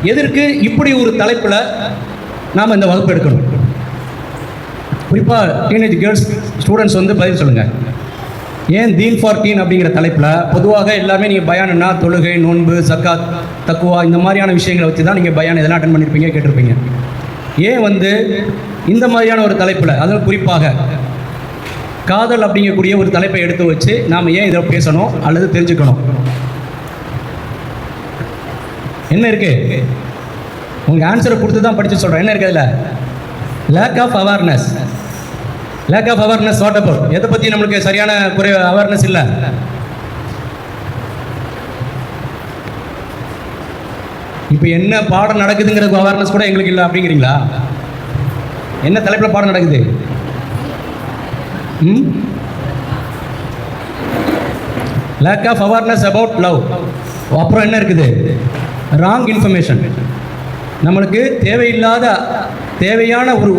எதற்கு இப்படி ஒரு தலைப்பில் நாம் இந்த வகுப்பு எடுக்கணும்? குறிப்பாக டீனேஜ் கேர்ள்ஸ் ஸ்டூடெண்ட்ஸ் வந்து பதில் சொல்லுங்கள். ஏன் தீன் ஃபார் டீன் அப்படிங்கிற தலைப்பில் பொதுவாக எல்லாமே நீங்கள் பயானுன்னா தொழுகை, நோன்பு, சக்காத், தக்குவா இந்த மாதிரியான விஷயங்களை வச்சு தான் நீங்கள் பயான் இதெல்லாம் அட்டன் பண்ணியிருப்பீங்க, கேட்டிருப்பீங்க. ஏன் வந்து இந்த மாதிரியான ஒரு தலைப்பில், அதுவும் குறிப்பாக காதல் அப்படிங்கக்கூடிய ஒரு தலைப்பை எடுத்து வச்சு நாம் ஏன் இதை பேசணும் அல்லது தெரிஞ்சுக்கணும்? என்ன இருக்கு? உங்கள் ஆன்சரை கொடுத்து தான் படித்து சொல்கிறேன். என்ன இருக்குது அதில்? Lack of awareness. Lack of awareness what about? எதை பற்றி நம்மளுக்கு சரியான அவேர்னஸ் இல்லை. இப்போ என்ன பாடம் நடக்குதுங்கிறது அவேர்னஸ் கூட எங்களுக்கு இல்லை அப்படிங்கிறீங்களா? என்ன தலைப்பில் பாடம் நடக்குது? Lack of awareness about love. அப்புறம் என்ன இருக்குது? Wrong information. நம்மளுக்கு தேவையான ஒரு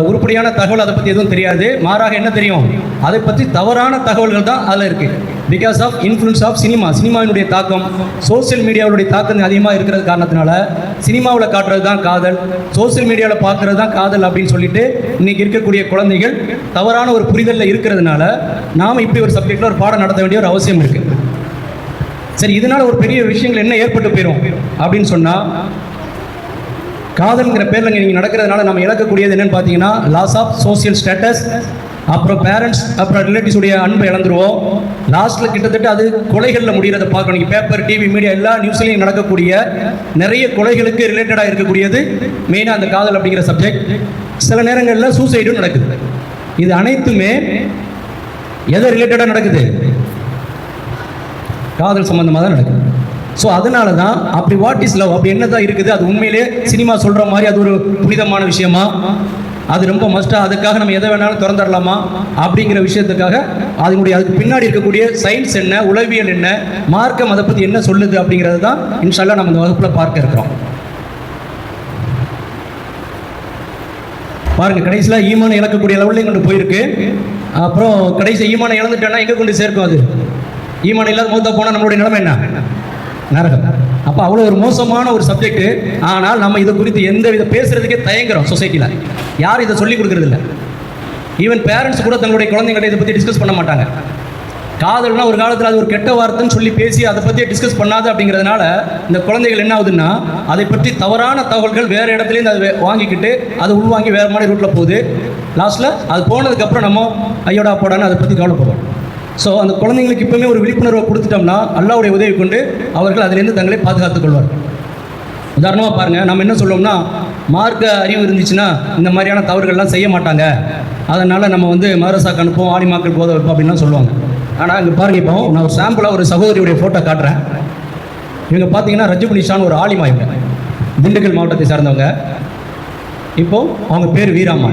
உருப்படியான தகவல் அதை பற்றி எதுவும் தெரியாது. மாறாக என்ன தெரியும்? அதை பற்றி தவறான தகவல்கள் தான் அதில் இருக்குது. பிகாஸ் ஆஃப் இன்ஃப்ளூயன்ஸ் ஆஃப் சினிமாவினுடைய தாக்கம், சோசியல் மீடியாவுடைய தாக்கம் அதிகமாக இருக்கிறது காரணத்தினால சினிமாவில் காட்டுறது தான் காதல், சோசியல் மீடியாவில் பார்க்குறது தான் காதல் அப்படின்னு சொல்லிட்டு இன்றைக்கி இருக்கக்கூடிய குழந்தைகள் தவறான ஒரு புரிதலில் இருக்கிறதுனால நாம் இப்படி ஒரு சப்ஜெக்டில் ஒரு பாடம் நடத்த வேண்டிய ஒரு அவசியம் இருக்குது. சரி, இதனால் ஒரு பெரிய விஷயங்கள் என்ன ஏற்பட்டு போயிடும் அப்படின்னு சொன்னால், காதல்ங்கிற பேரில் நீங்கள் நடக்கிறதுனால நம்ம இழக்கக்கூடியது என்னென்னு பார்த்தீங்கன்னா லாஸ் ஆஃப் சோசியல் ஸ்டேட்டஸ், அப்புறம் பேரண்ட்ஸ், அப்புறம் ரிலேட்டிவ்ஸுடைய அன்பை இழந்துருவோம். லாஸ்ட்டில் கிட்டத்தட்ட அது கொலைகளில் முடிகிறத பார்க்கணும். நீங்கள் பேப்பர், டிவி, மீடியா எல்லா நியூஸ்லையும் நடக்கக்கூடிய நிறைய கொலைகளுக்கு ரிலேட்டடாக இருக்கக்கூடியது மெயினாக அந்த காதல் அப்படிங்கிற சப்ஜெக்ட். சில நேரங்களில் சூசைடும் நடக்குது. இது அனைத்துமே எதை ரிலேட்டடாக நடக்குது? காதல் சம்பந்தமாக தான் நடக்குது. ஸோ அதனால தான் அப்படி வாட் இஸ் லவ், அப்படி என்ன தான் இருக்குது, அது உண்மையிலே சினிமா சொல்கிற மாதிரி அது ஒரு புனிதமான விஷயமா, அது ரொம்ப மஸ்ட்டாக, அதுக்காக நம்ம எதை வேணாலும் திறந்துடலாமா அப்படிங்கிற விஷயத்துக்காக அதுக்கு பின்னாடி இருக்கக்கூடிய சயின்ஸ் என்ன, உளவியல் என்ன, மார்க்கம் அதை பற்றி என்ன சொல்லுது அப்படிங்கிறது தான் இன்ஷா அல்லாஹ் நம்ம இந்த வகுப்பில் பார்க்க இருக்கிறோம். பாருங்கள், கடைசியில் ஈமானை இழக்கக்கூடிய லெவல்லையும் கொண்டு போயிருக்கு. அப்புறம் கடைசி ஈமானை இழந்துட்டோன்னா எங்கே கொண்டு சேர்க்கும்? அது ஈமான் இல்லாத மூத்தா போனால் நம்மளுடைய நிலைமை என்ன? நரகம். அப்போ அவ்வளோ ஒரு மோசமான ஒரு சப்ஜெக்ட். ஆனால் நம்ம இதை குறித்து எந்த வித பேசுறதுக்கே தயங்குறோம் சொசைட்டியில். யாரும் இதை சொல்லிக் கொடுக்குறது இல்லை. ஈவன் பேரண்ட்ஸ் கூட தங்களுடைய குழந்தைங்களை இதை பற்றி டிஸ்கஸ் பண்ண மாட்டாங்க. காதல்னா ஒரு காலத்தில் அது ஒரு கெட்ட வார்த்தைன்னு சொல்லி பேசி அதை பற்றியே டிஸ்கஸ் பண்ணாது அப்படிங்கிறதுனால இந்த குழந்தைகள் என்ன ஆகுதுன்னா அதை பற்றி தவறான தகவல்கள் வேறு இடத்துலேருந்து அதை வாங்கிக்கிட்டு அதை உள்வாங்கி வேறு மாதிரி ரூட்டில் போகுது. லாஸ்ட்டில் அது போனதுக்கப்புறம் நம்ம ஐயோடா போடான்னு அதை பற்றி கவலைப்படுறோம். ஸோ அந்த குழந்தைங்களுக்கு இப்போவுமே ஒரு விழிப்புணர்வை கொடுத்துட்டோம்னா அல்லாஹ்வுடைய உதவி கொண்டு அவர்கள் அதிலேருந்து தங்களை பாதுகாத்துக் கொள்வார். உதாரணமாக பாருங்கள், நம்ம என்ன சொல்லுவோம்னா மார்க்க அறிவு இருந்துச்சுன்னா இந்த மாதிரியான தவறுகள்லாம் செய்ய மாட்டாங்க, அதனால் நம்ம வந்து மதரசாக்கு அனுப்புவோம், ஆலிமாக்கள் போத வைப்போம் அப்படின்லாம் சொல்லுவாங்க. ஆனால் இங்கே பாருங்கள், இப்போ நான் ஒரு சாம்பிளாக ஒரு சகோதரியுடைய ஃபோட்டோ காட்டுறேன். இவங்க பார்த்தீங்கன்னா ரஜப் நிஷான் ஒரு ஆலிமா, இவங்க திண்டுக்கல் மாவட்டத்தை சார்ந்தவங்க. இப்போது அவங்க பேர் வீராம்மா.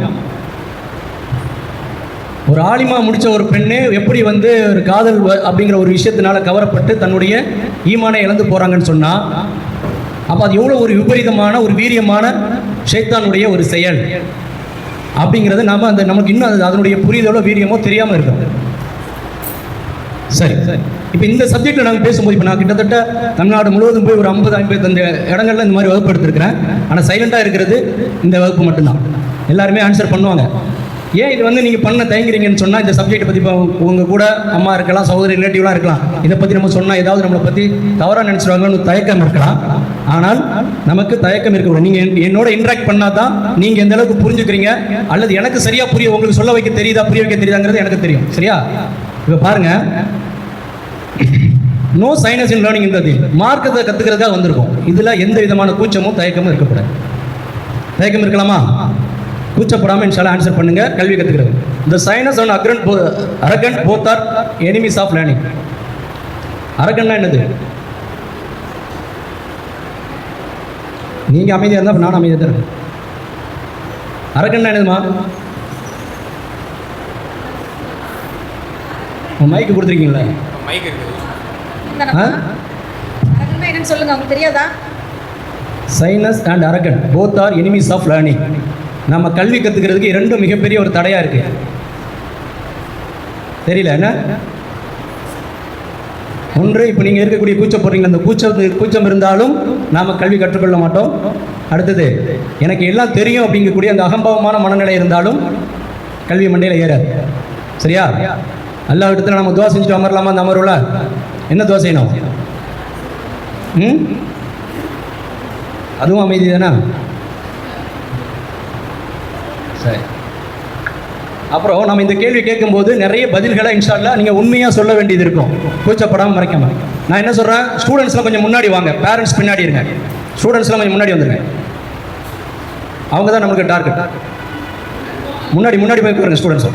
ஒரு ஆலிமா முடித்த ஒரு பெண்ணே எப்படி வந்து ஒரு காதல் அப்படிங்கிற ஒரு விஷயத்தினால கவரப்பட்டு தன்னுடைய ஈமானை இழந்து போகிறாங்கன்னு சொன்னால் அப்போ அது எவ்வளோ ஒரு விபரீதமான ஒரு வீரியமான ஷைத்தானுடைய ஒரு செயல் அப்படிங்கிறது நமக்கு இன்னும் அதனுடைய புரிதலோ வீரியமோ தெரியாமல் இருக்கும். சரி, இப்போ இந்த சப்ஜெக்டில் நாங்கள் பேசும்போது இப்போ நான் கிட்டத்தட்ட தமிழ்நாடு முழுவதும் போய் ஒரு 50-55 இடங்கள்ல இந்த மாதிரி வகுப்பு எடுத்துருக்கிறேன். ஆனால் சைலண்ட்டாக இருக்கிறது இந்த வகுப்பு மட்டும்தான். எல்லாருமே ஆன்சர் பண்ணுவாங்க. ஏன் இது வந்து நீங்கள் பண்ண தயங்குறீங்கன்னு சொன்னால் இந்த சப்ஜெக்டை பற்றி இப்போ உங்கள் கூட அம்மா இருக்கலாம், சகோதரி, ரிலேட்டிவ்லாம் இருக்கலாம். இதை பற்றி நம்ம சொன்னால் ஏதாவது நம்மளை பற்றி தவறாக நினச்சிடுவாங்கன்னு தயக்கம் இருக்கலாம். ஆனால் நமக்கு தயக்கம் இருக்கக்கூடாது. நீங்கள் என்னோட இன்ட்ராக்ட் பண்ணால் தான் நீங்கள் எந்த அளவுக்கு புரிஞ்சுக்கிறீங்க அல்லது எனக்கு சரியாக உங்களுக்கு சொல்ல வைக்க தெரியுதா, புரிய வைக்க தெரியுதாங்கிறது எனக்கு தெரியும். சரியா? இப்போ பாருங்கள், நோ சைனஸ் இன் லேர்னிங் இந்த மார்க்கத்தை கற்றுக்கிறதுக்காக வந்திருக்கோம். இதில் எந்த விதமான கூச்சமும் தயக்கமும் இருக்கக்கூடாது. தயக்கம் இருக்கலாமா? கூச்சப்படாமல் இன்ஷால்லா ஆன்சர் பண்ணுங்க. கல்வி கற்றுக்கிறது. இந்த shyness and arrogant both are enemies of learning. அரகன்னா என்னது? நீங்கள் அமைதியாக இருந்தால் நான் அமைதியாக தான் இருக்கேன். அரகன்னா என்னதுமா? மைக்கு கொடுத்துருக்கீங்களா? மைக் இருக்குது. சொல்லுங்க, உங்களுக்கு தெரியாதா? Shyness and arrogant both are enemies of learning. நம்ம கல்வி கற்றுக்கிறதுக்கு இரண்டும் மிகப்பெரிய ஒரு தடையாக இருக்குது. தெரியல என்ன? ஒன்று, இப்போ நீங்கள் இருக்கக்கூடிய கூச்சப்படுறீங்க, அந்த கூச்சம் இருந்தாலும் நாம் கல்வி கற்றுக்கொள்ள மாட்டோம். அடுத்தது, எனக்கு எல்லாம் தெரியும் அப்படிங்கக்கூடிய அந்த அகம்பாவமான மனநிலை இருந்தாலும் கல்வி மண்டையில் ஏறாது. சரியா? அல்லாஹ் இடத்துல நம்ம துவா செஞ்சுட்டு அமரலாமா? அந்த அமர்வுல என்ன துவா செய்யணும்? அதுவும் அமைதி தானே? சரி. அப்புறம் நம்ம இந்த கேள்வி கேட்கும்போது நிறைய பதில்களை இன்ஷா அல்லாஹ் நீங்கள் உண்மையாக சொல்ல வேண்டியது இருக்கும், கூச்சப்படாமல் மறைக்காம. நான் என்ன சொல்கிறேன், ஸ்டூடெண்ட்ஸ்லாம் கொஞ்சம் முன்னாடி வாங்க, பேரண்ட்ஸ் பின்னாடி இருங்க, ஸ்டூடெண்ட்ஸ்லாம் கொஞ்சம் முன்னாடி வந்துருங்க. அவங்க தான் நமக்கு டார்கெட். முன்னாடி போய் பாருங்க ஸ்டூடெண்ட்ஸ்.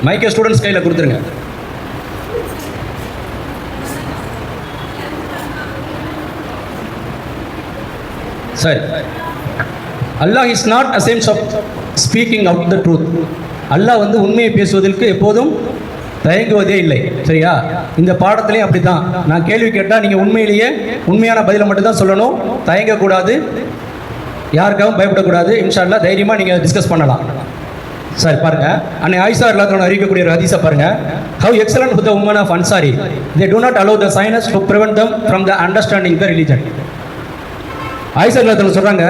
மைக்கை ஸ்டூடெண்ட்ஸ் கையில் கொடுத்துருங்க. சரி. Allah is not ashamed of speaking out the truth. Allah வந்து உண்மையை பேசுவதற்கு எப்போதும் தயங்குவதே இல்லை. சரியா? இந்த பாடத்துலேயும் அப்படி தான். நான் கேள்வி கேட்டால் நீங்கள் உண்மையிலேயே உண்மையான பதிலை மட்டும்தான் சொல்லணும், தயங்கக்கூடாது, யாருக்காகவும் பயப்படக்கூடாது. இன்ஷா அல்லாஹ் தைரியமாக நீங்கள் டிஸ்கஸ் பண்ணலாம். சரி, பாருங்க, அன்னை ஆயிஷா ரலியல்லாஹு அறிவிக்கக்கூடிய ஒரு ஹதீஸை பாருங்க. How excellent with the women of Ansari. They do not allow the sinners to prevent them from the understanding the religion. Ayesha ரலியல்லாஹு சொல்றாங்க,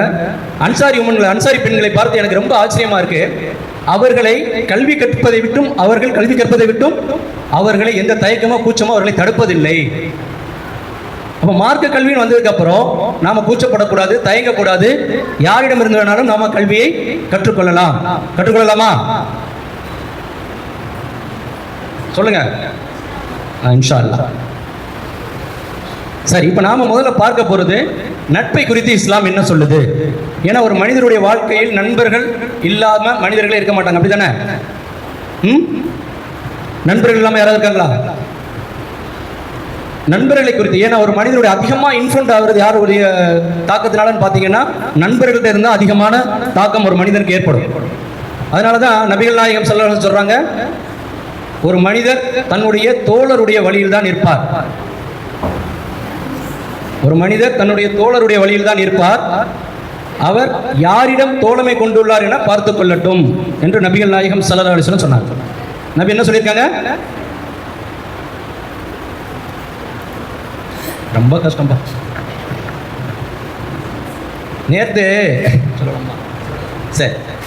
அன்சாரி உமன்களை, அன்சாரி பெண்களை பார்த்து எனக்கு ரொம்ப ஆச்சரியமா இருக்கு. அவர்களை கல்வி கற்பதை விட்டும் அவர்களை எந்த தயக்கமோ கூச்சமோ அவர்களை தடுப்பதில்லை. அப்போ மார்க்க கல்வின்னு வந்ததுக்கு அப்புறம் நாம கூச்சப்படக்கூடாது, தயங்கக்கூடாது. யாரிடம் இருந்து வேணாலும் நாம கல்வியை கற்றுக்கொள்ளலாமா? சொல்லுங்க. இன்ஷா அல்லாஹ். சரி, இப்போ நாம முதல்ல பார்க்க போறது நட்பை குறித்து இஸ்லாம் என்ன சொல்லுது. ஏன்னா ஒரு மனிதருடைய வாழ்க்கையில் நண்பர்கள் இல்லாம மனிதர்களே இருக்க மாட்டாங்க, அப்படிதானே? நண்பர்கள் இல்லாம யாராவது இருக்காங்களா? நண்பர்களை குறித்து, ஏன்னா ஒரு மனிதனுடைய அதிகமாக இன்ஃப்ளூயன்ட் ஆகிறது யாருடைய தாக்கத்தினாலன்னு பார்த்தீங்கன்னா நண்பர்கள்ட்ட இருந்தால் அதிகமான தாக்கம் ஒரு மனிதனுக்கு ஏற்படும். அதனால தான் நபிகள் நாயகம் ஸல்லல்லாஹு அலைஹி வஸல்லம் சொல்றாங்க, ஒரு மனிதர் தன்னுடைய தோழருடைய வழியில் தான் இருப்பார். அவர் யாரிடம் தோழமை கொண்டுள்ளார் என பார்த்து கொள்ளட்டும் என்று நபிகள் நாயகம் ஸல்லல்லாஹு அலைஹி வஸல்லம் சொன்னார். நபி என்ன சொல்லியிருக்காங்க? ரொம்ப கஷ்டம்பா.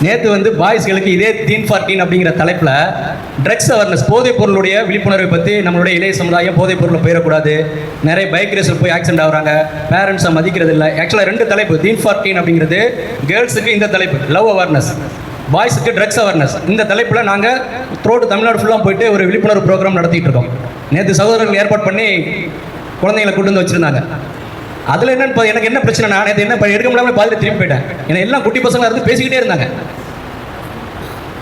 நேற்று வந்து பாய்ஸ்களுக்கு இதே தீன் ஃபார் டீன் அப்படிங்கிற தலைப்பில் ட்ரக்ஸ் அவேர்னஸ், போதைப் பொருளுடைய விழிப்புணர்வை பற்றி நம்மளுடைய இளைய சமுதாயம் போதைப் பொருளை போயிடக்கூடாது, நிறைய பைக் ரேஸில் போய் ஆக்சிடென்ட் ஆகுறாங்க, பேரண்ட்ஸை மதிக்கிறது இல்லை. ஆக்சுவலாக 2 தலைப்பு, தீன் ஃபார் டீன் அப்படிங்கிறது கேர்ள்ஸுக்கு இந்த தலைப்பு லவ் அவேர்னஸ், பாய்ஸுக்கு ட்ரக்ஸ் அவேர்னஸ். இந்த தலைப்பில் நாங்கள் த்ரோட் தமிழ்நாடு ஃபுல்லாக போயிட்டு ஒரு விழிப்புணர்வு ப்ரோக்ராம் நடத்திட்டு இருக்கோம். நேற்று சகோதரர்கள் ஏற்பாடு பண்ணி குழந்தைங்களை கொண்டு வந்து வச்சுருந்தாங்க. அதில் என்னன்னு எனக்கு என்ன பிரச்சனை, நான் நேற்று என்ன எடுக்க முடியாமல் பாதியில் திரும்பி போயிட்டேன். ஏன்னா எல்லாம் குட்டி பசங்களாக இருந்து பேசிக்கிட்டே இருந்தாங்க.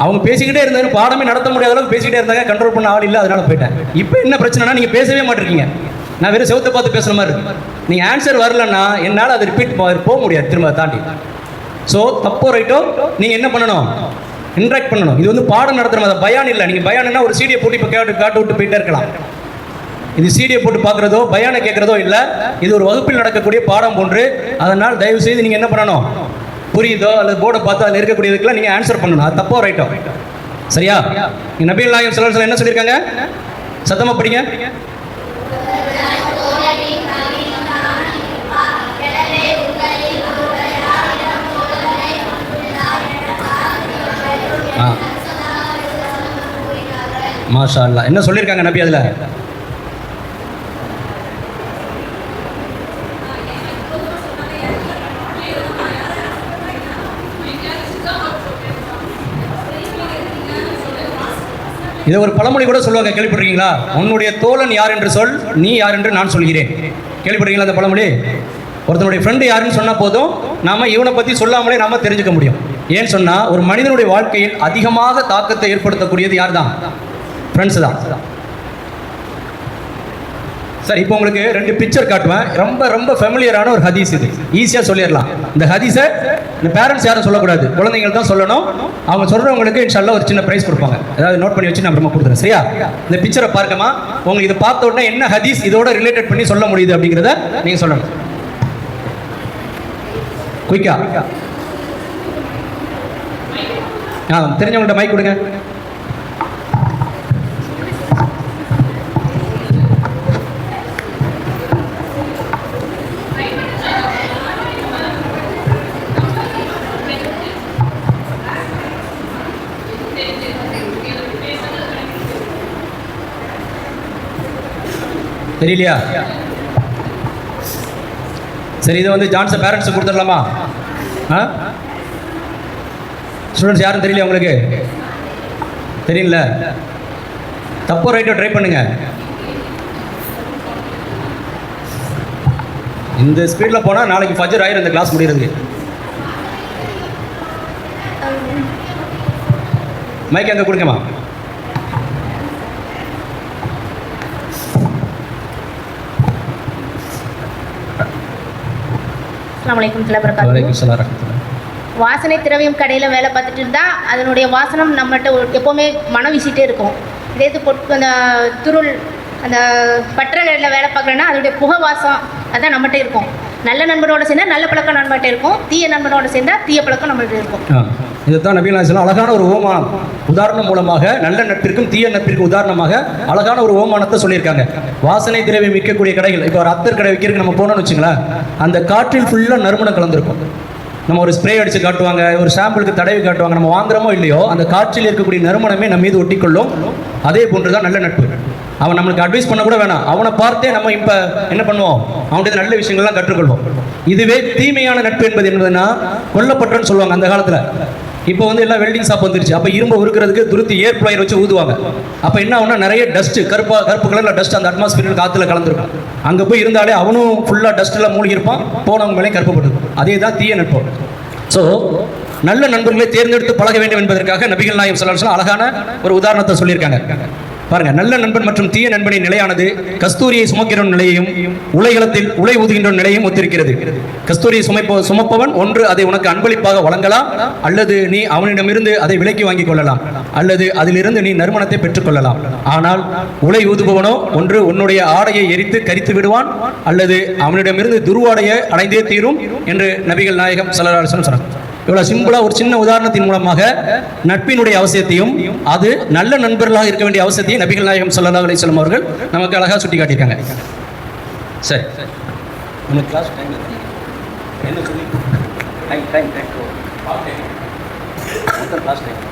அவங்க பேசிக்கிட்டே இருந்தாங்க, பாடமே நடத்த முடியாத அளவுக்கு பேசிக்கிட்டே இருந்தாங்க, கண்ட்ரோல் பண்ண ஆள் இல்லை, அதனால போயிட்டேன். இப்போ என்ன பிரச்சனைனா நீங்கள் பேசவே மாட்டேஇருக்கீங்க. நான் வெறும் செவத்தை பார்த்து பேசுகிற மாதிரி இருக்கு. நீங்கள் ஆன்சர் வரலன்னா என்னால் அது ரிப்பீட் போக முடியாது, திரும்ப தாண்டி. ஸோ தப்போ ரைட்டோ நீங்கள் என்ன பண்ணணும், இன்ட்ராக்ட் பண்ணணும். இது வந்து பாடம் நடத்துகிற மாதிரி பயான் இல்லை. நீங்கள் பயானுன்னா ஒரு சீடியை போட்டு இப்போ காட்டு விட்டு போயிட்டே இருக்கலாம். இது சீடியை போட்டு பார்க்குறதோ பயானை கேட்குறதோ இல்லை, இது ஒரு வகுப்பில் நடக்கக்கூடிய பாடம் போன்று. அதனால் தயவு செய்து நீங்கள் என்ன பண்ணணும், புரியுதோ அல்லது போர்டை பார்த்து அதில் இருக்கக்கூடியதுக்கெல்லாம் நீங்கள் ஆன்சர் பண்ணணும். அது தப்போ ரைட்டோ? சரியா? நபிகள் நாயகம் ஸல்லல்லாஹு அலைஹி வஸல்லம் என்ன சொல்லியிருக்காங்க? சத்தமாக படிங்க. மாஷா அல்லாஹ். என்ன சொல்லியிருக்காங்க நபி அதில்? இதை ஒரு பழமொழி கூட சொல்லுவாங்க, கேள்விப்பட்டிருக்கீங்களா? உன்னுடைய தோழன் யார் என்று சொல், நீ யார் என்று நான் சொல்கிறேன். கேள்விப்பட்டிருக்கீங்களா அந்த பழமொழி? ஒருத்தனுடைய ஃப்ரெண்டு யாருன்னு சொன்னால் போதும், நாம் இவனை பற்றி சொல்லாமலே நாம் தெரிஞ்சுக்க முடியும். ஏன்னு சொன்னால் ஒரு மனிதனுடைய வாழ்க்கையில் அதிகமாக தாக்கத்தை ஏற்படுத்தக்கூடியது யார் தான்? ஃப்ரெண்ட்ஸ் தான். சரி, இப்போ உங்களுக்கு 2 பிக்சர் காட்டுவேன். ரொம்ப ரொம்ப ஃபெமிலியரான ஒரு ஹதீஸ். இது ஈஸியாக சொல்லிடலாம். இந்த ஹதீஸை இந்த பேரண்ட்ஸ் யாரும் சொல்லக்கூடாது, குழந்தைகள் தான் சொல்லணும். அவங்க சொல்கிறவங்களுக்கு இன்ஷால்லா ஒரு சின்ன ப்ரைஸ் கொடுப்பாங்க. அதாவது நோட் பண்ணி வச்சு நான் அப்புறமா கொடுத்துறேன். சரியா? இந்த பிக்சரை பார்க்கமா, உங்களுக்கு இதை பார்த்த உடனே என்ன ஹதீஸ் இதோட ரிலேட்டட் பண்ணி சொல்ல முடியுது அப்படிங்கிறத நீங்கள் சொல்லணும். குயிக்கா தெரிஞ்சவங்கள்ட்ட மைக் கொடுங்க. தெரியலையா? சரி, இதை வந்து ஜான்சன் பேரண்ட்ஸுக்கு கொடுத்துடலாமா? ஸ்டூடெண்ட்ஸ் யாரும் தெரியல உங்களுக்கு? தெரியல. தப்போ ரைட்டோ ட்ரை பண்ணுங்க. இந்த ஸ்பீடில் போனால் நாளைக்கு ஃபஜர் ஆயிரம் இந்த கிளாஸ் முடியறதுக்கு. மைக் அங்கே கொடுங்கம்மா. வாசனை திரவியம் கடையில் வேலை பார்த்துட்டு இருந்தால் அதனுடைய வாசனம் நம்மகிட்ட எப்போவுமே மனம் வீசிட்டே இருக்கும். இதே இது அந்த துருள் அந்த பற்றகளில் வேலை பார்க்குறேன்னா அதனுடைய புகை வாசம் அதான் நம்மகிட்ட இருக்கும். நல்ல நண்பனோட சேர்ந்தால் நல்ல பழக்கம் நம்மகிட்ட இருக்கும், தீய நண்பனோட சேர்ந்தால் தீய பழக்கம் நம்மகிட்ட இருக்கும். இதுதான் நபிகள் நாயகம் அழகான ஒரு ஓமானம் உதாரணம் மூலமாக நல்ல நட்பிற்கும் தீய நட்பிற்கும் உதாரணமாக அழகான ஒரு ஓமானத்தை சொல்லியிருக்காங்க. வாசனை திரவியம் விற்கக்கூடிய கடைகள், இப்போ ஒரு அத்தர் கடை விற்கிறதுக்கு நம்ம போனோம்னு வச்சுங்களேன், அந்த காற்றில் ஃபுல்லாக நறுமணம் கலந்துருக்கும். நம்ம ஒரு ஸ்ப்ரே அடித்து காட்டுவாங்க, ஒரு ஷாம்பிளுக்கு தடவி காட்டுவாங்க. நம்ம வாங்குறோமோ இல்லையோ அந்த காற்றில் இருக்கக்கூடிய நறுமணமே நம்ம மீது ஒட்டிக்கொள்ளும். அதே போன்று தான் நல்ல நட்பு. அவன் நம்மளுக்கு அட்வைஸ் பண்ண கூட வேணாம், அவனை பார்த்தே நம்ம இப்போ என்ன பண்ணுவோம், அவனுடைய நல்ல விஷயங்கள்லாம் கற்றுக்கொள்வோம். இதுவே தீமையான நட்பு என்பது என்னதுன்னா கொல்லப்பட்டன்னு சொல்லுவாங்க அந்த காலத்தில். இப்போ வந்து எல்லாம் வெல்டிங் ஷாப் வந்துருச்சு. அப்போ இரும்பு உருக்கிறதுக்கு துருத்தி ஏர் ப்ளாயர் வச்சு ஊதுவாங்க. அப்போ என்ன ஆகும்னா நிறைய டஸ்ட்டு கருப்பு கலரில் டஸ்ட் அந்த அட்மாஸ்பியர் காற்றுல கலந்துருக்கும். அங்கே போய் இருந்தாலே அவனும் ஃபுல்லாக டஸ்ட்டில் மூழ்கிருப்பான், போனவங்க மேலே கருப்பப்பட்டிருக்கும். அதே தான் தீய நட்பு. ஸோ நல்ல நண்பர்களை தேர்ந்தெடுத்து பழக வேண்டும் என்பதற்காக நபிகள் நாயகம் ஸல்லல்லாஹு அலைஹி வஸல்லம் அழகான ஒரு உதாரணத்தை சொல்லியிருக்காங்க. பாருங்க, நல்ல நண்பன் மற்றும் தீய நண்பனின் நிலையானது கஸ்தூரியை சுமக்கிற நிலையையும் உலைகளத்தில் உலை ஊதுகின்ற நிலையும் ஒத்திருக்கிறது. கஸ்தூரியை சுமப்பவன் ஒன்று அதை உனக்கு அன்பளிப்பாக வழங்கலாம், அல்லது நீ அவனிடமிருந்து அதை விலைக்கு வாங்கிக் கொள்ளலாம், அல்லது அதிலிருந்து நீ நறுமணத்தை பெற்றுக்கொள்ளலாம். ஆனால் உலை ஊதுபவனோ ஒன்று உன்னுடைய ஆடையை எரித்து கரித்து விடுவான், அல்லது அவனிடமிருந்து துர்வாடையை அடைந்தே தீரும் என்று நபிகள் நாயகம் ஸல்லல்லாஹு அலைஹி வஸல்லம் சொன்னார். இவ்வளோ சிம்பிளாக ஒரு சின்ன உதாரணத்தின் மூலமாக நட்பினுடைய அவசியத்தையும் அது நல்ல நண்பர்களாக இருக்க வேண்டிய அவசியத்தையும் நபிகள் நாயகம் ஸல்லல்லாஹு அலைஹி வஸல்லம் அவர்கள் நமக்கு அழகாக சுட்டி காட்டியிருக்காங்க. சரி, நம்ம கிளாஸ் டைம் என்ன சொல்லி டைம் கிளாஸ் டைம்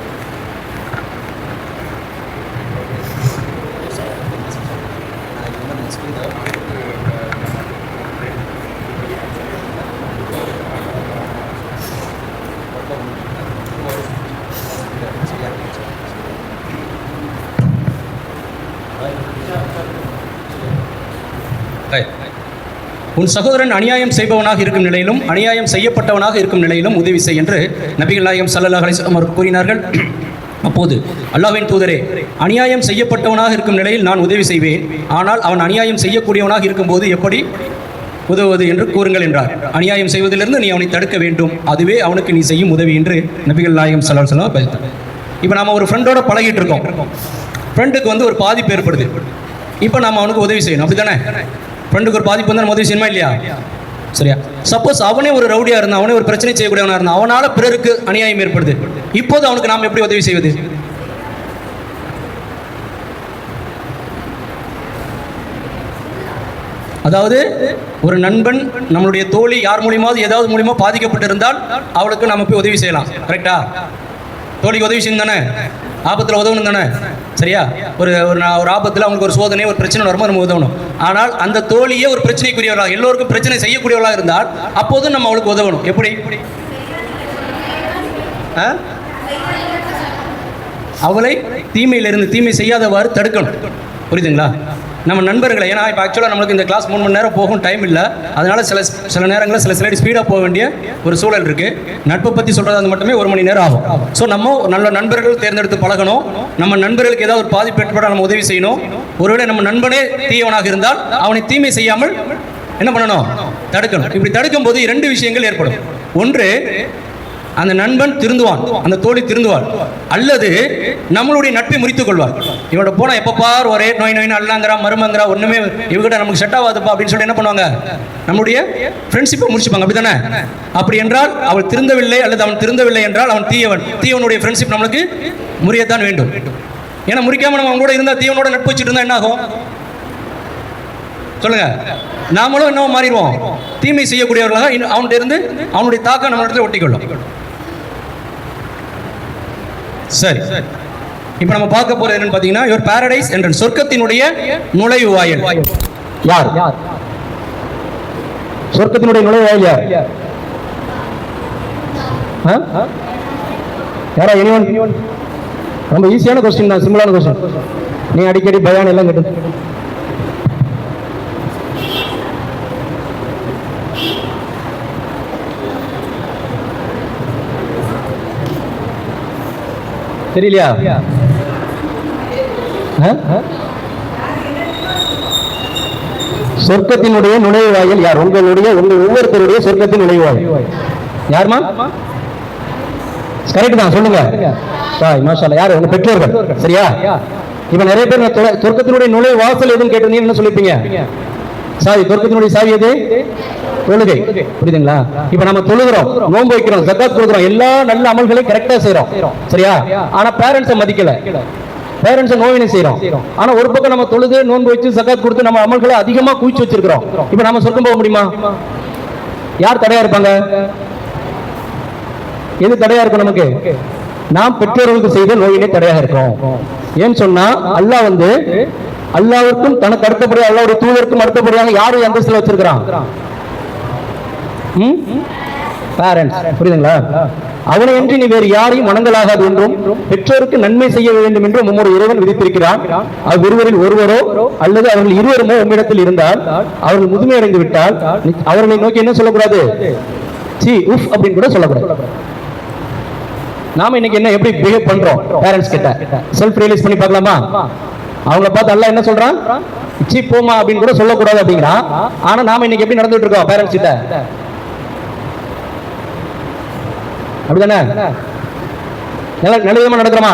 உன் சகோதரன் அநியாயம் செய்பவனாக இருக்கும் நிலையிலும் அநியாயம் செய்யப்பட்டவனாக இருக்கும் நிலையிலும் உதவி செய் என்று நபிகள் நாயகம் ஸல்லல்லாஹு அலைஹி வஸல்லம் அவர்கள் கூறினார்கள். அப்போது அல்லாஹ்வின் தூதரே, அநியாயம் செய்யப்பட்டவனாக இருக்கும் நிலையில் நான் உதவி செய்வேன், ஆனால் அவன் அநியாயம் செய்யக்கூடியவனாக இருக்கும்போது எப்படி உதவுவது என்று கூறுங்கள் என்றார். அநியாயம் செய்வதிலிருந்து நீ அவனை தடுக்க வேண்டும், அதுவே அவனுக்கு நீ செய்யும் உதவி என்று நபிகள் நாயகம் ஸல்லல்லாஹு அலைஹி வஸல்லம் பதித்தார். இப்போ நம்ம ஒரு ஃப்ரெண்டோட பழகிட்டு இருக்கோம், ஃப்ரெண்டுக்கு வந்து ஒரு பாதிப்பு ஏற்படுது. இப்போ நம்ம அவனுக்கு உதவி செய்யணும், அப்படி தானே? ஃப்ரெண்டுக்கு ஒரு பாதிப்பு வந்து நம்ம உதவி செய்யணுமா இல்லையா? சரியா? சப்போஸ் அவனே ஒரு ரவுடியாக இருந்தான், அவனே ஒரு பிரச்சனை செய்யக்கூடியவனாக இருந்தான், அவனால் பிறருக்கு அநியாயம் ஏற்படுது, இப்போது அவனுக்கு நாம் எப்படி உதவி செய்வது? அதாவது ஒரு நண்பன் நம்மளுடைய தோழி யார் மூலியமாவது ஏதாவது மூலியமா பாதிக்கப்பட்டிருந்தால் அவளுக்கு நம்ம போய் உதவி செய்யலாம். கரெக்டா? தோழிக்கு உதவி செய்யணும் தானே, ஆபத்தில் உதவணும் தானே? சரியா? ஒரு ஒரு ஆபத்தில் அவங்களுக்கு ஒரு சோதனை ஒரு பிரச்சனை வரும்போது நம்ம உதவணும். ஆனால் அந்த தோழியே ஒரு பிரச்சனைக்குரியவர்களாக, எல்லோருக்கும் பிரச்சனை செய்யக்கூடியவர்களாக இருந்தால் அப்போதும் நம்ம அவளுக்கு உதவணும். எப்படி? அவளை தீமையிலிருந்து தீமை செய்யாதவாறு தடுக்கணும். புரியுதுங்களா? நம்ம நண்பர்களை, ஏன்னா இப்போ ஆக்சுவலாக நம்மளுக்கு இந்த கிளாஸ் 3 மணி நேரம் போகும், டைம் இல்லை. அதனால சில நேரங்களில் சில ஸ்லைடு ஸ்பீடாக போக வேண்டிய ஒரு சூழல் இருக்குது. நட்பை பற்றி சொல்கிறது அது மட்டுமே 1 மணி நேரம் ஆகும். ஸோ நம்ம நல்ல நண்பர்கள் தேர்ந்தெடுத்து பழகணும். நம்ம நண்பர்களுக்கு ஏதாவது ஒரு பாதிப்பு ஏற்பட நம்ம உதவி செய்யணும். ஒருவேளை நம்ம நண்பனே தீயவனாக இருந்தால் அவனை தீமை செய்யாமல் என்ன பண்ணணும்? தடுக்கணும். இப்படி தடுக்கும் போது 2 விஷயங்கள் ஏற்படும். ஒன்று, அந்த நண்பன் திருந்துவான், அந்த தோழி திருந்துவாள், அல்லது நம்மளுடைய நட்பை முறித்துக் கொள்வார். இவட போனா எப்ப பார் ஒரே நோய் நோயின்னு அல்லாங்கிறா, மருமங்கிறா, ஒண்ணுமே இவகிட்ட நமக்கு செட் ஆகாதுப்பா அப்படின்னு சொல்லி என்ன பண்ணுவாங்க? நம்முடைய ஃப்ரெண்ட்ஷிப்பை முடிச்சுப்பாங்க. அப்படித்தானே? அப்படி என்றால் அவள் திருந்தவில்லை அல்லது அவன் திருந்தவில்லை என்றால் அவன் தீயவனுடைய ஃப்ரெண்ட்ஷிப் நம்மளுக்கு முறியத்தான் வேண்டும். ஏன்னா முறிக்காம நம்ம அவங்க கூட இருந்தால், தீவனோட நட்பு வச்சுட்டு இருந்தா என்ன ஆகும் சொல்லுங்க? நாமளும் என்ன மாறிடுவோம்? தீமை செய்யக்கூடியவர்களாக அவன்கிட்ட இருந்து அவனுடைய தாக்கம் நம்ம இடத்துல ஒட்டிக்கொள்ளும். சரி, இப்போ நம்ம பார்க்க போறது என்னன்னு பார்த்தீங்கன்னா, யுவர் பாரடைஸ் என்ற சொர்க்கத்தினுடைய நுழைவு வாயில். யார் சொர்க்கத்தினுடைய நுழைவு வாயில்? யார்? யாரா? எனிவன்? ரொம்ப ஈஸியான கொஸ்டின் தான், சிம்பிளான கொஸ்டின். நீ அடிக்கடி பயான் எல்லாம் கேட்டு தெரியலையா? சொர்க்கத்தினுடைய நுழைவாயில் யார்? உங்கள் ஒவ்வொருத்தருடைய சொர்க்கத்தின் நுழைவாயில் யாருமா? கரெக்ட் தான், சொல்லுங்க. மாஷாஅல்லாஹ். யாரு? உங்க பெற்றோர்கள். சரியா? இப்ப நிறைய பேர் சொர்க்கத்தினுடைய நுழைவு வாசல் எதுன்னு கேட்டீங்க, என்ன சொல்லிப்பீங்க? சாவி. சொர்க்கத்தினுடைய சாவி எது? தொழுகை. புரியுதுங்களா? இப்ப நம்ம தொழுகிறோம், நோன்பு வைக்கிறோம், ஜகாத் கொடுக்கிறோம், எல்லா நல்ல அமல்களையும் கரெக்டா செய்யறோம். சரியா? ஆனா பேரண்ட்ஸை மதிக்கல, பேரண்ட்ஸை நோவினை செய்யறோம். ஆனா ஒரு பக்கம் நம்ம தொழுது நோன்பு வச்சு ஜகாத் கொடுத்து நம்ம அமல்களை அதிகமா குவிச்சு வச்சிருக்கிறோம். இப்ப நம்ம சொர்க்கம் போக முடியுமா? யார் தடையா இருப்பாங்க? எது தடையா இருக்கும் நமக்கு? நாம் பெற்றோர்களுக்கு செய்த நோயினை தடையாக இருக்கும். ஏன்னு சொன்னா அல்லாஹ் அல்லாஹ்வுக்கும் தனக்கு அடுத்தபடியாக அல்லாஹ்வுடைய தூதருக்கும் அடுத்தபடியாக யாரும் அந்தஸ்துல வச்சிருக்கிறான்? பேரண்ட்ஸ். புரியுதுங்களா? அவனை என்று நீ வேறு யாரையும் வணங்கலாகாது என்றும் பெற்றோருக்கு நன்மை செய்ய வேண்டும் என்றும் உம்முடைய இறைவன் விதித்திருக்கிறான். அவ்விருவரில் ஒருவரோ அல்லது அவர்கள் இருவருமோ உம்மிடத்தில் இருந்தால், அவர்கள் முதுமை அடைந்து விட்டால் அவர்களை நோக்கி என்ன சொல்லக்கூடாது? சி உஃப் அப்படின்னு கூட சொல்லக்கூடாது. நாம இன்னைக்கு என்ன எப்படி பிஹேவ் பண்றோம் பேரண்ட்ஸ் கிட்ட? செல்ஃப் ரியலைஸ் பண்ணி பார்க்கலாமா? அவங்கள பார்த்து அல்லாஹ் என்ன சொல்றான்? சி போமா அப்படின்னு கூட சொல்லக்கூடாது அப்படிங்கிறான். ஆனா நாம இன்னைக்கு எப்படி நடந்துட்டு இருக்கோம் பேரண்ட்ஸ் கிட்ட? அப்படிதானே? நல்ல விதமா நடக்கிறோமா?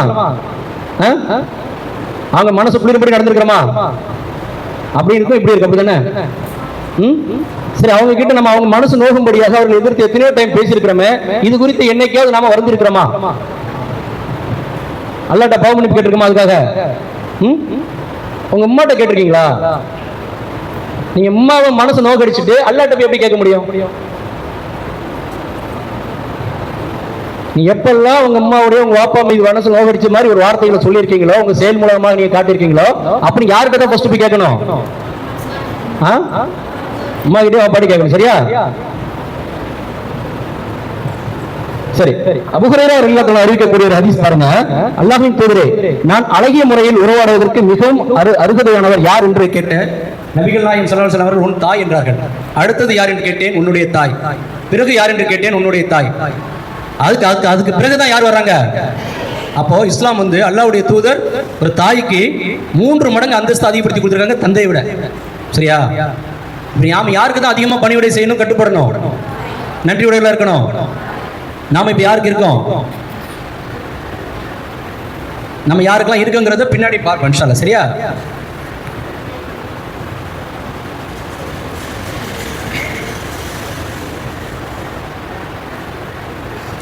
அவங்க மனசு குளிர்படி நடந்திருக்கிறோமா? அப்படி இருக்கும், இப்படி இருக்கு. அப்படிதானே? சரி, அவங்க கிட்ட நம்ம அவங்க மனசு நோகும்படியாக அவர்கள் எதிர்த்து எத்தனையோ டைம் பேசியிருக்கிறோமே, இது குறித்து என்னைக்காவது நாம வருந்திருக்கிறோமா? அல்லாஹ்ட்ட பாவ மன்னிப்பு கேட்டிருக்கோமா? அதுக்காக உங்க அம்மாட்ட கேட்டிருக்கீங்களா? நீங்க அம்மாவை மனசு நோக்கடிச்சுட்டு அல்லாஹ்ட்ட போய் எப்படி கேட்க முடியும்? நீ எப்பெல்லாம் உங்க அம்மாவுடைய உங்க வாப்பா மீது மனசு நோக்கடிச்ச மாதிரி ஒரு வார்த்தைகளை சொல்லியிருக்கீங்களோ, உங்க செயல் மூலமாக நீங்க காட்டியிருக்கீங்களோ, அப்படி யார்கிட்ட தான் ஃபர்ஸ்ட் போய் கேட்கணும்? அம்மா கிட்டே வாப்பாடி கேட்கணும். சரியா? சரி, அபூ ஹுரைரா ரலியல்லாஹு அன்ஹு அறிவிக்கக்கூடிய ஒரு ஹதீஸ் பாருங்க. அல்லாஹ்வின் தூதரே, நான் அழகிய முறையில் உறவாடுவதற்கு மிகவும் அருகதையானவர் யார் என்று கேட்டேன். நபிகள் நாயகம் ஸல்லல்லாஹு அலைஹி வஸல்லம் அவர்கள் உன் தாய் என்றார்கள். அடுத்தது யார் என்று கேட்டேன், உன்னுடைய தாய். பிறகு யார் என்று கேட்டேன், உன்னுடைய தாய். அதுக்கு பிறகுதான் யார் வர்றாங்க? அப்போ இஸ்லாம் அல்லாஹ்வுடைய தூதர் ஒரு தாய்க்கு 3 மடங்கு அந்தஸ்து அதிகப்படுத்தி கொடுத்துருக்காங்க தந்தையை விட. சரியா? நாம யாருக்கு தான் அதிகமா பணிவிடை செய்யணும், கட்டுப்படணும், நன்றி உடையவர்களா இருக்கணும். நாம இப்ப யாருக்கு இருக்கோம்? நம்ம யாருக்கெல்லாம் இருக்குங்கிறத பின்னாடி பார்ப்போம் இன்ஷா அல்லாஹ். சரியா?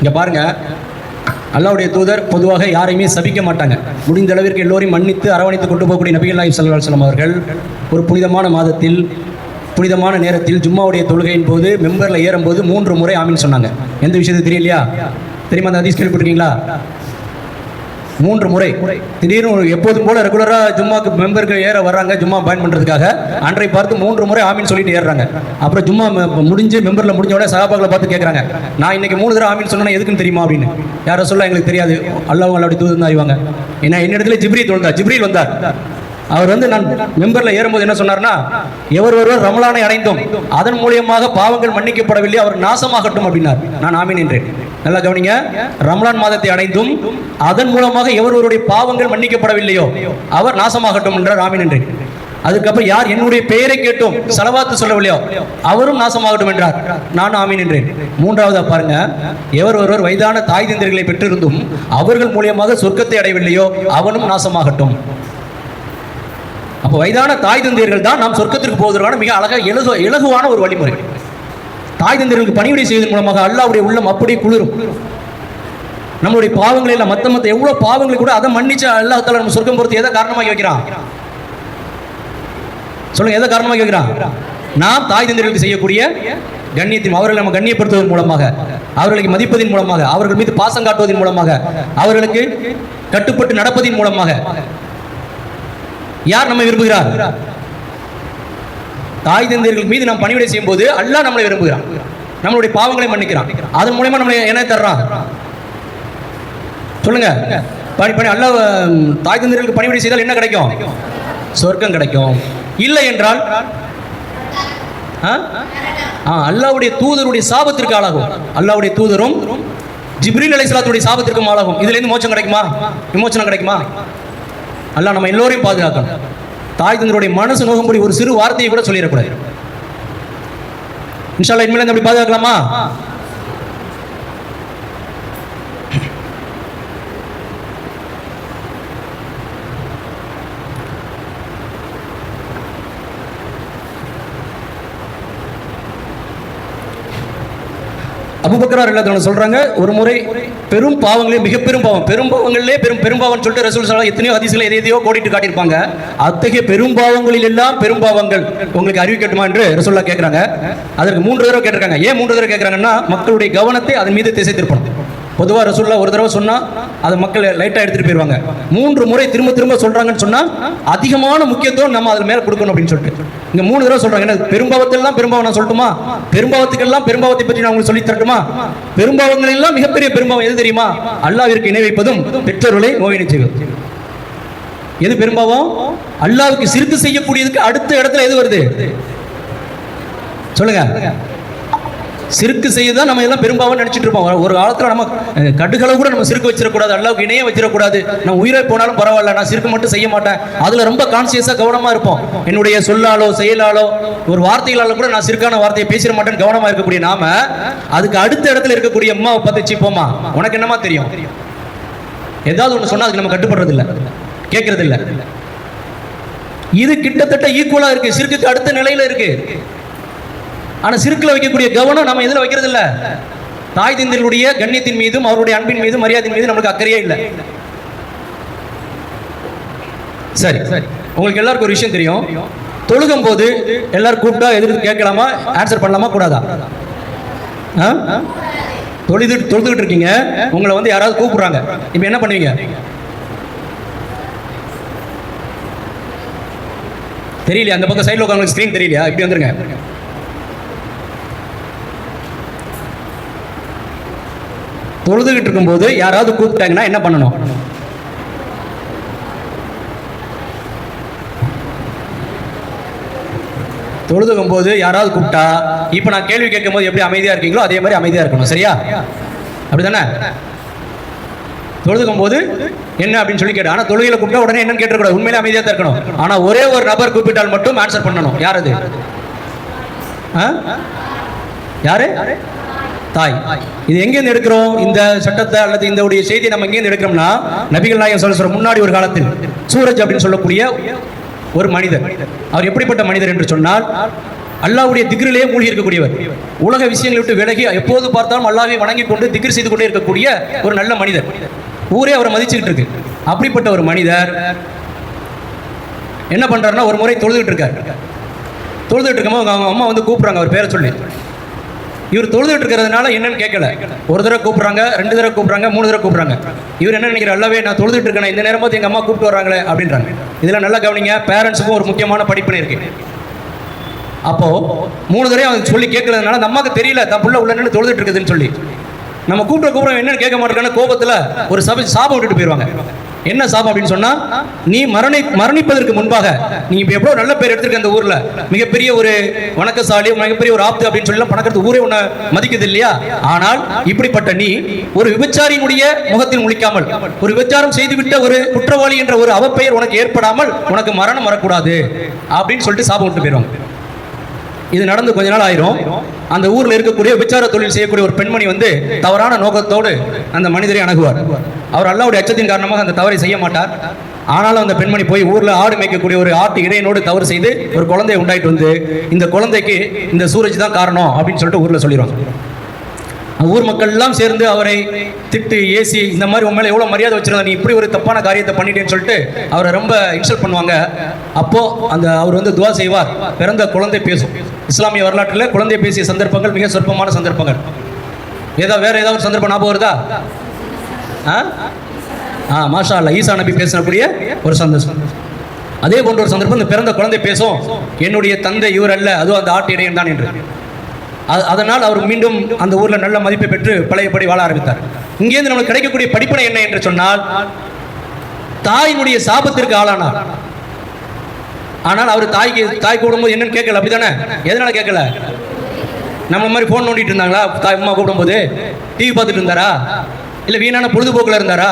இங்க பாருங்க, அல்லாஹ்வுடைய தூதர் பொதுவாக யாரையுமே சபிக்க மாட்டாங்க. முடிந்த அளவிற்கு எல்லோரையும் மன்னித்து அரவணைத்து கொண்டு போகக்கூடிய நபிகள் நாயகம் ஸல்லல்லாஹு அலைஹி வஸல்லம் அவர்கள் ஒரு புனிதமான மாதத்தில் புனிதமான நேரத்தில் ஜும்மாவுடைய தொழுகையின் போது மெம்பரில் ஏறும்போது 3 முறை ஆமீன் சொன்னாங்க. எந்த விஷயத்துக்கு தெரியலையா? தெரியுமா? அந்த ஹதீஸ் கேள்விப்பட்டிருக்கீங்களா? 3 முறை. திடீர்னு எப்போதும் போல ரெகுலராக ஜும்மாக்கு மெம்பருக்கு ஏற வர்றாங்க ஜும்மா பயன் பண்ணுறதுக்காக. அன்றை பார்த்து 3 முறை ஆமீன் சொல்லிட்டு ஏறுறாங்க. அப்புறம் ஜும்மா முடிஞ்சு மெம்பரில் முடிஞ்ச உடனே சஹாபாக்களை பார்த்து கேட்குறாங்க, நான் இன்னைக்கு 3 தடவை ஆமீன் சொன்னா எதுக்குன்னு தெரியுமா அப்படின்னு. யாரை சொல்ல எங்களுக்கு தெரியாது, அல்லாஹ்வும் அல்லாஹ்வுடைய தூதர் தான் அறிவாங்க. ஏன்னா என்னிடத்துல ஜிப்ரீல் வந்தார். அவர் வந்து நான் மெம்பர்ல ஏறும்போது என்ன சொன்னார்னா, எவர் ஒருவர் ரமலானை அடைந்தோம் அதன் மூலியமாக பாவங்கள் மன்னிக்கப்படவில்லை அவர் நாசமாகட்டும் அப்படின்னார். நான் ஆமீன் என்றேன். நல்லா கவனிங்க, ரமலான் மாதத்தை அடைந்தும் அதன் மூலமாக எவர் ஒருவருடைய பாவங்கள் மன்னிக்கப்படவில்லையோ அவர் நாசமாகட்டும் என்றார். ஆமீன் என்றேன். அதுக்கப்புறம் யார் என்னுடைய பெயரை கேட்டும் ஸலவாத்து சொல்லவில்லையோ அவரும் நாசமாகட்டும் என்றார். நான் ஆமீன் என்றேன். மூன்றாவதா பாருங்க, எவர் ஒருவர் வயதான தாய் தந்தையர்களை பெற்றிருந்தும் அவர்கள் மூலியமாக சொர்க்கத்தை அடையவில்லையோ அவனும் நாசமாகட்டும். அப்ப வயதான தாய் தந்தையர்கள் தான் நாம் சொர்க்கத்திற்கு போவதற்கான மிக அழகாக இலகுவான ஒரு வழிமுறை. தாய் தந்தையர்களுக்கு பணிவிடை செய்வதன் மூலமாக அல்லாஹ்வுடைய உள்ளம் அப்படியே குளிரும். நம்மளுடைய பாவங்களை எல்லாம் மத்த எவ்வளவு பாவங்களை கூட அதை மன்னிச்சு அல்லாஹ் தஆலா நம்ம சொர்க்கம் பொறுத்து எதை காரணமாக்கி வைக்கிறான் சொல்லுங்க, எதை காரணமாக்கி வைக்கிறான்? நாம் தாய் தந்தையர்களுக்கு செய்யக்கூடிய கண்ணியத்தின், அவர்களை நம்ம கண்ணியப்படுத்துவதன் மூலமாக, அவர்களுக்கு மதிப்பதின் மூலமாக, அவர்கள் மீது பாசம் காட்டுவதன் மூலமாக, அவர்களுக்கு கட்டுப்பட்டு நடப்பதின் மூலமாக யார் நம்மை விரும்புகிறார்? தாய் தந்தையர்கள் மீது நாம் பணிவிடை செய்யும் போது அல்லாஹ் நம்மளை விரும்புகிறான், நம்மளுடைய பாவங்களை மன்னிக்கிறான். அதன் மூலமா நம்மளை என்ன தர்றான் சொல்லுங்க? அல்லாஹ் தாய் தந்தையர்களுக்கு பணிவிடை செய்தால் என்ன கிடைக்கும்? சொர்க்கம் கிடைக்கும். இல்லை என்றால் அல்லாஹ்வுடைய தூதருடைய சாபத்திற்கு ஆளாகும். அல்லாஹ்வுடைய தூதரும் ஜிப்ரீல் அலைஹிஸ்ஸலாத்துடைய சாபத்திற்கும் ஆளாகும். இதுல இருந்து மோட்சம் கிடைக்குமா? விமோசனம் கிடைக்குமா? அல்லாஹ் நம்ம எல்லோரையும் பாதுகாக்கணும். தாய் தந்தையருடைய மனசு நோகும்படி ஒரு சிறு வார்த்தையை கூட சொல்லிடக்கூடாது. இன்ஷா அல்லாஹ் இனிமேல் அப்படி பாதுகாக்கலாமா? அபூபக்கர் ரலியல்லாஹு சொல்றாங்க, ஒரு முறை பெரும் பாவங்களே மிக பெரும் பாவம், பெரும் பாவங்களிலே பெரும் பாவம் சொல்லிட்டு ரசூல் ஸல்லல்லாஹு அலைஹி எத்தனையோ ஹதீஸ்களை எதையோ கோடிட்டு காட்டியிருப்பாங்க. அத்தகைய பெரும் பாவங்களில் எல்லாம் பெரும் பாவங்கள் உங்களுக்கு அறிவிக்கட்டுமா என்று ரசூலுல்லாஹ் கேட்கிறாங்க. அதற்கு 3 தடவை கேட்டிருக்காங்க. ஏன் 3 தடவை கேட்கிறாங்கன்னா, மக்களுடைய கவனத்தை அதன் மீது திசை திருப்பணும். பொதுவாக ரசூலுல்லாஹ் ஒரு தடவை சொன்னா அதை மக்கள் லைட்டாக எடுத்துட்டு போயிடுவாங்க. 3 முறை திரும்ப திரும்ப சொல்றாங்கன்னு சொன்னா அதிகமான முக்கியத்துவம் நம்ம அதில் மேல கொடுக்கணும் அப்படின்னு சொல்லிட்டு இங்க 3 தடவை சொல்றாங்க. என்ன பெரும்பாவத்தெல்லாம் பெரும்பாவம் நான் சொல்லட்டுமா? பெரும்பாவத்துக்கெல்லாம் பெரும்பாவத்தை பற்றி நான் உங்களுக்கு சொல்லி தரட்டுமா? பெரும்பாவங்கள் எல்லாம் மிகப்பெரிய பெரும்பாவம் எது தெரியுமா? அல்லாஹ்விற்கு இணை வைப்பதும் பெற்றோர்களை நோவினை செய்வது. எது பெரும்பாவம்? அல்லாஹ்வுக்கு சிறுக்கு செய்யக்கூடியதுக்கு அடுத்த இடத்துல எது வருது சொல்லுங்க? சிறுக்கு செய்யதான் நம்ம எல்லாம் பெரும்பாவம் நினைச்சிட்டு இருப்போம். ஒரு காலத்துல நம்ம கடுகளவு கூட நம்ம சிறுக்கு வச்சிடக்கூடாது, அல்லாஹ்வுக்கு இணையே வச்சிடக்கூடாது, நான் உயிரை போனாலும் பரவாயில்ல, நான் சிறுக்கு மட்டும் செய்ய மாட்டேன், அதுல ரொம்ப கான்சியஸா கவனமா இருப்போம். என்னுடைய சொல்லாலோ செயலாலோ ஒரு வார்த்தைகளால கூட நான் சிறுக்கான வார்த்தையை பேசிட மாட்டேன்னு கவனமா இருக்கக்கூடிய நாம அதுக்கு அடுத்த இடத்துல இருக்கக்கூடிய அம்மாவை பத்தி சிப்போமா, உனக்கு என்னமா தெரியும்? ஏதாவது ஒண்ணு சொன்னா அதுக்கு நம்ம கட்டுப்படுறது இல்லை, கேட்கறது இல்லை. இது கிட்டத்தட்ட ஈக்குவலா இருக்கு, சிறுக்குக்கு அடுத்த நிலையில இருக்கு. ஆனா சிறுக்குல வைக்கக்கூடிய கவனம் நம்ம எதுல வைக்கிறது இல்ல? தாய் தந்தையருடைய கண்ணியத்தின் மீதும் அவருடைய அன்பின் மீதும் மரியாதையின் மீதும் நமக்கு அக்கறையே இல்லை. சரி, உங்களுக்கு எல்லாருக்கும் ஒரு விஷயம் தெரியும், தொழுகும் போது எல்லாரும் கூப்பிட்டா எதிர்த்து கேட்கலாமா, ஆன்சர் பண்ணலாமா கூடாதா? தொழுதுகிட்டு இருக்கீங்க, உங்களை வந்து யாராவது கூப்பிடுறாங்க, இப்ப என்ன பண்ணுவீங்க? தெரியலையா? அந்த பக்கம் சைட்ல உட்காந்து ஸ்கிரீன் தெரியலையா? இப்படி வந்துருங்க. தொழுதுகிட்டு இருக்கும்போது யாராவது கூப்பிட்டாங்கன்னா என்ன பண்ணணும்? தொழுதுகும் போது யாராவது கூப்பிட்டா, இப்ப நான் கேள்வி கேட்கும் போது எப்படி அமைதியா இருக்கீங்களோ அதே மாதிரி அமைதியா இருக்கணும். சரியா? அப்படிதானே? தொழுதுக்கும் போது என்ன அப்படின்னு சொல்லி கேட்டு, ஆனா தொழுகையில கூப்பிட்டா உடனே என்னன்னு கேட்டக்கூடாது, உண்மையிலே அமைதியா தான் இருக்கணும். ஆனா ஒரே ஒரு நபர் கூப்பிட்டால் மட்டும் ஆன்சர் பண்ணணும். யார் அது? யாரு? தாய். இது எங்கேருந்து எடுக்கிறோம் இந்த சட்டத்தை அல்லது இந்த உடைய செய்தியை? நம்ம எங்கேருந்து எடுக்கிறோம்னா, நபிகள் நாயகம் ஸல்லல்லாஹு அலைஹி வஸல்லம் முன்னாடி ஒரு காலத்தில் சூரஜ் அப்படின்னு சொல்லக்கூடிய ஒரு மனிதர், அவர் எப்படிப்பட்ட மனிதர் என்று சொன்னால், அல்லாஹ்வுடைய திக்ரிலே மூழ்கி இருக்கக்கூடியவர், உலக விஷயங்களை விட்டு விலகி எப்போது பார்த்தாலும் அல்லாஹ்வை வணங்கி கொண்டு திக்ர் செய்து கொண்டே இருக்கக்கூடிய ஒரு நல்ல மனிதர். ஊரே அவரை மதிச்சுக்கிட்டு இருக்கு. அப்படிப்பட்ட ஒரு மனிதர் என்ன பண்றாருன்னா, ஒரு முறை தொழுதுகிட்டு இருக்கும்போது அவங்க அம்மா வந்து கூப்பிடுறாங்க அவர் பேரை சொல்லி. இவர் தொழுதுட்டு இருக்கிறதுனால என்னன்னு கேட்கல. ஒரு தடவை கூப்பிடுறாங்க, 2 தடவை கூப்பிடுறாங்க, 3 தடவை கூப்பிடுறாங்க. இவர் என்ன நினைக்கிறார்? அல்லாவே நான் தொழுதுட்டு இருக்கேன், இந்த நேரம் பார்த்து எங்க அம்மா கூப்பிட்டு வர்றாங்களே அப்படின்றாங்க. இதெல்லாம் நல்லா கவனிங்க, பேரண்ட்ஸுக்கும் ஒரு முக்கியமான படிப்பினை இருக்கு. அப்போ 3 தடவை அவங்க சொல்லி கேட்கறதுனால அந்த அம்மாவுக்கு தெரியல தான் புள்ள உள்ள நின்று தொழுதுட்டு இருக்குதுன்னு சொல்லி. நம்ம கூப்பிட என்னன்னு கேட்க மாட்டேங்கான கோபத்துல ஒரு சாபம் விட்டுட்டு போயிடுவாங்க. என்ன சாபம் அப்படின்னு சொன்னா, நீ மரணிப்பதற்கு முன்பாக நீ இப்ப எவ்வளவு நல்ல பேர் எடுத்திருக்க அந்த ஊர்ல, மிகப்பெரிய ஒரு வணக்கசாலி, மிகப்பெரிய ஒரு ஆப்து அப்படின்னு சொல்லி பணக்கிறது ஊரே உன்னை மதிக்குது இல்லையா? ஆனால் இப்படிப்பட்ட நீ ஒரு விபச்சாரியினுடைய முகத்தில் முழிக்காமல், ஒரு விபச்சாரம் செய்துவிட்ட ஒரு குற்றவாளி என்ற ஒரு அவப்பெயர் உனக்கு ஏற்படாமல் உனக்கு மரணம் வரக்கூடாது அப்படின்னு சொல்லிட்டு சாபம் விட்டு போயிடுவாங்க. இது நடந்து கொஞ்ச நாள் ஆயிரும். அந்த ஊர்ல இருக்கக்கூடிய விபச்சார தொழில் செய்யக்கூடிய ஒரு பெண்மணி வந்து தவறான நோக்கத்தோடு அந்த மனிதரை அணுகுவார். அவர் அல்லாஹ்வுடைய அச்சத்தின் காரணமாக அந்த தவறை செய்ய மாட்டார். ஆனாலும் அந்த பெண்மணி போய் ஊர்ல ஆடு மேய்க்கக்கூடிய ஒரு ஆட்டு இடையனோடு தவறு செய்து ஒரு குழந்தையை உண்டாயிட்டு வந்து, இந்த குழந்தைக்கு இந்த சூரஜ் தான் காரணம் அப்படின்னு சொல்லிட்டு ஊர்ல சொல்லிடுவாங்க. ஊர் மக்கள் எல்லாம் சேர்ந்து அவரை திட்டு ஏசி, இந்த மாதிரி உன் மேலே எவ்வளோ மரியாதை வச்சிருந்தா, நீ இப்படி ஒரு தப்பான காரியத்தை பண்ணிட்டேன்னு சொல்லிட்டு அவரை ரொம்ப இன்சல்ட் பண்ணுவாங்க. அப்போ அவர் வந்து துவா செய்வார், பிறந்த குழந்தை பேசும். இஸ்லாமிய வரலாற்றில் குழந்தை பேசிய சந்தர்ப்பங்கள் மிக சொற்பமான சந்தர்ப்பங்கள். வேற ஏதாவது ஒரு சந்தர்ப்பம் ஞாபகம் வருதா? மாஷா அல்லா, ஈசா நபி பேசக்கூடிய ஒரு சந்தர்ப்பம். அதே போன்ற ஒரு சந்தர்ப்பம், இந்த பிறந்த குழந்தை பேசும், என்னுடைய தந்தை இவர் அல்ல, அதுவும் அந்த ஆட்டு இடையன் தான் என்று. அதனால் அவர் மீண்டும் அந்த ஊர்ல நல்ல மதிப்பை பெற்று பழையபடி வாழ ஆரம்பித்தார். இங்கேருந்து நமக்கு கிடைக்கக்கூடிய படிப்பனை என்ன என்று சொன்னால், தாயினுடைய சாபத்திற்கு ஆளானார். ஆனால் அவர் தாய் கூடும்போது என்னன்னு கேட்கல, அப்படித்தானே? எதனால கேட்கல? நம்ம மாதிரி போன் நோண்டிட்டு இருந்தாங்களா? தாய் அம்மா கூப்பிடும்போது டிவி பார்த்துட்டு இருந்தாரா? இல்ல வீணான பொழுதுபோக்குல இருந்தாரா?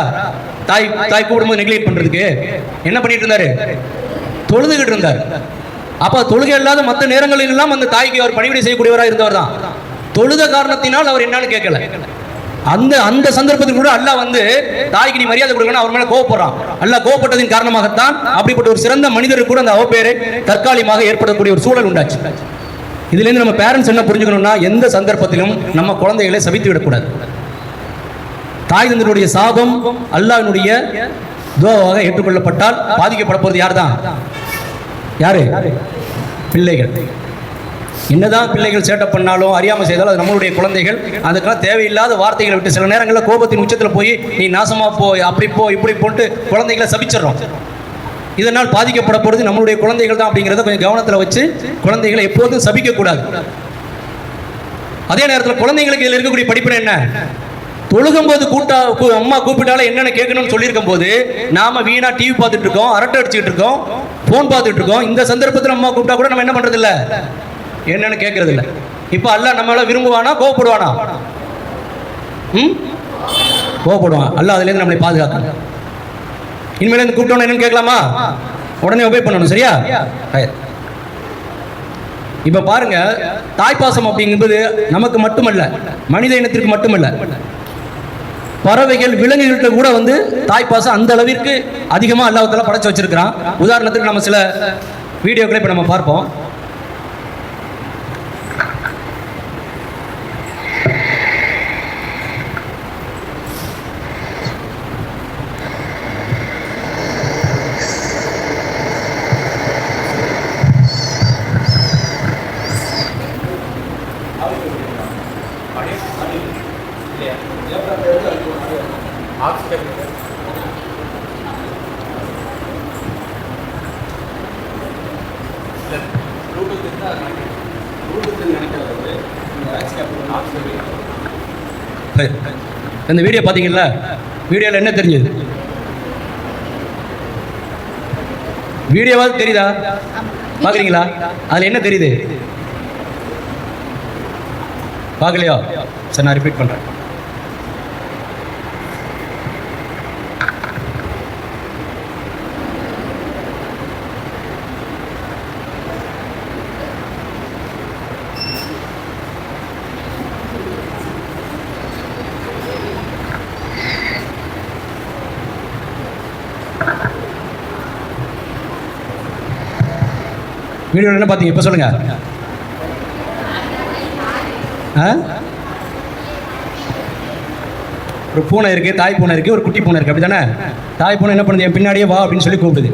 தாய் கூப்பிடும்போது நெக்லெக்ட் பண்றதுக்கு என்ன பண்ணிட்டு இருந்தாரு? தொழுதுகிட்டு இருந்தார். அப்ப தொழுகை இல்லாத மற்ற நேரங்களில் எல்லாம் அந்த தாய்க்கு அவர் பணிவிடை செய்யக்கூடியவராக இருந்தவர் தான். தொழுத காரணத்தினால் அவர் என்னன்னு கேட்கல. அந்த சந்தர்ப்பத்தில் கூட அல்லாஹ் வந்து தாய்க்கு நீ மரியாதை கொடுக்கணும் அவர் மேல கோவப்படுறான். அல்லாஹ் கோவப்பட்டதின் காரணமாகத்தான் அப்படிப்பட்ட ஒரு சிறந்த மனிதருக்கு கூட அந்த அவப்பேரை தற்காலிகமாக ஏற்படக்கூடிய ஒரு சூழல் உண்டாச்சு. இதுல இருந்து நம்ம பேரண்ட்ஸ் என்ன புரிஞ்சுக்கணும்னா, எந்த சந்தர்ப்பத்திலும் நம்ம குழந்தைகளை சபித்து விடக்கூடாது. தாய் தந்தருடைய சாபம் அல்லாஹ்வினுடைய துஆவாக ஏற்றுக்கொள்ளப்பட்டால் பாதிக்கப்பட போறது யார் தான்? யாரு? பிள்ளைகள். என்னதான் பிள்ளைகள் சேட்டை பண்ணாலும் அறியாமல் செய்தாலும் அது நம்மளுடைய குழந்தைகள். அதுக்கெல்லாம் தேவையில்லாத வார்த்தைகளை விட்டு சில நேரங்களில் கோபத்தின் உச்சத்தில் போய் நீ நாசமா போ, அப்படி போ, இப்படி போட்டு குழந்தைகளை சபிச்சிடறோம். இதனால் பாதிக்கப்பட போகிறது நம்மளுடைய குழந்தைகள் தான் அப்படிங்கிறத கொஞ்சம் கவனத்தில் வச்சு குழந்தைகளை எப்போதும் சபிக்கக்கூடாது. அதே நேரத்தில் குழந்தைங்களுக்கு இதில் இருக்கக்கூடிய படிப்பினை என்ன? தொழுகும்போது அம்மா கூப்பிட்டாலும் என்னென்ன கேட்கணும்னு சொல்லியிருக்கும் போது நாம வீணா டிவி பார்த்துட்டு இருக்கோம், அரட்டை அடிச்சுட்டு இருக்கோம், போன் பார்த்துட்டு இருக்கோம். இந்த சந்தர்ப்பத்தில் அம்மா கூப்பிட்டா கூட நம்ம என்ன பண்றது இல்லை, என்னன்னு கேட்கறது இல்லை. இப்ப அல்லாஹ் நம்மள விரும்புவானா கோவப்படுவானா? கோவப்படுவான். அல்லாஹ் அதுல இருந்து நம்மளை பாதுகாக்க. இனிமேல இருந்து கூப்பிட்டோம்னா என்னன்னு கேட்கலாமா? உடனே ஒபே பண்ணணும். சரியா? இப்ப பாருங்க, தாய்ப்பாசம் அப்படிங்கிறது நமக்கு மட்டுமல்ல, மனித இனத்திற்கு மட்டுமல்ல, பறவைகள் விலங்குகள்கிட்ட கூட வந்து தாய்ப்பாசம் அந்த அளவிற்கு அதிகமா அல்லாஹ் தஆலா படைச்சு வச்சிருக்கிறான். உதாரணத்துக்கு நம்ம சில வீடியோக்களை இப்ப நம்ம பார்ப்போம். இந்த வீடியோ பாத்தீங்களா? வீடியோல என்ன தெரிஞ்சது? வீடியோவாவது தெரியுதா? பாக்குறீங்களா? அதுல என்ன தெரியுது? பார்க்கலையா? சரி, நான் ரிப்பீட் பண்றேன். வீடியோ என்ன பார்த்தீங்க? இப்போ சொல்லுங்க. ஒரு பூனை இருக்கு, தாய் பூனை இருக்கு, ஒரு குட்டி பூனை இருக்கு, அப்படிதானே? தாய் பூனை என்ன பண்ணுது? என் பின்னாடியே வா அப்படின்னு சொல்லி கூப்பிடுது.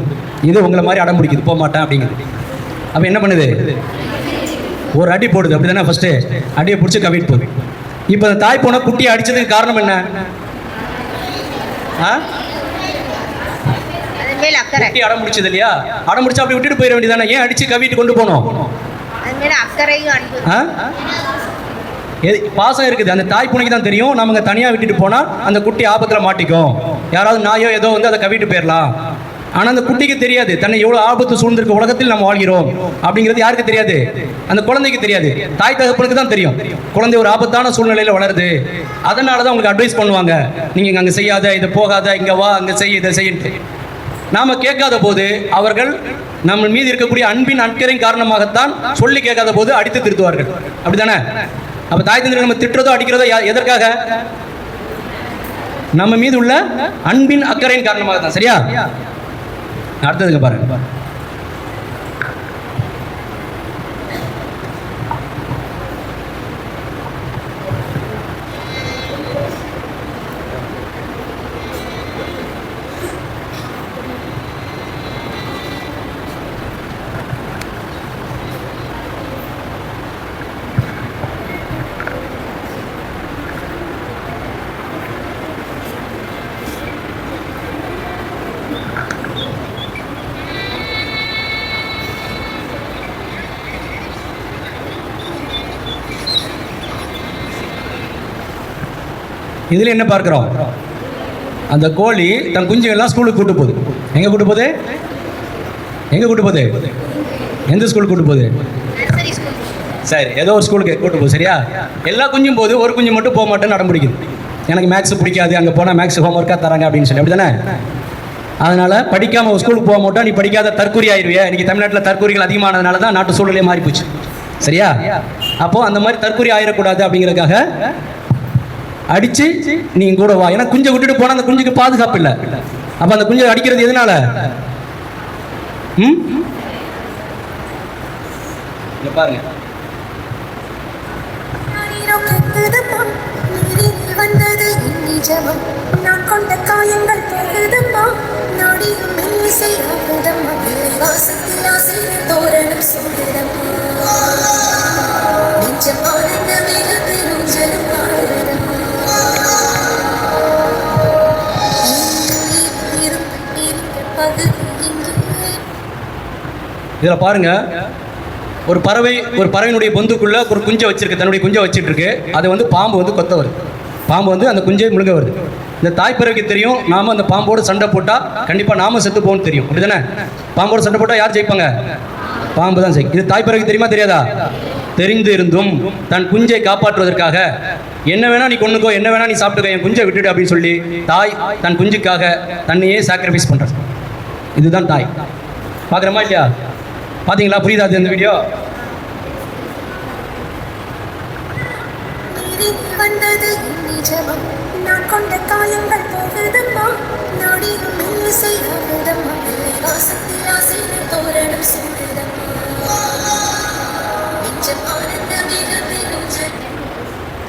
இது உங்களை மாதிரி அடம் பிடிக்குது, போக மாட்டேன் அப்படிங்குது. அப்ப என்ன பண்ணுது? ஒரு அடி போடுது, அப்படிதானே? ஃபர்ஸ்ட் அடியை பிடிச்சி கவிட்டு போகுது. இப்போ அந்த தாய் பூனை குட்டியை அடிச்சதுக்கு காரணம் என்ன? குட்டி அடம் பிடிச்சது இல்லையா? அடம் பிடிச்சா அப்படி விட்டுட்டு போயிட வேண்டியதானே? ஏன் அடிச்சு கவிட்டு கொண்டு போனோம்? பாசம் இருக்குது. அந்த தாய் பூனைக்கு தான் தெரியும், நம்ம தனியாக விட்டுட்டு போனால் அந்த குட்டி ஆபத்தில் மாட்டிக்கும், யாராவது நாயோ ஏதோ வந்து அதை கவிட்டு போயிடலாம். ஆனால் அந்த குட்டிக்கு தெரியாது தன்னை எவ்வளோ ஆபத்து சூழ்ந்திருக்க உலகத்தில் நம்ம வாழ்கிறோம் அப்படிங்கிறது யாருக்கு தெரியாது? அந்த குழந்தைக்கு தெரியாது. தாய் தகப்பனுக்கு தான் தெரியும். குழந்தை ஒரு ஆபத்தான சூழ்நிலையில் வளருது, அதனால தான் உங்களுக்கு அட்வைஸ் பண்ணுவாங்க, நீங்கள் அங்கே செய்யாத, இதை போகாத, இங்கே வா, அங்கே செய், இதை செய்யிட்டு. நாம் கேட்காத போது அவர்கள் நம்ம மீது இருக்கக்கூடிய அன்பின் அக்கறையின் காரணமாகத்தான் சொல்லி கேட்காத போது அடித்து திருத்துவார்கள். அப்படித்தானே? அப்போ தாய் தந்தை நம்ம திட்டுறதோ அடிக்கிறதோ எதற்காக? நம்ம மீது உள்ள அன்பின் அக்கறையின் காரணமாக தான். சரியா? அடுத்ததுக்கு பாருங்க. இதில் என்ன பார்க்குறோம்? அந்த கோழி தன் குஞ்சுகள்லாம் ஸ்கூலுக்கு கூட்டு போகுது. எங்கே கூட்டு போகுது? எங்கே கூட்டு போகுது? எந்த ஸ்கூலுக்கு கூட்டு போகுது? சரி, ஏதோ ஒரு ஸ்கூலுக்கு கூட்டு போகுது. சரியா? எல்லா குஞ்சும் போது ஒரு குஞ்சு மட்டும் போக மாட்டேன்னு அடம் பிடிக்குது. எனக்கு மேக்ஸ் பிடிக்காது, அங்கே போனால் மேக்ஸ் ஹோம்ஒர்க்காக தராங்க அப்படின்னு சொல்லி. அப்படி தானே? அதனால் படிக்காமல் ஸ்கூலுக்கு போக மாட்டோம், நீ படிக்காத தற்கூரி ஆயிடுவிய. இன்றைக்கி தமிழ்நாட்டில் தற்கூரிகள் அதிகமானதுனால தான் நாட்டு சூழலே மாறி போச்சு. சரியா? அப்போது அந்த மாதிரி தற்கூரி ஆயிடக்கூடாது அப்படிங்கிறதுக்காக அடிச்சு நீ கூட வா. ஏன்னா குஞ்சை விட்டுட்டு போனா அந்த குஞ்சுக்கு பாதுகாப்பு இல்லை. அப்ப அந்த குஞ்சை அடிக்கிறது எதனால? பாருங்க, இதில் பாருங்க, ஒரு பறவையினுடைய பொந்துக்குள்ள ஒரு குஞ்சை வச்சிருக்கு, தன்னுடைய குஞ்சை வச்சுட்டு இருக்கு. அதை வந்து பாம்பு வந்து கொத்த வருது. பாம்பு வந்து அந்த குஞ்சை முழுங்க வருது. இந்த தாய் பறவைக்கு தெரியும், நாம அந்த பாம்போடு சண்டை போட்டால் கண்டிப்பாக நாம செத்து போகணும்னு தெரியும். அப்படி தானே? பாம்போடு சண்டை போட்டால் யார் ஜெயிப்பாங்க? பாம்பு தான் ஜெயிக்கும். இது தாய் பறவைக்கு தெரியுமா தெரியாதா? தெரிந்து இருந்தும் தன் குஞ்சை காப்பாற்றுவதற்காக என்ன வேணா நீ கொண்டுக்கோ, என்ன வேணா நீ சாப்பிட்டுக்கோ, என் குஞ்சை விட்டுடு அப்படின்னு சொல்லி தாய் தன் குஞ்சுக்காக தன்னையே சாக்ரிஃபைஸ் பண்ற. இதுதான் தாய். பார்க்குறோமா இல்லையா? பார்த்தீங்களா? புரியுதா இந்த வீடியோ?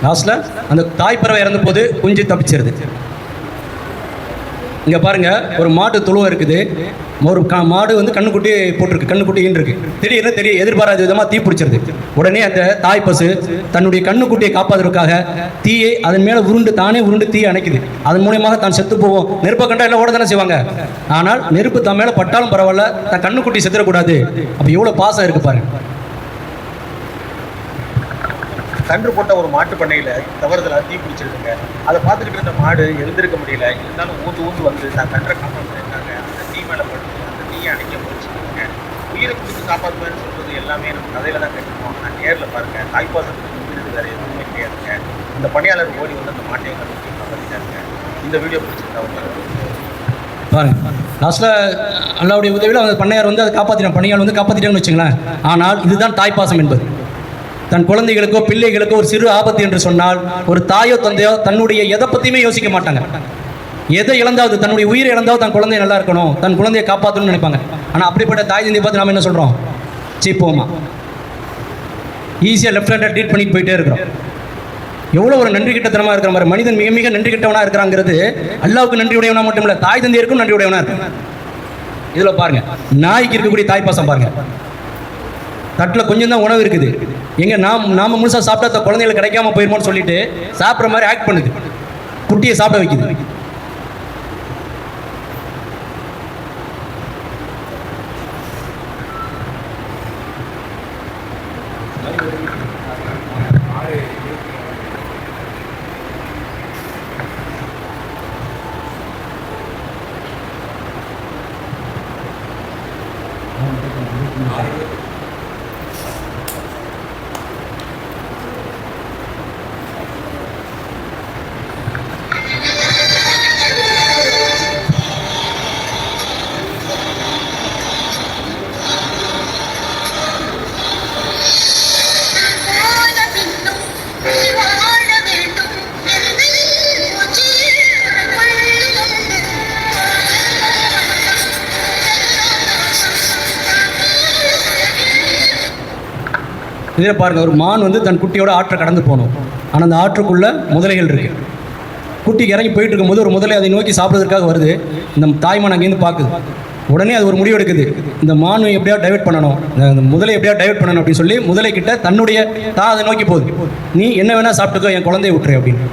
லாஸ்ட்ல அந்த தாய் பறவை இறந்த போது குஞ்சு தப்பிச்சிருது. இங்கே பாருங்க, ஒரு மாட்டு தொழுவம் இருக்குது. ஒரு மாடு வந்து கண்ணுக்குட்டி போட்டிருக்கு, கண்ணுக்குட்டி இருக்கு. திடீர்னு எதிர்பாராத விதமாக தீ பிடிச்சிருது. உடனே அந்த தாய் பசு தன்னுடைய கண்ணுக்குட்டியை காப்பாற்றுவதற்காக தீயை அதன் மேலே தானே உருண்டு தீயை அணைக்குது. அதன் மூலியமாக தான் செத்து போவோம். நெருப்பை கண்டா எல்லாம் ஓட தானே செய்வாங்க. ஆனால் நெருப்பு தன் மேலே பட்டாலும் பரவாயில்ல, தன் கண்ணுக்குட்டி செத்துடக்கூடாது. அப்போ எவ்வளோ பாசம் இருக்கு பாருங்க. கன்று போட்ட ஒரு மாட்டு பண்ணையில் தவறுதலாக தீ பிடிச்சிருக்குங்க. அதை பார்த்துக்கிட்டு இருந்த மாடு எழுந்திருக்க முடியல. இருந்தாலும் ஊந்து வந்து தான் கன்றை காப்பாற்றிருக்காங்க. அந்த தீ மேலே படுத்து அந்த தீயை அணைக்க முடிச்சுருக்காங்க. உயிரை கொடுத்து காப்பாற்றுவேன்னு சொல்கிறது எல்லாமே நம்ம கதையில் தான் கேட்டுருக்கோம். நான் நேரில் பாருங்கள், தாய்ப்பாசத்துக்கு உயிருக்கு வேறு எதுவுமே கிடையாதுங்க. இந்த பணியாளர் ஓடி வந்து அந்த மாட்டையை கட்டி காப்பாற்றிட்டாங்க. இந்த வீடியோ பிடிச்சிருந்தா பாருங்க. லாஸ்ட்டில் அல்லாவுடைய உதவியில் அந்த பண்ணையார் வந்து அதை காப்பாற்றினான், பணியாளர் வந்து காப்பாற்றிட்டாங்கன்னு வச்சுங்களேன். ஆனால் இதுதான் தாய்ப்பாசம் என்பது. தன் குழந்தைகளுக்கோ பிள்ளைகளுக்கோ ஒரு சிறு ஆபத்து என்று சொன்னால் ஒரு தாயோ தந்தையோ தன்னுடைய எதை பற்றியுமே யோசிக்க மாட்டாங்க. எதை இழந்தாவது, தன்னுடைய உயிரை இழந்தாவது தன் குழந்தைய நல்லா இருக்கணும், தன் குழந்தையை காப்பாற்றணும்னு நினைப்பாங்க. ஆனால் அப்படிப்பட்ட தாய் தந்தையை பார்த்து நம்ம என்ன சொல்கிறோம்? சீப்போமா, ஈஸியாக லெஃப்ட் ஹேண்டை ட்ரீட் பண்ணிட்டு போயிட்டே இருக்கிறோம். எவ்வளோ ஒரு நன்றி கிட்டத்தனமாக இருக்கிற மாதிரி. மனிதன் மிக மிக நன்றி கிட்டவனாக இருக்கிறாங்கிறது அல்லாவுக்கு நன்றி உடையவனா மட்டும் இல்லை, தாய் தந்தையருக்கும் நன்றி உடையவனா இருக்கு. இதில் பாருங்க, நாய்க்கு இருக்கக்கூடிய தாய்ப்பாசம் பாருங்க. தட்டில் கொஞ்சம் தான் உணவு இருக்குது. எங்கே நாம முழுசாக சாப்பிட்டா குழந்தைகளுக்கு கிடைக்காம போயிருமோன்னு சொல்லிட்டு சாப்பிட்ற மாதிரி ஆக்ட் பண்ணுது, குட்டியை சாப்பிட வைக்குது. இதில் பாருங்கள், ஒரு மான் வந்து தன் குட்டியோட ஆற்றை கடந்து போகணும். ஆனால் அந்த ஆற்றுக்குள்ளே முதலைகள் இருக்குது. குட்டிக்கு இறங்கி போயிட்டு இருக்கும்போது ஒரு முதலை அதை நோக்கி சாப்பிட்றதுக்காக வருது. இந்த தாய்மான் அங்கேருந்து பார்க்குது. உடனே அது ஒரு முடிவு எடுக்குது, இந்த மானை எப்படியா டைவர்ட் பண்ணணும், இந்த முதலை எப்படியா டைவர்ட் பண்ணணும் அப்படின்னு சொல்லி முதலைக்கிட்ட தன்னுடைய அதை நோக்கி போகுது. நீ என்ன வேணால் சாப்பிட்டுக்கோ, என் குழந்தைய விட்டுரு அப்படின்னு.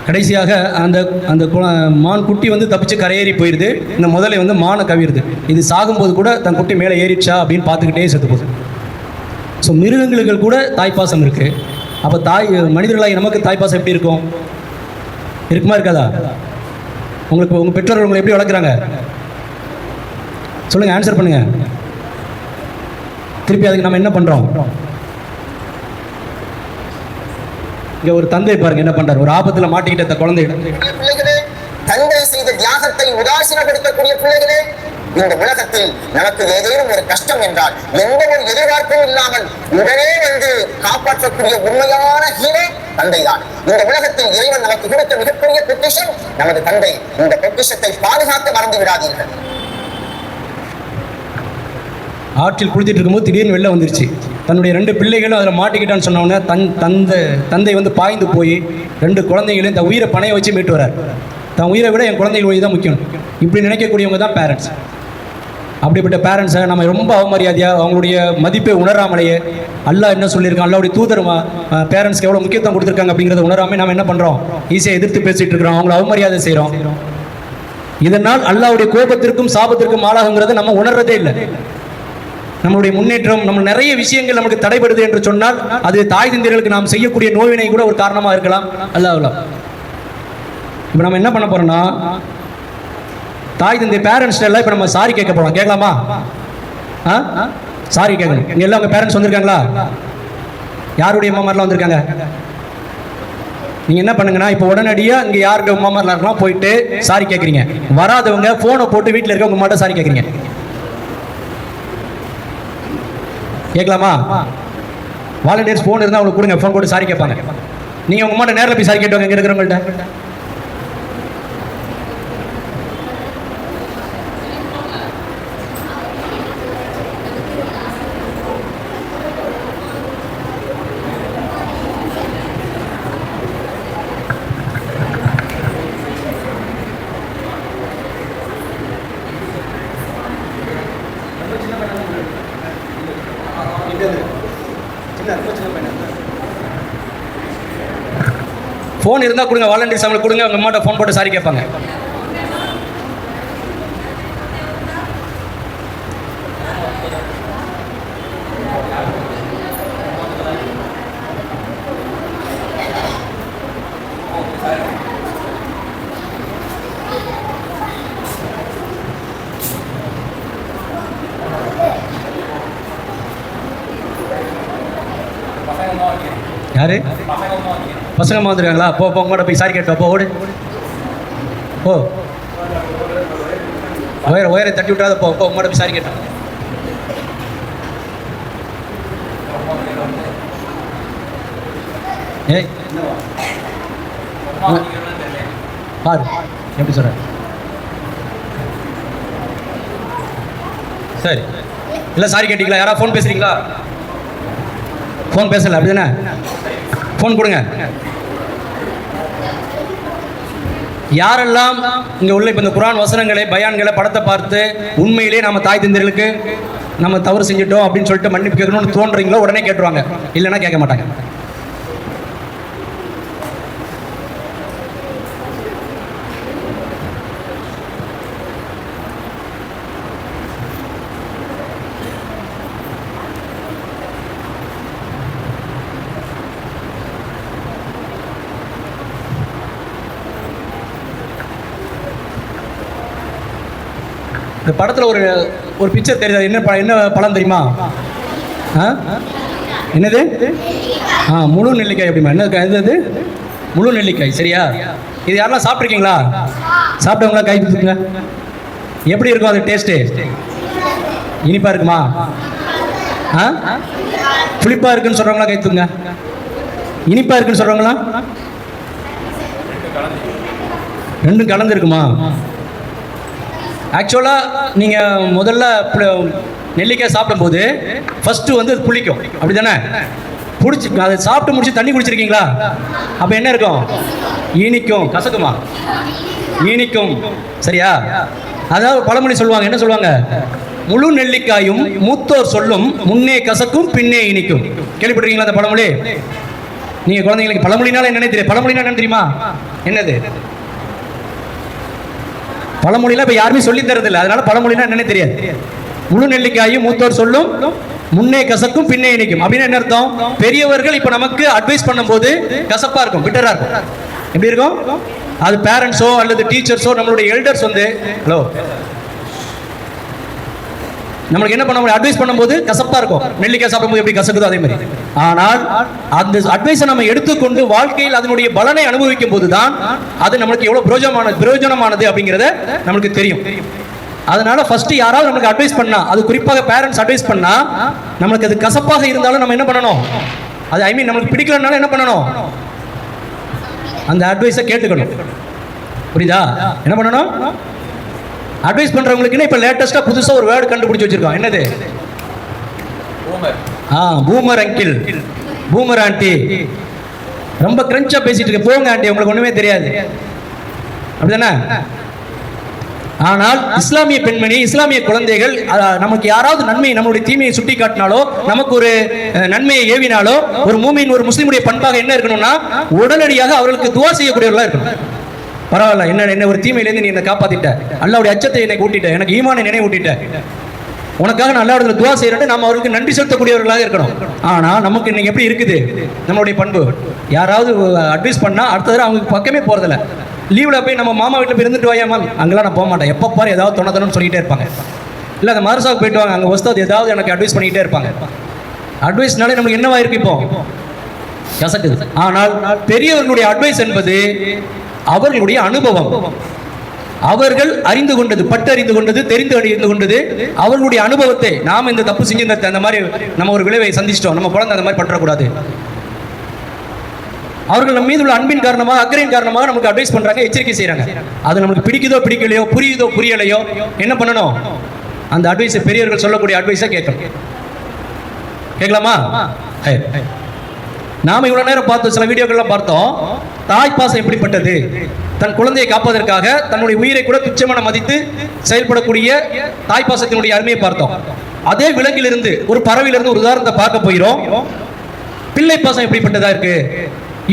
கடைசியாக அந்த அந்த மான் குட்டி வந்து தப்பிச்சு கரையேறி போயிடுது. இந்த முதலை வந்து மானை கவிடுது. இது சாகும்போது கூட தன் குட்டி மேலே ஏறிடுச்சா அப்படின்னு பார்த்துக்கிட்டே செத்து போகுது. ஸோ மிருகங்களுக்கு கூட தாய்ப்பாசம் இருக்குது. அப்போ மனிதர்களாகி நமக்கு தாய்ப்பாசம் எப்படி இருக்கும்? இருக்குமா இருக்காதா? உங்களுக்கு உங்கள் பெற்றோர்கள் உங்களை எப்படி வளர்க்குறாங்க சொல்லுங்கள், ஆன்சர் பண்ணுங்கள். திருப்பி அதுக்கு நம்ம என்ன பண்ணுறோம்? இங்கே ஒரு தந்தை பாருங்க என்ன பண்ணுறாரு. ஒரு ஆபத்தில் மாட்டிக்கிட்ட குழந்தையிடம், பிள்ளைகளே, தந்தை செய்த தியாகத்தை உதாசீனப்படுத்தக்கூடிய பிள்ளைகளே, இந்த உலகத்தில் நமக்கு ஏதேனும் ஒரு கஷ்டம் என்றால் எந்த ஒரு எதிர்பார்ப்பும் இல்லாமல் உடனே வந்து காப்பாற்றக்கூடிய உண்மையான ஹீரோ தந்தை தான். இந்த உலகத்தில் இறைவன் நமக்கு கொடுத்த மிகப்பெரிய பொக்கிஷம் நமது தந்தை. இந்த பொக்கிஷத்தை பாதுகாக்க மறந்து விடாதீர்கள். ஆற்றில் குளித்துட்டு இருக்கும்போது திடீர்னு வெளில வந்துருச்சு. தன்னுடைய 2 பிள்ளைகளும் அதில் மாட்டிக்கிட்டான்னு சொன்னோன்னே தந்தை வந்து பாய்ந்து போய் 2 குழந்தைகளையும் தன் உயிரை பணைய வச்சு மீட்டு வரார். தன் உயிரை விட என் குழந்தைகள் உயிர் தான் முக்கியம். இப்படி நினைக்கக்கூடியவங்க தான் பேரண்ட்ஸ். அப்படிப்பட்ட பேரண்ட்ஸை நம்ம ரொம்ப அவமரியாதையாக அவங்களுடைய மதிப்பை உணராமலேயே, அல்லாஹ் என்ன சொல்லியிருக்கான், அல்லாஹ்வுடைய தூதர் பேரண்ட்ஸ்க்கு எவ்வளோ முக்கியத்துவம் கொடுத்துருக்காங்க அப்படிங்கிறத உணராமல் நம்ம என்ன பண்ணுறோம்? ஈஸியாக எதிர்த்து பேசிகிட்டு இருக்கிறோம், அவங்கள அவமரியாதை செய்கிறோம். இதனால் அல்லாஹ்வுடைய கோபத்திற்கும் சாபத்திற்கும் ஆளாகுங்கிறத நம்ம உணர்றதே இல்லை. நம்மளுடைய முன்னேற்றம், நம்ம நிறைய விஷயங்கள் நமக்கு தடைபடுது என்று சொன்னால் அது தாய் தந்தையர்களுக்கு நாம் செய்யக்கூடிய நோவினை கூட ஒரு காரணமாக இருக்கலாம். அல்லாஹ் இப்போ நம்ம என்ன பண்ண போறோம்னா, தாய் தந்தை பேரண்ட்ஸ் எல்லாம் இப்போ நம்ம சாரி கேட்க போறோம். கேட்கலாமா? சாரி கேட்கணும். இங்க எல்லாம் உங்க பேரண்ட்ஸ் வந்திருக்காங்களா? யாருடைய அம்மா மாதிரிலாம் வந்திருக்காங்க? நீங்க என்ன பண்ணுங்கன்னா, இப்போ உடனடியாக இங்க யாருடைய அம்மா மாதிரிலாம் இருக்கலாம் போயிட்டு சாரி கேட்குறீங்க. வராதவங்க போனை போட்டு வீட்டில் இருக்க உங்க மாட்ட சாரி கேட்குறீங்க. கேட்கலாமா? வாலண்டியர்ஸ் ஃபோன் இருந்தால் அவங்களுக்கு கொடுங்க, ஃபோன் போட்டு சாரி கேட்பாங்க. நீங்கள் உங்கள் மாட்ட நேரில் போய் சாரி கேட்டுவாங்க இங்கே இருக்கிறவங்கள்ட்ட. ஃபோன் இருந்தால் கொடுங்க, வாலண்டியர்ஸ் அவங்களுக்கு கொடுங்க, உங்கள் அம்மாட்ட ஃபோன் போட்டு சாரி கேட்பாங்க. யாரு பசங்க வந்துருக்காங்களா? போ போ உங்கள்கிட்ட போய் சாரி கேட்டோம். போ ஓடு. ஓ ஒயரை தட்டி விட்டாத. போ போ உங்கள்கிட்ட போய் சாரி கேட்டோம். ஏய் பாரு எப்படி சொல்ற. சரி இல்லை சாரி கேட்டீங்களா? யாராவது ஃபோன் பேசுறீங்களா? ஃபோன் பேசல அப்படி தானே? ஃபோன் கொடுங்க. யாரெல்லாம் இங்கே உள்ள இப்போ இந்த குர்ஆன் வசனங்களை, பயான்களை, படத்தை பார்த்து உண்மையிலே நம்ம தாய் தந்தையர்களுக்கு நம்ம தவறு செஞ்சுட்டோம் அப்படின்னு சொல்லிட்டு மன்னிப்பு கேட்கணும்னு தோன்றீங்களோ உடனே கேட்டுருவாங்க, இல்லைன்னா கேட்க மாட்டாங்க. இந்த படத்தில் ஒரு பிக்சர் தெரியுது. என்ன பழம் தெரியுமா? என்னது? முழு நெல்லிக்காய். எப்படிமா? என்ன இது? முழு நெல்லிக்காய். சரியா? இது யாரெல்லாம் சாப்பிட்ருக்கீங்களா? சாப்பிட்டவங்களா கை தூக்குங்க. எப்படி இருக்கும் அது டேஸ்ட்டு? இனிப்பாக இருக்குமா? புளிப்பாக இருக்குன்னு சொல்கிறவங்களா கை தூக்குங்க. இனிப்பாக இருக்குன்னு சொல்கிறவங்களா? ரெண்டும் கலந்து இருக்குமா? ஆக்சுவலாக நீங்கள் முதல்ல நெல்லிக்காய் சாப்பிடும்போது ஃபர்ஸ்ட் வந்து அது புளிக்கும், அப்படி தானே? பிடிச்சி அதை சாப்பிட்டு முடிச்சு தண்ணி குடிச்சிருக்கீங்களா? அப்போ என்ன இருக்கும்? இனிக்கும். கசக்குமா? இனிக்கும். சரியா? அதாவது பழமொழி சொல்லுவாங்க, என்ன சொல்லுவாங்க? முழு நெல்லிக்காயும் மூத்தோர் சொல்லும் முன்னே கசக்கும் பின்னே இனிக்கும். கேள்விப்பட்டிருக்கீங்களா அந்த பழமொழி? நீங்க குழந்தைங்களுக்கு பழமொழினால என்னன்னு தெரியும்? பழமொழினா என்ன தெரியுமா? என்னது பழமொழிலாம் இப்ப யாருமே சொல்லி தரதில்லை, அதனால பழமொழினா என்னன்னு தெரியாது. முழு நெல்லிக்காயும் மூத்தோர் சொல்லும் முன்னே கசக்கும் பின்னே இனிக்கும் அப்படின்னு என்ன அர்த்தம்? பெரியவர்கள் இப்ப நமக்கு அட்வைஸ் பண்ணும்போது கசப்பா இருக்கும், பிட்டரா இருக்கும். எப்படி இருக்கும்? அது பேரண்ட்ஸோ அல்லது டீச்சர்ஸோ நம்மளுடைய எல்டர்ஸ் வந்து ஹலோ நம்மளுக்கு என்ன பண்ண முடியும்? அட்வைஸ் பண்ணும்போது கசப்பா இருக்கும். நெல்லிக்காய் சாப்பிடும்போது எப்படி கசக்குதோ அதே மாதிரி. ஆனால் அந்த அட்வைஸை நம்ம எடுத்துக்கொண்டு வாழ்க்கையில் அதனுடைய பலனை அனுபவிக்கும் போதுதான் அது நம்மளுக்கு எவ்வளவு பிரயோஜனமானது அப்படிங்கிறத நம்மளுக்கு தெரியும். அதனால ஃபர்ஸ்ட் யாராவது நமக்கு அட்வைஸ் பண்ணா, அது குறிப்பாக பேரண்ட்ஸ் அட்வைஸ் பண்ணா, நமக்கு அது கசப்பாக இருந்தாலும் நம்ம என்ன பண்ணணும்? அது ஐ மீன் நமக்கு பிடிக்கலனாலும் என்ன பண்ணணும்? அந்த அட்வைஸை கேட்டுக்கணும். புரியுதா? என்ன பண்ணணும்? அட்வைஸ் பண்றவங்களுக்கு இப்ப லேட்டஸ்டா புதுசா ஒரு வேர்டு கண்டுபிடிச்சு வச்சிருக்கோம். என்னது? Boomer uncle, boomer aunty. ரொம்ப கிரஞ்சா பேசிட்டு இருக்கு. போங்க ஆண்டி, உங்களுக்கு ஒண்ணுமே தெரியாது, அப்படிதானே? ஆனால் இஸ்லாமிய பெண்மணி, இஸ்லாமிய குழந்தைகள் நமக்கு யாராவது நன்மை, நம்மளுடைய தீமையை சுட்டி காட்டினாலோ, நமக்கு ஒரு நன்மையை ஏவினாலோ, ஒரு மூமின், ஒரு முஸ்லிமுடைய பண்பாக என்ன இருக்கணும்னா, உடனடியாக அவர்களுக்கு துவா செய்யக்கூடியவர்களா இருக்கணும். பரவாயில்ல, என்ன ஒரு தீமையிலேருந்து நீ என்னை காப்பாத்திட்ட, அல்லாஹ்வுடைய அச்சத்தை என்னை கூட்டிட்ட, எனக்கு ஈமானை நினைவு ஊட்டிட்ட, உனக்காக நான் அல்லாஹ்விடத்துல துவா செய்யறேன், நம்ம அவருக்கு நன்றி செலுத்தக்கூடியவர்களாக இருக்கணும். ஆனா நமக்கு இன்னைக்கு எப்படி இருக்குது நம்மளுடைய பண்பு? யாராவது அட்வைஸ் பண்ணா அடுத்த தடவை அவங்க பக்கமே போறதில்ல. லீவில் போய் நம்ம மாமா வீட்டில் போய் இருந்துட்டு வாயாமா, அங்கெல்லாம் நான் போக மாட்டேன், எப்போ பாரு ஏதாவது தொண்ணு சொல்லிகிட்டே இருப்பாங்க. இல்லை அந்த மருசாவுக்கு போயிட்டு வாங்க, அங்கே உஸ்தாத் ஏதாவது எனக்கு அட்வைஸ் பண்ணிக்கிட்டே இருப்பாங்க. அட்வைஸ்னாலே நமக்கு என்னவா இருக்கு? இப்போ கசக்குது. ஆனால் பெரியவர்களுடைய அட்வைஸ் என்பது அவர்களுடைய அனுபவம், அவர்கள் அறிந்து கொண்டது, பட்டறிந்து கொண்டது, தெரிந்து அறிந்து கொண்டது, அவர்களுடைய அனுபவத்தை. நாம் இந்த தப்பு செஞ்சு அந்த மாதிரி நம்ம ஒரு விளைவை சந்திச்சிட்டோம், நம்ம குழந்தை அந்த மாதிரி பற்றக்கூடாது. அவர்கள் நம்ம மீது உள்ள அன்பின் காரணமாக, அக்கறையின் காரணமாக நமக்கு அட்வைஸ் பண்றாங்க, எச்சரிக்கை செய்யறாங்க. அது நமக்கு பிடிக்குதோ பிடிக்கலையோ, புரியுதோ புரியலையோ, என்ன பண்ணணும்? அந்த அட்வைஸை, பெரியவர்கள் சொல்லக்கூடிய அட்வைஸை கேட்கணும். கேட்கலாமா? நாம இவ்வளவு நேரம் பார்த்தோம், சில வீடியோக்கள்லாம் பார்த்தோம். தாய் பாசம் எப்படிப்பட்டது? தன் குழந்தையை காப்பதற்காக தன்னுடைய உயிரை கூட துச்சமான மதித்து செயல்படக்கூடிய தாய் பாசத்தினுடைய அருமையை பார்த்தோம். அதே விலங்கிலிருந்து, ஒரு பறவையிலிருந்து ஒரு உதாரணத்தை பார்க்க போகிறோம். பிள்ளை பாசம் எப்படிப்பட்டதா இருக்கு?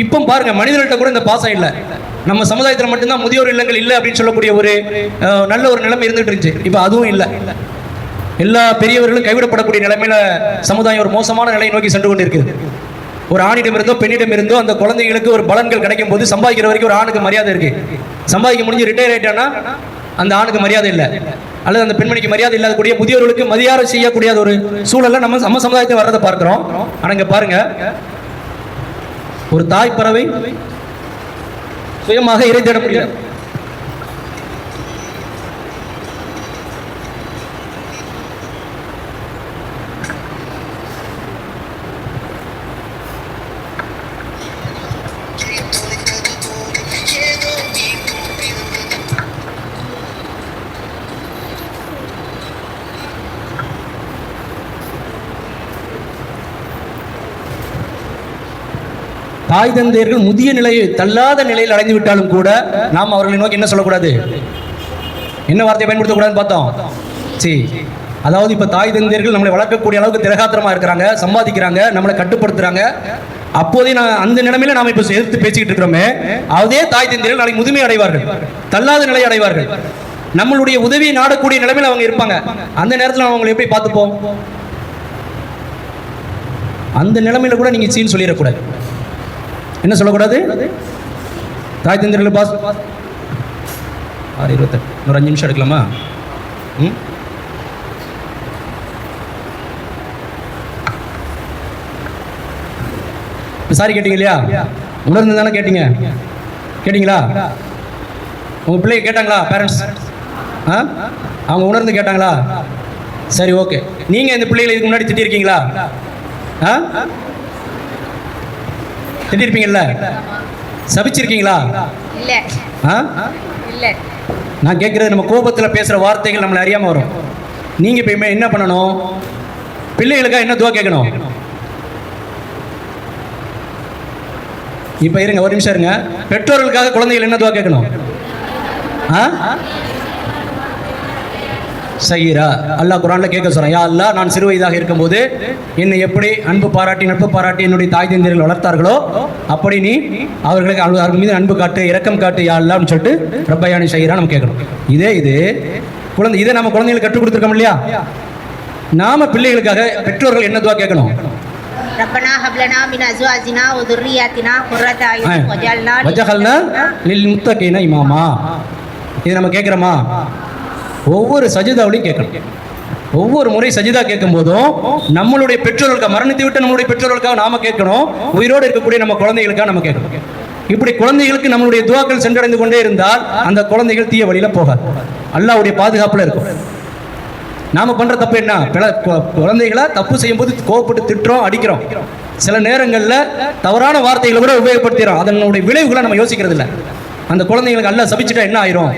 இப்போ பாருங்க, மனிதர்கள்ட்ட கூட இந்த பாசம் இல்லை. நம்ம சமுதாயத்தில் மட்டும்தான் முதியோர் இல்லங்கள் இல்லை அப்படின்னு சொல்லக்கூடிய ஒரு நல்ல ஒரு நிலைமை இருந்துட்டு இருந்துச்சு. இப்போ அதுவும் இல்லை. எல்லா பெரியவர்களும் கைவிடப்படக்கூடிய நிலைமையில சமுதாயம் ஒரு மோசமான நிலையை நோக்கி சென்று கொண்டு இருக்குது. ஒரு ஆணிடம் இருந்தோ பெண்ணிடம் இருந்தோ அந்த குழந்தைகளுக்கு ஒரு பலன்கள் கிடைக்கும் போது சம்பாதிக்கிற வரைக்கும் ஒரு ஆணுக்கு மரியாதை இருக்கு. சம்பாதிக்க முடிஞ்சு ரிட்டையர் ஆயிட்டானா அந்த ஆணுக்கு மரியாதை இல்லை, அல்லது அந்த பெண்மணிக்கு மரியாதை இல்லாதக்கூடிய முதியோர்களுக்கு மரியாதை செய்யக்கூடிய ஒரு சூழல்ல நம்ம சமுதாயத்தை வர்றதை பார்க்கிறோம். ஆனா இங்க பாருங்க, ஒரு தாய் பறவை சுயமாக இறை தேட முடியல. தாய் தந்தையர்கள் முதிய நிலையை, தள்ளாத நிலையில் அடைந்து விட்டாலும் கூட நாம் அவர்களை நோக்கி என்ன சொல்லக்கூடாது? என்ன வார்த்தையை பயன்படுத்தக்கூடாதுன்னு பார்த்தோம். சரி, அதாவது இப்போ தாய் தந்தையர்கள் நம்மளை வளர்க்கக்கூடிய அளவுக்கு திரகாத்திரமா இருக்கிறாங்க, சம்பாதிக்கிறாங்க, நம்மளை கட்டுப்படுத்துறாங்க. அப்போதே நான் அந்த நிலைமையில நாம இப்போ எதிர்த்து பேசிக்கிட்டு இருக்கிறோமே, அதே தாய் தந்தையர்கள் நாளைக்கு முதுமை அடைவார்கள், தள்ளாத நிலை அடைவார்கள். நம்மளுடைய உதவியை நாடக்கூடிய நிலைமையில அவங்க இருப்பாங்க. அந்த நேரத்தில் அவங்களை எப்படி பார்த்துப்போம்? அந்த நிலைமையில கூட நீங்க சீன் சொல்லிடக்கூடாது. என்ன சொல்லக்கூடாது? தாய் தந்திரர்கள் பாஸ் 6:28 ஒரு 5 நிமிஷம் எடுக்கலாமா? சாரி கேட்டீங்க இல்லையா? உணர்ந்து தானே கேட்டீங்க? கேட்டீங்களா? உங்க பிள்ளைங்க கேட்டாங்களா? பேரண்ட்ஸ் அவங்க உணர்ந்து கேட்டாங்களா? சரி, ஓகே. நீங்க இந்த பிள்ளைகளை இதுக்கு முன்னாடி திட்டிருக்கீங்களா? திட்டிருப்பீங்கல்ல? சபிச்சிருக்கீங்களா? இல்ல. இல்ல. நான் கேட்கறது, நம்ம கோபத்தில் பேசுற வார்த்தைகள் நம்மளை அறியாம வரும். நீங்கள் இப்போ என்ன பண்ணணும்? பிள்ளைகளுக்காக என்ன துவா கேட்கணும்? இப்போ இருங்க, ஒரு நிமிஷம் இருங்க. பெற்றோர்களுக்காக குழந்தைகள் என்ன துவா கேட்கணும்? சையீரா அல்லாஹ் குர்ஆன்ல கேட்க சொல்றான், யா அல்லாஹ், நான் சிறு வயதாக இருக்கும்போது என்னை எப்படி அன்பு பாராட்டி நட்பு பாராட்டி என்னுடைய தாய் தந்தையர்கள் வளர்த்தார்களோ அப்படி நீ அவர்கள் மீது அன்பு காட்டு, இரக்கம் காட்டு யா அல்லாஹ்னு சொல்லிட்டு ரப்பயானி சையீரா நம்ம கேட்கணும். இதை நம்ம குழந்தைகளுக்கு கற்றுக் கொடுத்துருக்கோம் இல்லையா? நாம பிள்ளைகளுக்காக பெற்றோர்கள் என்ன துவா கேட்கணும்? ரப்பனா ஹப்லனா மின் அஸ்வாஜினா வ துர்ரியாத்தினா குர்ரத அயுன் வஜஅல்னா லில் முத்தகீன இமாமா. இது நம்ம கேட்குறோமா? ஒவ்வொரு சஜிதாவிலையும் கேட்கணும். ஒவ்வொரு முறை சஜிதா கேட்கும் போதும் நம்மளுடைய பெற்றோர்களுக்காக, மரணித்து விட்டு நம்மளுடைய பெற்றோர்களுக்காக நாம கேட்கணும். உயிரோடு இருக்கக்கூடிய நம்ம குழந்தைகளுக்காக நம்ம கேட்கணும். இப்படி குழந்தைகளுக்கு நம்மளுடைய துவாக்கள் சென்றடைந்து கொண்டே இருந்தால் அந்த குழந்தைகள் தீய வழியில போகாது, அல்லாஹ்வுடைய பாதுகாப்புல இருக்கும். நாம பண்ற தப்பு என்ன? குழந்தைகளை தப்பு செய்யும் போது கோவப்பட்டு திட்டுறோம், அடிக்கிறோம். சில நேரங்களில் தவறான வார்த்தைகளை கூட உபயோகப்படுத்துகிறோம். அதனுடைய விளைவுகளை நம்ம யோசிக்கிறது இல்லை. அந்த குழந்தைங்களுக்கு அல்லாஹ் சபிச்சுட்டா என்ன ஆயிரும்,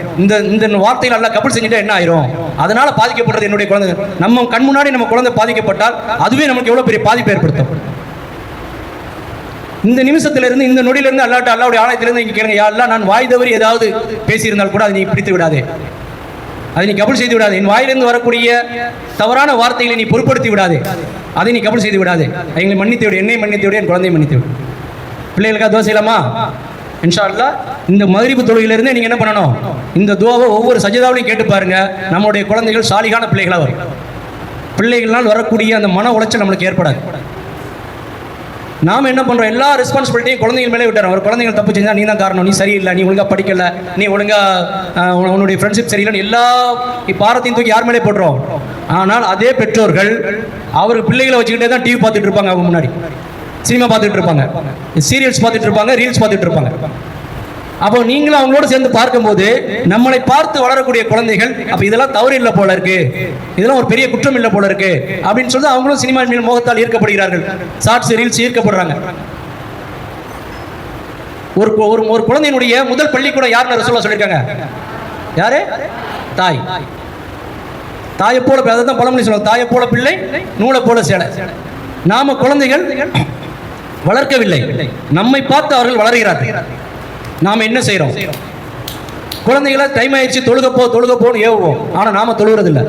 இந்த வார்த்தைகள் அல்லாஹ் கபூல் செஞ்சுட்டா என்ன ஆயிரும், அதனால பாதிக்கப்படுறது என்னுடைய குழந்தை. நம்ம கண் முன்னாடி நம்ம குழந்தை பாதிக்கப்பட்டால் அதுவே நமக்கு எவ்வளவு பெரிய பாதிப்பை ஏற்படுத்தும். இந்த நிமிஷத்திலிருந்து, இந்த நொடியிலிருந்து அல்லாஹ்வுடைய ஆலயத்திலிருந்து இங்கே கேளுங்க, யா அல்லாஹ், நான் வாய் தவறி ஏதாவது பேசியிருந்தால் கூட அதை நீ பிடித்து விடாதே, அதை நீ கபூல் செய்து விடாது. என் வாயிலிருந்து வரக்கூடிய தவறான வார்த்தைகளை நீ பொருட்படுத்தி விடாது, அதை நீ கபூல் செய்து விடாது. எங்களை மன்னித்து விடு, என்னை மன்னித்து விடு, என் குழந்தையை மன்னித்து விடு. பிள்ளைகளுக்காக துவா செய்யலாமா? இன்ஷா அல்லாஹ் இந்த மக்ரிப் தொழுகையிலிருந்து நீங்க என்ன பண்ணணும்? இந்த துவாவை ஒவ்வொரு சஜிதாவிலையும் கேட்டு பாருங்க. நம்முடைய குழந்தைகள் சாலிகான பிள்ளைகளாக வரும். பிள்ளைகளால் வரக்கூடிய அந்த மன உளைச்சல் நம்மளுக்கு ஏற்படாது. நாம என்ன பண்றோம்? எல்லா ரெஸ்பான்சிபிலிட்டியும் குழந்தைகள் மேலே விட்டுறோம். ஒரு குழந்தைகள் தப்பு செஞ்சா நீ தான் காரணம், நீ சரியில்லை, நீ ஒழுங்கா படிக்கல, நீ ஒழுங்கா உன்னுடைய ஃப்ரெண்ட்ஷிப் சரியில்லைன்னு எல்லா பாரத்தையும் தூக்கி யார் மேலே போடுறோம்? ஆனால் அதே பெற்றோர்கள் அவர் பிள்ளைகளை வச்சுக்கிட்டே தான் டிவி பார்த்துட்டு இருப்பாங்க, அவங்க முன்னாடி சினிமா பார்த்துட்டு இருப்பாங்க, சீரியல்ஸ் பார்த்துட்டு இருப்பாங்க, ரீல்ஸ் பார்த்துட்டு இருப்பாங்க. அப்போ நீங்களும் அவங்களோட சேர்ந்து பார்க்கும்போது நம்மளை பார்த்து வளரக்கூடிய குழந்தைகள் அப்போ இதெல்லாம் தவறு இல்லை போல இருக்கு, இதெல்லாம் ஒரு பெரிய குற்றம் இல்லை போல இருக்கு அப்படின்னு சொல்லி அவங்களும் சினிமா மீது மோகத்தால் ஈர்க்கப்படுகிறார்கள், ஷார்ட்ஸ் ரீல்ஸ் ஈர்க்கப்படுறாங்க. ஒரு ஒரு குழந்தையினுடைய முதல் பள்ளிக்கூடம் யாருன்னு ரசூலுல்லாஹ் சொல்லியிருக்காங்க? யாரு? தாய். தாயை போல, அதான் பழமொழி சொல்லுவாங்க, தாயை போல பிள்ளை நூலை போல சேலை. நாம குழந்தைகள் வளர்க்கவில்லை, நம்மை பார்த்து அவர்கள் வளர்கிறார்கள். நாம என்ன செய்யறோம்? குழந்தைகளை டைம் ஆயிடுச்சு தொழுக போன்னு ஏவுவோம், ஆனா நாம தொழுகிறதில்லை.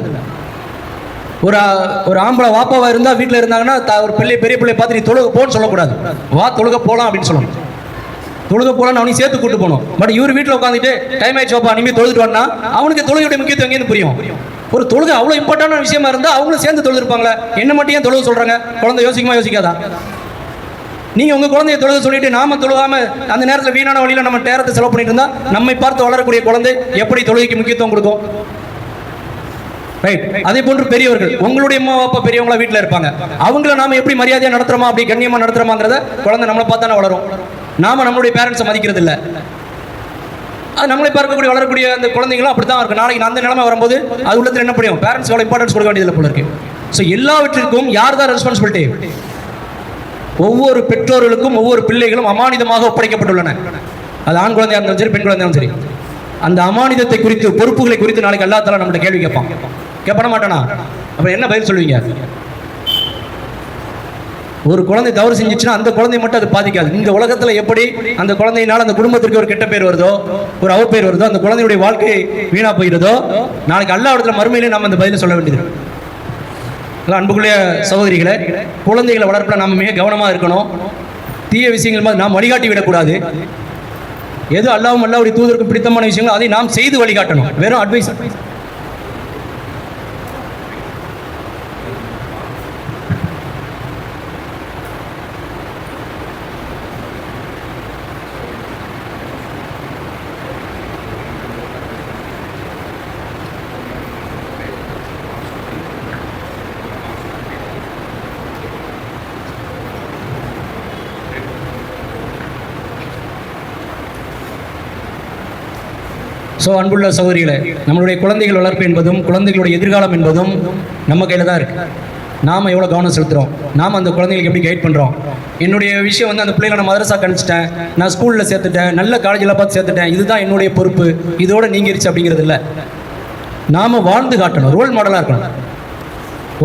ஒரு ஆம்பளை வாப்பாவா இருந்தா வீட்டில் இருந்தாங்கன்னா ஒரு பெரிய பிள்ளை பார்த்து நீ தொழுக போன்னு சொல்லக்கூடாது, வா தொழுக போலாம் அப்படின்னு சொல்லணும். தொழுக போலான்னு அவனையும் சேர்த்து கூட்டு போகணும். பட் இவர் வீட்டில் உட்காந்துட்டு டைம் ஆயிடுச்சு வாப்பா நீங்க தொழுதுட்டு வானா, அவனுக்கு தொழுகையுடைய முக்கியத்துவம் எங்கேருந்து புரியும்? ஒரு தொழுகை அவ்வளோ இம்பார்ட்டன்டான விஷயமா இருந்தால் அவங்களும் சேர்ந்து தொழுதுருப்பாங்களே, என்ன மட்டும் ஏன் தொழுக சொல்றாங்க? குழந்தை யோசிக்காதா? நீங்க உங்க குழந்தைய தொழுக சொல்லிட்டு நாம தொழுகாம அந்த நேரத்தில் வீணான வழியில நம்ம நேரத்தை செலவு பண்ணிட்டு இருந்தா நம்மை பார்த்து வளரக்கூடிய குழந்தை எப்படி தொழுகைக்கு முக்கியத்துவம் கொடுக்கும்? ரைட். அதே போன்று பெரியவர்கள், உங்களுடைய அம்மா அப்பா பெரியவங்களா வீட்டில் இருப்பாங்க, அவங்கள நாம எப்படி மரியாதையா நடத்துறோமா, அப்படி கண்ணியமா நடத்துறோமாங்கிறத குழந்தை நம்மளை பார்த்தானே வளரும். நாம நம்மளுடைய பேரண்ட்ஸை மதிக்கிறது இல்லை. அது நம்மளை பார்க்கக்கூடிய வளரக்கூடிய அந்த குழந்தைங்களும் அப்படி தான் இருக்கும். நாளைக்கு அந்த நிலைமை வரும்போது அது உள்ளத்தில் என்ன பண்ணும்? பேரண்ட்ஸ் எவ்வளோ இம்பார்ட்டன்ஸ் கொடுக்க வேண்டியதில்லை போல இருக்கு. ஸோ எல்லாவற்றிற்கும் யார் தான் ரெஸ்பான்சிபிலிட்டி? ஒவ்வொரு பெற்றோர்களுக்கும் ஒவ்வொரு பிள்ளைகளும் அமானிதமாக ஒப்படைக்கப்பட்டுள்ளன. அது ஆண் குழந்தையாக இருந்தாலும் சரி, பெண் குழந்தையாலும் சரி. அந்த அமானிதத்தை குறித்து, பொறுப்புகளை குறித்து நாளைக்கு அல்லாஹ் தஆலா நம்மகிட்ட கேள்வி கேட்பான மாட்டானா? அப்புறம் என்ன பதில் சொல்லுவீங்க? ஒரு குழந்தை தவறு செஞ்சிச்சுன்னா அந்த குழந்தை மட்டும் அது பாதிக்காது. இந்த உலகத்தில் எப்படி அந்த குழந்தையினால அந்த குடும்பத்திற்கு ஒரு கெட்ட பேர் வருதோ, ஒரு அவப்பேர் வருதோ, அந்த குழந்தையுடைய வாழ்க்கை வீணா போயிடுதோ, நாளைக்கு அல்லாஹ் இடத்துல மறுமையிலே நம்ம அந்த பதிலை சொல்ல வேண்டியது. அன்புக்குரிய சகோதரிகளை, குழந்தைகளை வளர்ப்பில் நம்ம மிக கவனமாக இருக்கணும். தீய விஷயங்கள் மாதிரி நாம் வழிகாட்டி விடக்கூடாது. எது அல்லாஹ்வும் அல்லாஹ்வுடைய தூதருக்கும் பிடித்தமான விஷயங்கள் அதை நாம் செய்து வழிகாட்டணும், வெறும் அட்வைஸ். ஸோ அன்புள்ள சகோதரிகளை, நம்மளுடைய குழந்தைகள் வளர்ப்பு என்பதும் குழந்தைகளுடைய எதிர்காலம் என்பதும் நம்ம கையில் தான் இருக்குது. நாம் எவ்வளோ கவனம் செலுத்துகிறோம், நாம் அந்த குழந்தைகளுக்கு எப்படி கைட் பண்ணுறோம். என்னுடைய விஷயம் வந்து அந்த பிள்ளைகளை நான் மதரசாக்கு அனுப்பிச்சிட்டேன், நான் ஸ்கூலில் சேர்த்துட்டேன், நல்ல காலேஜில் பார்த்து சேர்த்துட்டேன், இதுதான் என்னுடைய பொறுப்பு, இதோடு நீங்கிருச்சு அப்படிங்கிறது இல்லை. நாம் வாழ்ந்து காட்டணும், ரோல் மாடலாக இருக்கணும்.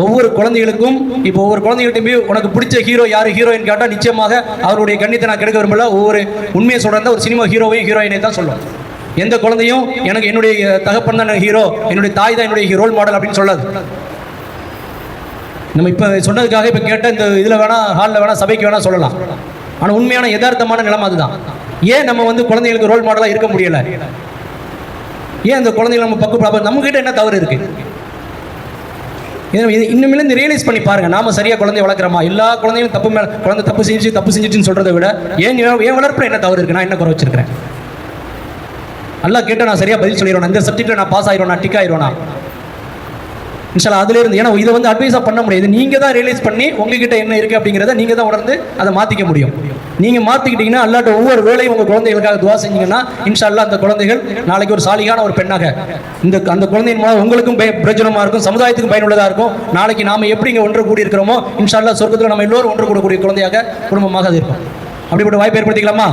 ஒவ்வொரு குழந்தைகளுக்கும் இப்போ ஒவ்வொரு குழந்தைகள்ட்டையுமே உனக்கு பிடிச்ச ஹீரோ யார் ஹீரோயின் கேட்டால் நிச்சயமாக அவருடைய கண்ணியத்தை நான் கெடுக்க விரும்பல. ஒவ்வொரு உண்மையை சொல்கிறதா ஒரு சினிமா ஹீரோவையும் ஹீரோயினை தான் சொல்லும். எந்த குழந்தையும் எனக்கு என்னுடைய தகப்பன் தான் ஹீரோ, என்னுடைய தாய் தான் என்னுடைய ரோல் மாடல் அப்படின்னு சொல்லாது. நம்ம இப்போ சொன்னதுக்காக இப்போ கேட்ட இந்த இதில் வேணா ஹாலில் வேணா சபைக்கு வேணா சொல்லலாம். ஆனால் உண்மையான யதார்த்தமான நிலைமை அதுதான். ஏன் நம்ம வந்து குழந்தைகளுக்கு ரோல் மாடலாக இருக்க முடியலை? ஏன் அந்த குழந்தைகள் நம்ம பக்கு நம்மகிட்ட என்ன தவறு இருக்கு? இன்னுமே இந்த ரியலைஸ் பண்ணி பாருங்க. நாம சரியா குழந்தைய வளர்க்குறோமா? எல்லா குழந்தையும் தப்பு மேல குழந்தை தப்பு செஞ்சுச்சுன்னு சொல்றதை விட ஏன் வளர்ப்புல என்ன தவறு இருக்கு? நான் என்ன குறை வச்சிருக்கிறேன்? எல்லாம் கேட்டால் நான் சரியா பதில் சொல்லிடுவேன். இந்த சப்ஜெக்ட்ல நான் பாஸ் ஆயிடுவேன், நான் டிக் ஆயிடுவேன் இன்ஷால்லா. அதுல இருந்து ஏன்னா இதை வந்து அட்வைஸா பண்ண முடியாது. நீங்க தான் ரியலைஸ் பண்ணி உங்ககிட்ட என்ன இருக்கு அப்படிங்கிறத நீங்க தான் உணர்ந்து அதை மாத்திக்க முடியும். நீங்க மாத்திக்கிட்டீங்கன்னா அல்லாட்ட ஒவ்வொரு வேலையும் உங்க குழந்தைகளுக்காக துவா செஞ்சீங்கன்னா இன்ஷால்லா அந்த குழந்தைகள் நாளைக்கு ஒரு சாலிகான ஒரு பெண்ணாக அந்த குழந்தையின் மூலம் உங்களுக்கும் பிரயோஜனமா இருக்கும், சமுதாயத்துக்கும் பயனுள்ளதா இருக்கும். நாளைக்கு நாம எப்படி இங்க ஒன்று கூடி இருக்கிறோமோ இன்ஷால்லா சொர்க்கத்தில் நம்ம எல்லோரும் ஒன்று கூடக்கூடிய குழந்தையாக குடும்பமாக அது இருக்கும். அப்படிப்பட்ட வாய்ப்பு ஏற்படுத்திக்கலாமா?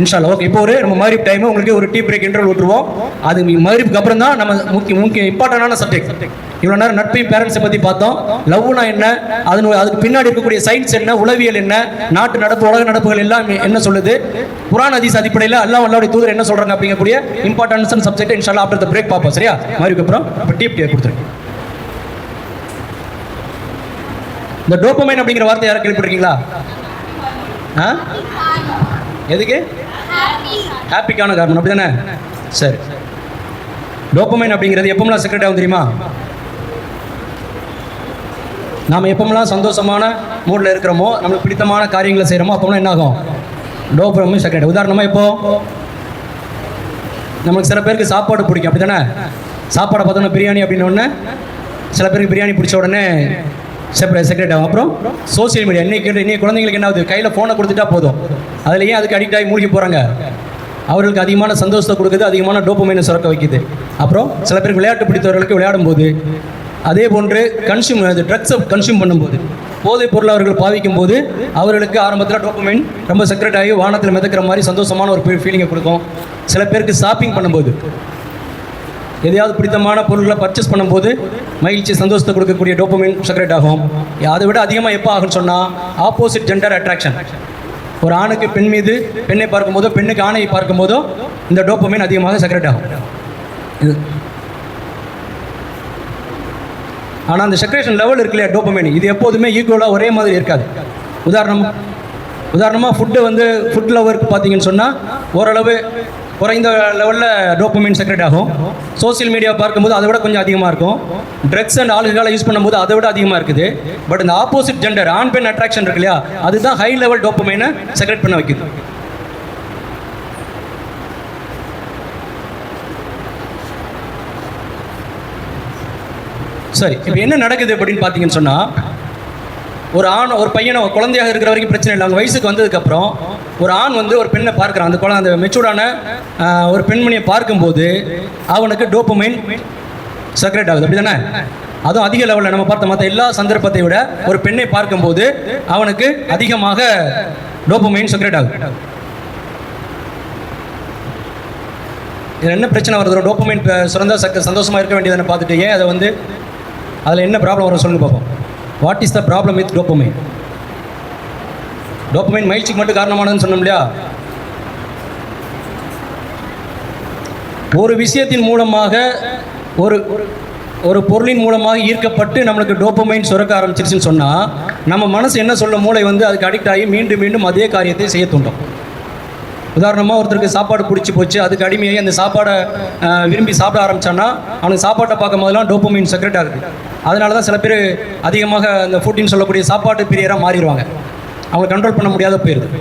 இன்ஷால்லா. ஓகே, இப்போ நம்ம மகரிப் டைம் உங்களுக்கு ஒரு டீ பிரேக் இன்டர்வல் விட்டுருவோம். அது மகரிப்புக்கு அப்புறம் தான் நம்ம முக்கிய இம்பார்ட்டன்டான சப்ஜெக்ட். இவ்வளோ நேரம் நட்பையும் பேரண்ட்ஸை பற்றி பார்த்தோம். லவ்னா என்ன, அதுக்கு பின்னாடி இருக்கக்கூடிய சயின்ஸ் என்ன, உளவியல் என்ன, நாட்டு நடப்பு உலக நடப்புகள் எல்லாம் என்ன சொல்லுது, குர்ஆன் ஹதீஸ் அடிப்படையில் அல்லாஹ்வுடைய தூதர் என்ன சொல்றாங்க அப்படிங்கக்கூடிய இம்பார்ட்டன்ஸ் சப்ஜெக்ட் இன்ஷால்லா ஆஃப்டர் த பிரேக் பார்ப்போம். சரியா? மகரிப்புக்கு அப்புறம் இப்போ டீ கொடுத்துருக்கேன். இந்த டோபமைன் அப்படிங்கிற வார்த்தை யாரும் கேள்விப்பட்டிருக்கீங்களா? எதுக்கு? ஹாப்பிக்கான காரணம், அப்படிதானே? சரி. டோபமைன் அப்படிங்கிறது எப்பமெல்லாம் செக்ரெட் ஆகும் தெரியுமா? நாம் எப்பமெல்லாம் சந்தோஷமான மூடில் இருக்கிறோமோ, நம்மளுக்கு பிடித்தமான காரியங்களை செய்கிறோமோ அப்போலாம் என்ன ஆகும்? Dopamine secret. உதாரணமாக இப்போ நமக்கு சில பேருக்கு சாப்பாடு பிடிக்கும், அப்படி தானே? சாப்பாடை பார்த்தோன்னா பிரியாணி அப்படின்னு ஒன்று, சில பேருக்கு பிரியாணி பிடிச்ச உடனே செக்ரெட் ஆகும். அப்புறம் சோசியல் மீடியா. இன்னைக்கு குழந்தைங்களுக்கு என்ன ஆகுது? கையில் ஃபோனை கொடுத்துட்டா போதும், அதில் ஏன் அதுக்கு அடிக்ட் ஆகி மூழ்கி போகிறாங்க? அவர்களுக்கு அதிகமான சந்தோஷத்தை கொடுக்குது, அதிகமான டோபமைனை சுரக்க வைக்குது. அப்புறம் சில பேருக்கு விளையாட்டு பிடித்தவர்களுக்கு விளையாடும் போது, அதே போன்று ட்ரக்ஸை கன்சியூம் பண்ணும்போது, போதைப் பொருள் அவர்கள் பாவிக்கும் போது அவர்களுக்கு ஆரம்பத்தில் டோபமைன் ரொம்ப செக்ரெட் ஆகி வானத்தில் மிதக்கிற மாதிரி சந்தோஷமான ஒரு ஃபீலிங்கை கொடுக்கும். சில பேருக்கு ஷாப்பிங் பண்ணும்போது, எதையாவது பிடித்தமான பொருட்களை பர்ச்சேஸ் பண்ணும்போது மகிழ்ச்சி சந்தோஷத்தை கொடுக்கக்கூடிய டோபமைன் செக்ரெட் ஆகும். அதை விட அதிகமாக எப்போ ஆகும்னு சொன்னால் ஆப்போசிட் ஜெண்டர் அட்ராக்ஷன். ஒரு ஆணுக்கு பெண் மீது பெண்ணை பார்க்கும்போதோ, பெண்ணுக்கு ஆணை பார்க்கும்போதோ இந்த டோபமைன் அதிகமாக செக்ரெட் ஆகும். ஆனால் அந்த செக்ரேஷன் லெவல் இருக்கு இல்லையா, டோபமைன், இது எப்போதுமே ஈக்குவலாக ஒரே மாதிரி இருக்காது. உதாரணமாக ஃபுட் லவருக்கு பார்த்தீங்கன்னு சொன்னால் ஓரளவு குறைந்த லெவலில் டோபமைன் செக்ரெட் ஆகும். சோசியல் மீடியா பார்க்கும்போது அதை விட கொஞ்சம் அதிகமாக இருக்கும். ட்ரக்ஸ் அண்ட் ஆல்கஹாலை யூஸ் பண்ணும்போது அதை விட அதிகமாக இருக்குது. பட் இந்த ஆப்போசிட் ஜெண்டர் ஆண் பெண் அட்ராக்ஷன் இருக்கு இல்லையா, அதுதான் ஹை லெவல் டோபமைனை செக்ரெட் பண்ண வைக்குது. சரி, இப்போ என்ன நடக்குது அப்படின்னு பார்த்தீங்கன்னு சொன்னால், ஒரு பையனை குழந்தையாக இருக்கிற வரைக்கும் பிரச்சனை இல்லை. அவங்க வயசுக்கு வந்ததுக்கப்புறம் ஒரு ஆண் ஒரு பெண்ணை பார்க்குறான். அந்த மெச்சூர்டான ஒரு பெண்மணியை பார்க்கும்போது அவனுக்கு டோபமைன் செக்ரெட் ஆகுது, அப்படி தானே? அதுவும் அதிக லெவலில் நம்ம பார்த்த மற்ற எல்லா சந்தர்ப்பத்தை விட ஒரு பெண்ணை பார்க்கும்போது அவனுக்கு அதிகமாக டோபமைன் செக்ரெட் ஆகுது. இதில் என்ன பிரச்சனை வருது? டோபமைன் சுரந்தா சந்தோஷமாக இருக்க வேண்டியதுன்னு பார்த்துட்டு ஏன் அதை அதில் என்ன ப்ராப்ளம் வரும் சொல்லுங்க பார்ப்போம். What is the problem with dopamine? Dopamine மகிழ்ச்சிக்கு மட்டும் காரணமானதுன்னு சொன்னோம் இல்லையா? ஒரு விஷயத்தின் மூலமாக ஒரு பொருளின் மூலமாக ஈர்க்கப்பட்டு நம்மளுக்கு டோபமைன் சுரக்க ஆரம்பிச்சிருச்சுன்னு சொன்னால் நம்ம மனசு என்ன சொல்ல, மூளை அதுக்கு அடிக்ட் ஆகி மீண்டும் மீண்டும் அதே காரியத்தை செய்ய தூண்டும். உதாரணமாக ஒருத்தருக்கு சாப்பாடு பிடிச்சி போச்சு, அதுக்கு அடிமையாகி அந்த சாப்பாடை விரும்பி சாப்பிட ஆரம்பித்தான்னா அவனுக்கு சாப்பாட்டை பார்க்கும் போதெல்லாம் டோபமைன் செக்ரெட் ஆகுது. அதனால தான் சில பேர் அதிகமாக அந்த ஃபுட்டின்னு சொல்லக்கூடிய சாப்பாட்டு பிரியராக மாறிடுவாங்க. அவங்க கண்ட்ரோல் பண்ண முடியாத போயிடுது.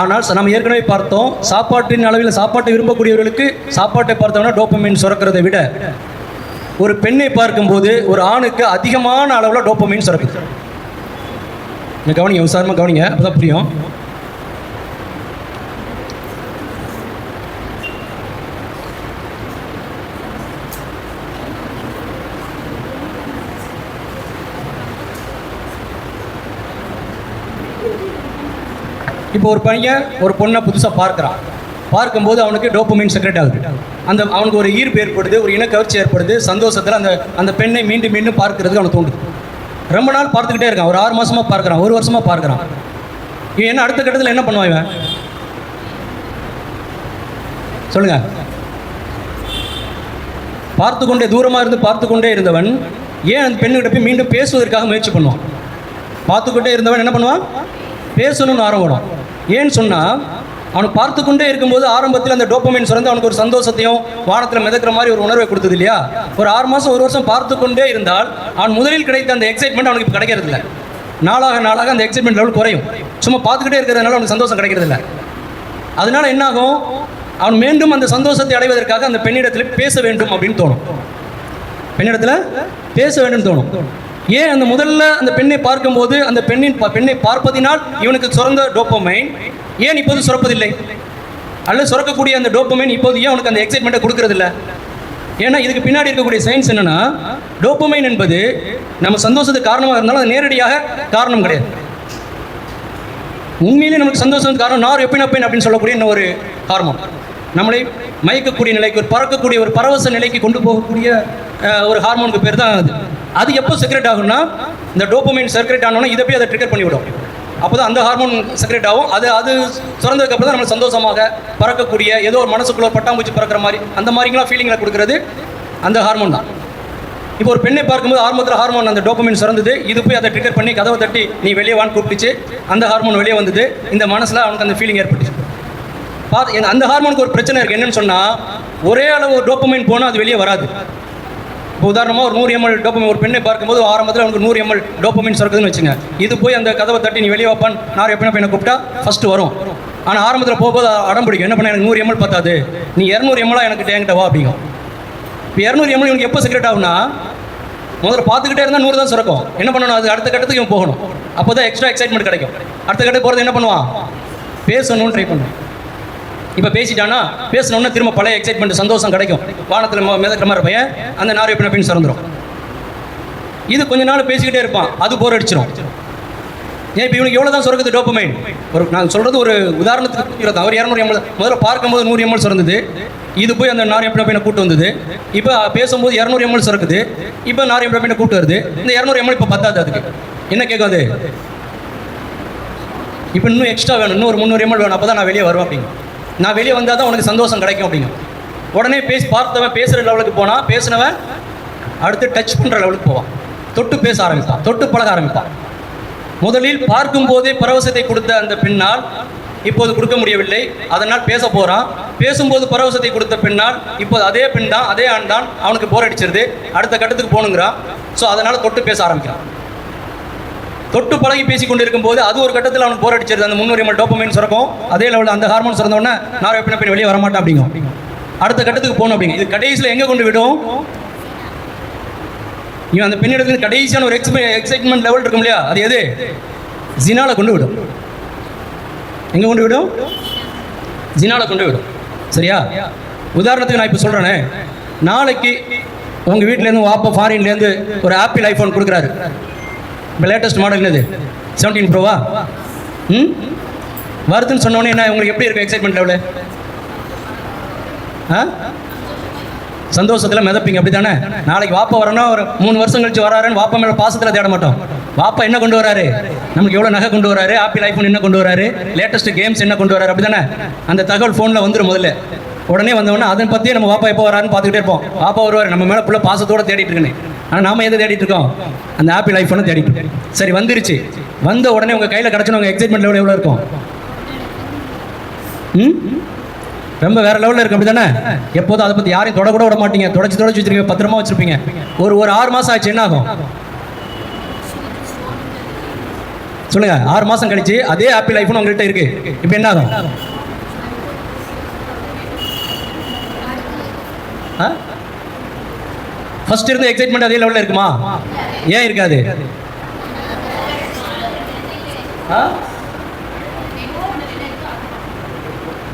ஆனால் நம்ம ஏற்கனவே பார்த்தோம், சாப்பாட்டின் அளவில் சாப்பாட்டை விரும்பக்கூடியவர்களுக்கு சாப்பாட்டை பார்த்தோம்னா டோபமைன் சுரக்கிறதை விட ஒரு பெண்ணை பார்க்கும்போது ஒரு ஆணுக்கு அதிகமான அளவில் டோபமைன் சுரக்குது. கவனிங்க, விசாரமாக கவனிங்க, அப்பதான் புரியும். இப்போ ஒரு பையன் ஒரு பொண்ணை புதுசாக பார்க்கும்போது அவனுக்கு டோபமைன் செக்ரெட் ஆகுது. அவனுக்கு ஒரு ஈர்ப்பு ஏற்படுது, ஒரு இனக்கவர்ச்சி ஏற்படுது, சந்தோஷத்தில் அந்த பெண்ணை மீண்டும் மீண்டும் பார்க்கறதுக்கு அவனுக்கு தோணுது. ரொம்ப நாள் பார்த்துக்கிட்டே இருக்கான், ஒரு 6 மாசமா பார்க்குறான், 1 வருஷமா பார்க்குறான். இவன் என்ன அடுத்த கட்டத்தில் என்ன பண்ணுவான் இவன்? சொல்லுங்க. பார்த்து கொண்டே, தூரமாக இருந்து பார்த்து கொண்டே இருந்தவன் ஏன் அந்த பெண்ணுகிட்ட போய் மீண்டும் பேசுவதற்காக முயற்சி பண்ணுவான். பார்த்துக்கிட்டே இருந்தவன் என்ன பண்ணுவான்? பேசணும்னு ஆரம்பம். ஏன்னு சொன்னால், அவனுக்கு பார்த்து கொண்டே இருக்கும்போது ஆரம்பத்தில் அந்த டோபமைன் சுரந்து அவனுக்கு ஒரு சந்தோஷத்தையும் வானத்தில் மிதக்கிற மாதிரி ஒரு உணர்வை கொடுத்தது இல்லையா? ஒரு 6 மாதம் 1 வருஷம் பார்த்து கொண்டே இருந்தால் அவன் முதலில் கிடைத்த அந்த எக்ஸைட்மெண்ட் அவனுக்கு இப்போ கிடைக்கிறது இல்லை. நாளாக நாளாக அந்த எக்ஸைட்மெண்ட் லெவல் குறையும். சும்மா பார்த்துக்கிட்டே இருக்கிறதுனால அவனுக்கு சந்தோஷம் கிடைக்கிறது இல்லை. அதனால என்னாகும்? அவன் மீண்டும் அந்த சந்தோஷத்தை அடைவதற்காக அந்த பெண்ணிடத்தில் பேச வேண்டும் அப்படின்னு தோணும். பெண்ணிடத்தில் பேச வேண்டும் தோணும். ஏன்? அந்த முதல்ல அந்த பெண்ணை பார்க்கும்போது அந்த பெண்ணை பார்ப்பதினால் இவனுக்கு சுரந்த டோபமைன் ஏன் இப்போது சுரப்பதில்லை? அல்லது சுரக்கக்கூடிய அந்த டோபமைன் இப்போது ஏன் அவனுக்கு அந்த எக்ஸைட்மெண்ட்டை கொடுக்கறதில்ல? ஏன்னா இதுக்கு பின்னாடி இருக்கக்கூடிய சயின்ஸ் என்னன்னா, டோபமைன் என்பது நம்ம சந்தோஷத்துக்கு காரணமாக இருந்தாலும் அது நேரடியாக காரணம் கிடையாது. உண்மையிலே நமக்கு சந்தோஷத்துக்கு காரணம் நார் எப்பினப்பைன் அப்படின்னு சொல்லக்கூடிய இன்னும் ஒரு ஹார்மோன். நம்மளை மயக்கக்கூடிய நிலைக்கு, ஒரு பறக்கக்கூடிய, ஒரு பரவச நிலைக்கு கொண்டு போகக்கூடிய ஒரு ஹார்மோனுக்கு பேர் தான் அது. அது எப்போ செக்ரெட் ஆகும்னா, இந்த டோபமைன் செக்ரெட் ஆனோன்னா இதை போய் அதை ட்ரிகர் பண்ணிவிடும். அப்போ தான் அந்த ஹார்மோன் செக்ரெட் ஆகும். அது சுரந்ததுக்கப்புறம் தான் நம்ம சந்தோஷமாக பறக்கக்கூடிய, ஏதோ ஒரு மனசுக்குள்ள பட்டாம்பூச்சி பறக்கிற மாதிரி அந்த மாதிரிலாம் ஃபீலிங்களை கொடுக்குறது அந்த ஹார்மோன் தான். இப்போ ஒரு பெண்ணை பார்க்கும்போது ஆரம்பத்தில் ஹார்மோன் அந்த டோபமைன் சுரந்தது, இது போய் அதை ட்ரிகர் பண்ணி கதவை தட்டி நீ வெளியே வான்னு கூப்பிட்டுச்சு, அந்த ஹார்மோன் வெளியே வந்தது, இந்த மனசில் அவனுக்கு அந்த ஃபீலிங் ஏற்பட்டுச்சு. அந்த ஹார்மோனுக்கு ஒரு பிரச்சனை இருக்குது. என்னன்னு சொன்னால், ஒரே அளவு டோபமைன் போனால் அது வெளியே வராது. இப்போ உதாரணமாக ஒரு 100 ml டோபமைன் ஒரு பெண்ணை பார்க்கும்போது ஆரம்பத்தில் அவனுக்கு 100 ml டோபமைன் சுரக்குதுன்னு வச்சுங்க. இது போய் அந்த கதவை தட்டி நீ வெளியே வைப்பான் நான் எப்படின்னா பையனை கூப்பிட்டா ஃபஸ்ட்டு வரும். ஆனால் ஆரம்பத்தில் போகும்போது அடம் பிடிக்கும். என்ன பண்ண, எனக்கு 100 ml பத்தாது, நீ 200 ml என்கிட்ட வா அப்படிங்கும். இப்போ 200 ml இவனுக்கு எப்போ செக்ரெட் ஆகுனா, முதல்ல பார்த்துக்கிட்டே இருந்தால் 100 தான் சுரக்கும். என்ன பண்ணணும்? அது அடுத்த கட்டத்துக்கு இவன் போகணும். அப்போ தான் எக்ஸ்ட்ரா எக்ஸைட்மெண்ட் கிடைக்கும். அடுத்த கட்டத்துக்கு போகிறது என்ன பண்ணுவான்? பேசணும்னு ட்ரை பண்ணுவான். இப்போ பேசிட்டானா, பேசணுன்னா திரும்ப பழைய எக்ஸைட்மெண்ட் சந்தோஷம் கிடைக்கும். வானத்தில் மிதக்கிற மாதிரி பையன் அந்த நார் எப்படின்னா பின் சுரந்துடும். இது கொஞ்ச நாள் பேசிக்கிட்டே இருப்பான், அது போர் அடிச்சிடும். ஏன் இப்போ இவனுக்கு எவ்வளோ தான் சுரக்குது டோபமைன்? நான் சொல்கிறது ஒரு உதாரணத்துக்கு தான். அவர் 200 ml முதல்ல பார்க்கும்போது 100 ml சுரந்தது, இது போய் அந்த நார் எப்படின்னா பையனை கூட்டு வந்தது. இப்போ பேசும்போது 200 ml சுரக்குது, இப்போ நார் எப்படின்னா பையனை கூட்டு வருது. இந்த 200 ml இப்போ பத்தாது. அதுக்கு என்ன கேட்கும்? அது இப்போ இன்னும் எக்ஸ்ட்ரா வேணும், இன்னும் ஒரு 300 ml வேணும், அப்போ தான் நான் வெளியே வருவேன் அப்படிங்க. நான் வெளியே வந்தால் தான் உனக்கு சந்தோஷம் கிடைக்கும் அப்படிங்க. உடனே பார்த்தவன் பேசுகிற லெவலுக்கு போனால், பேசினவன் அடுத்து டச் பண்ணுற லெவலுக்கு போவான், தொட்டு பேச ஆரம்பிப்பான், தொட்டு பழக ஆரம்பிப்பான். முதலில் பார்க்கும்போதே பரவசத்தை கொடுத்த அந்த பெண்ணால் இப்போது கொடுக்க முடியவில்லை, அதனால் பேச போகிறான். பேசும்போது பரவசத்தை கொடுத்த பெண்ணால் இப்போது அதே பெண் தான், அதே ஆண் தான், அவனுக்கு போர் அடிச்சிருது, அடுத்த கட்டத்துக்கு போகணுங்கிறான். ஸோ அதனால் தொட்டு பேச ஆரம்பிக்கிறான். தொட்டு பழகி பேசி கொண்டு இருக்கும்போது அது ஒரு கட்டத்தில் அவனுக்கு போர் அடிச்சிருது. அந்த 300 ml டோபமைன் சுரக்கும், அதே லெவலில் அந்த ஹார்மோன் சுரந்தோடனே நான் எப்படின்னா பெண் வெளியே வரமாட்டேன் அப்படிங்கும். அடுத்த கட்டத்துக்கு போகணும் அப்படிங்க. இது கடைசியில் எங்கே கொண்டு விடும்? இவன் அந்த பெண்ணிடத்துக்கு கடைசியான ஒரு எக்ஸைட்மெண்ட் லெவல் இருக்கும் இல்லையா, அது எது? ஜினால கொண்டு விடும். எங்கே கொண்டு விடும்? ஜினால கொண்டு விடும். சரியா? உதாரணத்துக்கு நான் இப்போ சொல்கிறேனே, நாளைக்கு உங்கள் வீட்டிலேருந்து வாப்பா ஃபாரின்லேருந்து ஒரு ஆப்பிள் ஐஃபோன் கொடுக்குறாரு. இப்போ லேட்டஸ்ட் மாடல் என்னது? 17 ப்ரோவா? வருதுன்னு சொன்னோன்னே என்ன உங்களுக்கு எப்படி இருக்கும் எக்ஸைட்மெண்ட் லெவலு? சந்தோஷத்தில் மிதப்பீங்க, அப்படி தானே? நாளைக்கு வாப்பா வரணும், ஒரு 3 வருஷம் கழிச்சு வராருன்னு வாப்பா மேலே பாசத்தில் தேட மாட்டோம். வாப்பா என்ன கொண்டு வராரு, நமக்கு எவ்வளோ நகை கொண்டு வராரு, ஆப்பிள் ஐஃபோன் என்ன கொண்டு வராரு, லேட்டஸ்ட் கேம்ஸ் என்ன கொண்டு வராரு, அப்படி தானே? அந்த தகவல் ஃபோனில் வந்துடும் முதல்ல. உடனே வந்தவொடனே அதை பற்றியே நம்ம வாப்பா எப்போ வராருன்னு பார்த்துக்கிட்டே இருப்போம். வாப்பா வருவார், நம்ம மேலே ஃபுல்லாக பாசத்தோடு தேடிட்டு இருக்கேன். ஆனால் நாம எதை தேடிட்டு இருக்கோம்? அந்த ஆப்பிள் ஐஃபோனை தேடிட்டு இருக்கோம். சரி, வந்துருச்சு. வந்த உடனே உங்கள் கையில் கிடச்சுன்னு உங்கள் எக்ஸைட்மெண்ட் லெவல் எவ்வளோ இருக்கும்? ரொம்ப வேற லெவலில் இருக்கும், அப்படி தானே? எப்போதும் அதை பற்றி யாரையும் தொட கூட விட மாட்டீங்க, தொடச்சி வச்சிருக்கீங்க, பத்திரமா வச்சிருப்பீங்க. ஒரு 6 மாதம் ஆச்சு, என்ன ஆகும் சொல்லுங்க? 6 மாதம் கழிச்சு அதே ஆப்பிள் ஐஃபோன் உங்கள்கிட்ட இருக்கு, இப்போ என்ன ஆகும்? ஃபர்ஸ்ட் இருந்த எக்ஸைட்மெண்ட் அதே லெவலில் இருக்குமா? ஏன் இருக்காது?